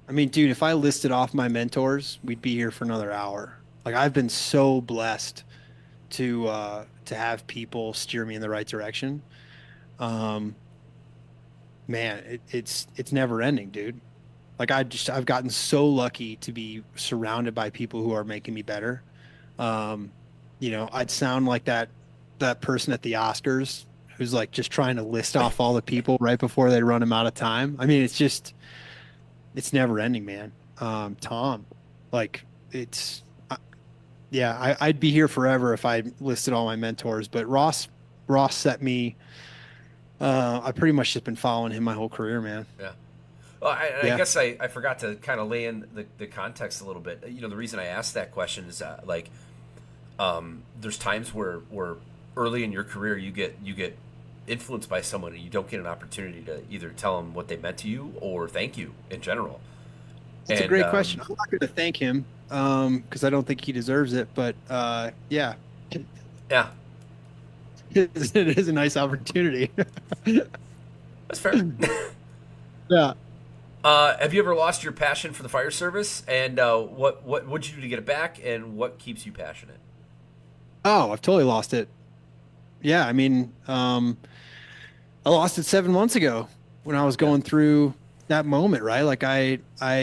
I mean, dude, if I listed off my mentors, we'd be here for another hour. Like I've been so blessed to have people steer me in the right direction. Um, man, it's never ending, dude. Like I've gotten so lucky to be surrounded by people who are making me better. Um, I'd sound like that person at the Oscars who's like just trying to list off all the people right before they run them out of time. I mean, it's never ending, man. Tom, like it's yeah, I'd be here forever if I listed all my mentors, but Ross set me I pretty much just been following him my whole career, man. Yeah. Well, I Yeah. guess I forgot to kind of lay in the context a little bit. The reason I asked that question is like, there's times where early in your career you get influenced by someone and you don't get an opportunity to either tell them what they meant to you or thank you in general. It's a And great question. I'm not going to thank him because I don't think he deserves it, but yeah, yeah, it is a nice opportunity. that's fair. Yeah. Have you ever lost your passion for the fire service? And what would you do to get it back? And what keeps you passionate? Oh, I've totally lost it. Yeah, I mean, I lost it 7 months ago when I was Yeah. going through that moment, right? Like I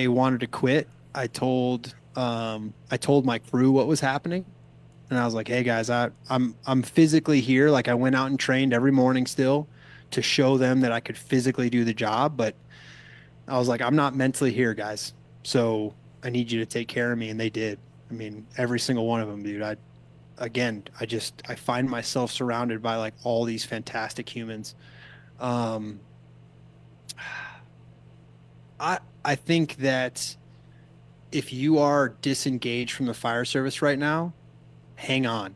wanted to quit. I told my crew what was happening. And I was like, "Hey guys, I'm physically here. Like I went out and trained every morning still to show them that I could physically do the job, but I was like, I'm not mentally here, guys. So I need you to take care of me." And they did. I mean, every single one of them, dude. I find myself surrounded by like all these fantastic humans. Um, I think that if you are disengaged from the fire service right now, hang on.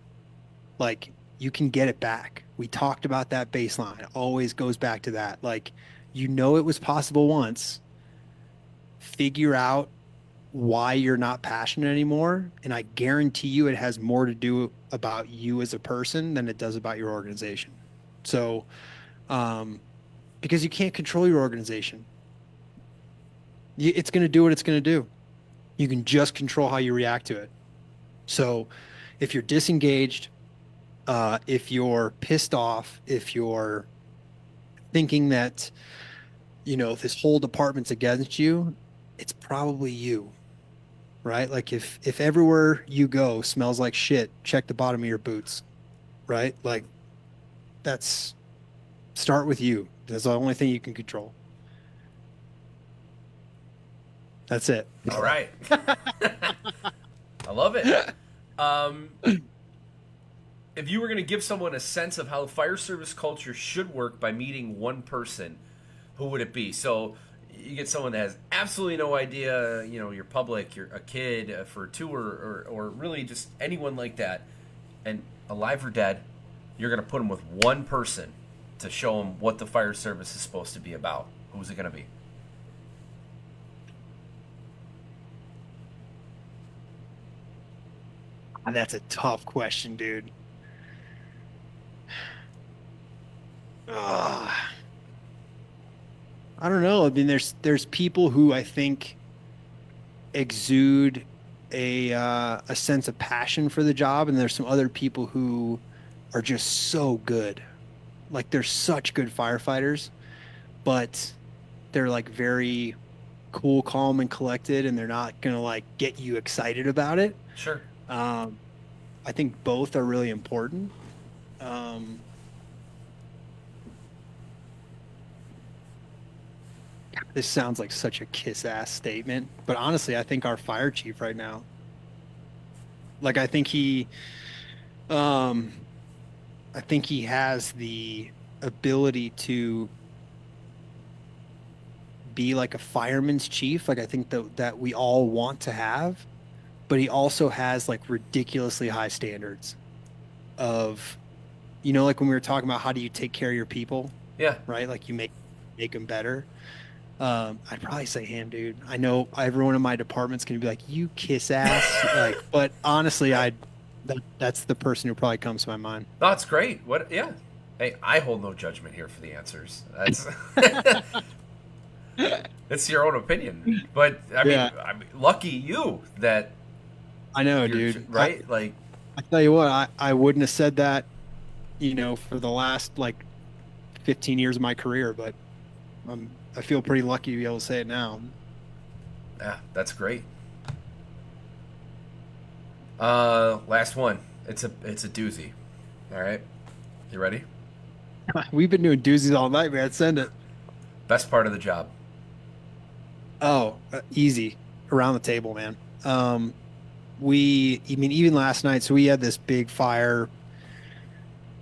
Like you can get it back. We talked about that baseline. It always goes back to that. Like, it was possible once. Figure out why you're not passionate anymore. And I guarantee you it has more to do about you as a person than it does about your organization. So, um, because you can't control your organization, it's going to do what it's going to do. You can just control how you react to it. So, if you're disengaged, if you're pissed off, if you're thinking that, this whole department's against you, it's probably you, right? Like if everywhere you go smells like shit, check the bottom of your boots, right? Like that's start with you. That's the only thing you can control. That's it. All right. I love it. Um, if you were going to give someone a sense of how fire service culture should work by meeting one person, who would it be? So you get someone that has absolutely no idea, you're public, you're a kid for a tour, or really just anyone like that, and alive or dead, you're going to put them with one person to show them what the fire service is supposed to be about. Who's it going to be? That's a tough question, dude. Ugh. I don't know. I mean, there's people who I think exude a sense of passion for the job, and there's some other people who are just so good. Like they're such good firefighters, but they're like very cool, calm, and collected, and they're not gonna like get you excited about it. Sure. Um, I think both are really important. Um, this sounds like such a kiss ass statement, but honestly, I think our fire chief right now, like um, I think he has the ability to be like a fireman's chief. Like I think that we all want to have, but he also has like ridiculously high standards of, like when we were talking about how do you take care of your people, Yeah. right? Like make them better. I'd probably say him, dude. I know everyone in my department's gonna be like, "You kiss ass," like, but honestly, that's the person who probably comes to my mind. That's great. What? Yeah. Hey, I hold no judgment here for the answers. That's it's your own opinion. But Yeah, I mean, lucky you that I know, you're dude. right. Like, I tell you what, I wouldn't have said that, for the last like 15 years of my career, but I feel pretty lucky to be able to say it now. yeah, that's great. Last one. It's a doozy. All right, you ready? We've been doing doozies all night, man. Send it. Best part of the job. Oh, easy around the table, man. I mean, even last night, so we had this big fire.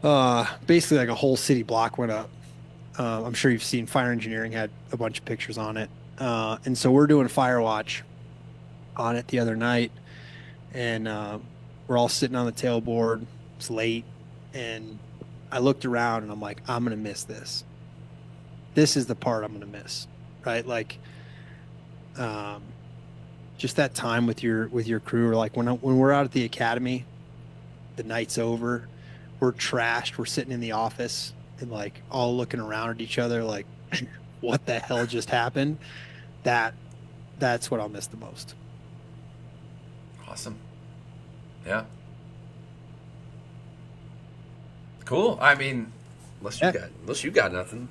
Basically like a whole city block went up. I'm sure you've seen fire engineering had a bunch of pictures on it. And so we're doing fire watch on it the other night, and we're all sitting on the tailboard. It's late, and I looked around and I'm like, I'm gonna miss this. This is the part I'm gonna miss, right? Like, um, just that time with your crew, or like when we're out at the academy, the night's over, we're trashed, we're sitting in the office and like all looking around at each other, like, what the hell just happened? That that's what I'll miss the most. Awesome. Yeah. Cool. I mean, Yeah. unless you got nothing.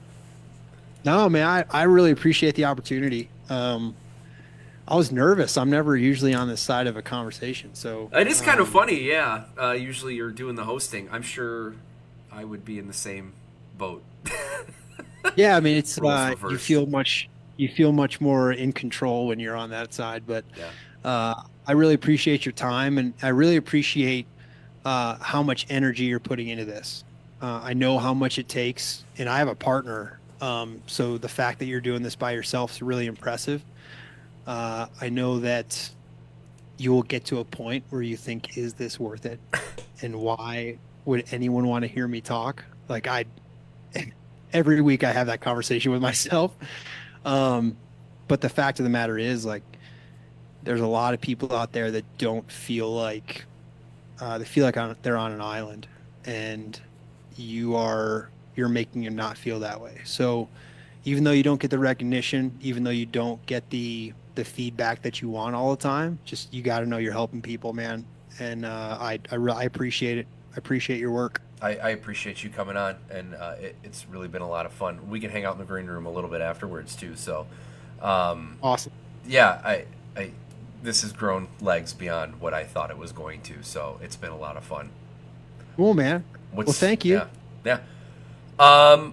No, man, I really appreciate the opportunity. I was nervous. I'm never usually on this side of a conversation. So, It is kind of funny, yeah. Usually you're doing the hosting. I'm sure I would be in the same boat. yeah, I mean, it's Roles reversed. you feel much more in control when you're on that side. But Yeah. I really appreciate your time, and I really appreciate how much energy you're putting into this. I know how much it takes, and I have a partner. So the fact that you're doing this by yourself is really impressive. I know that you will get to a point where you think, is this worth it? And why would anyone want to hear me talk? Like, every week I have that conversation with myself. Um, but the fact of the matter is, like, there's a lot of people out there that don't feel like they feel like they're on an island, and you're making them not feel that way. So even though you don't get the recognition, even though you don't get the feedback that you want all the time, just you got to know you're helping people, man. And I appreciate it. I appreciate your work. I appreciate you coming on, and it's really been a lot of fun. We can hang out in the green room a little bit afterwards, too. So, um, Awesome. yeah, this has grown legs beyond what I thought it was going to. So it's been a lot of fun. Cool, man. Well, thank you. Yeah, yeah. Um,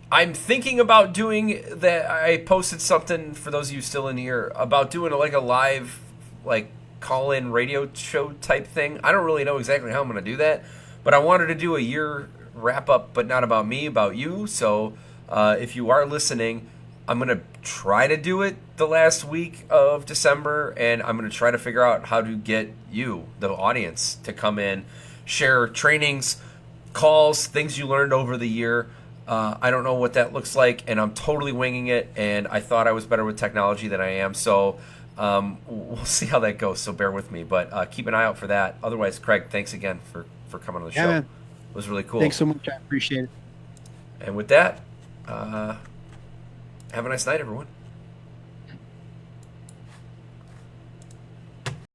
I'm thinking about doing that. I posted something for those of you still in here about doing like a live, like call in radio show type thing. I don't really know exactly how I'm going to do that, but I wanted to do a year wrap up, but not about me, about you. So if you are listening, I'm going to try to do it the last week of December, and I'm going to try to figure out how to get you, the audience, to come in, share trainings, calls, things you learned over the year. I don't know what that looks like, and I'm totally winging it, and I thought I was better with technology than I am, so we'll see how that goes, so bear with me. But keep an eye out for that. Otherwise, Craig, thanks again for coming on the Yeah, show. man. It was really cool. Thanks so much. I appreciate it. And with that, have a nice night, everyone.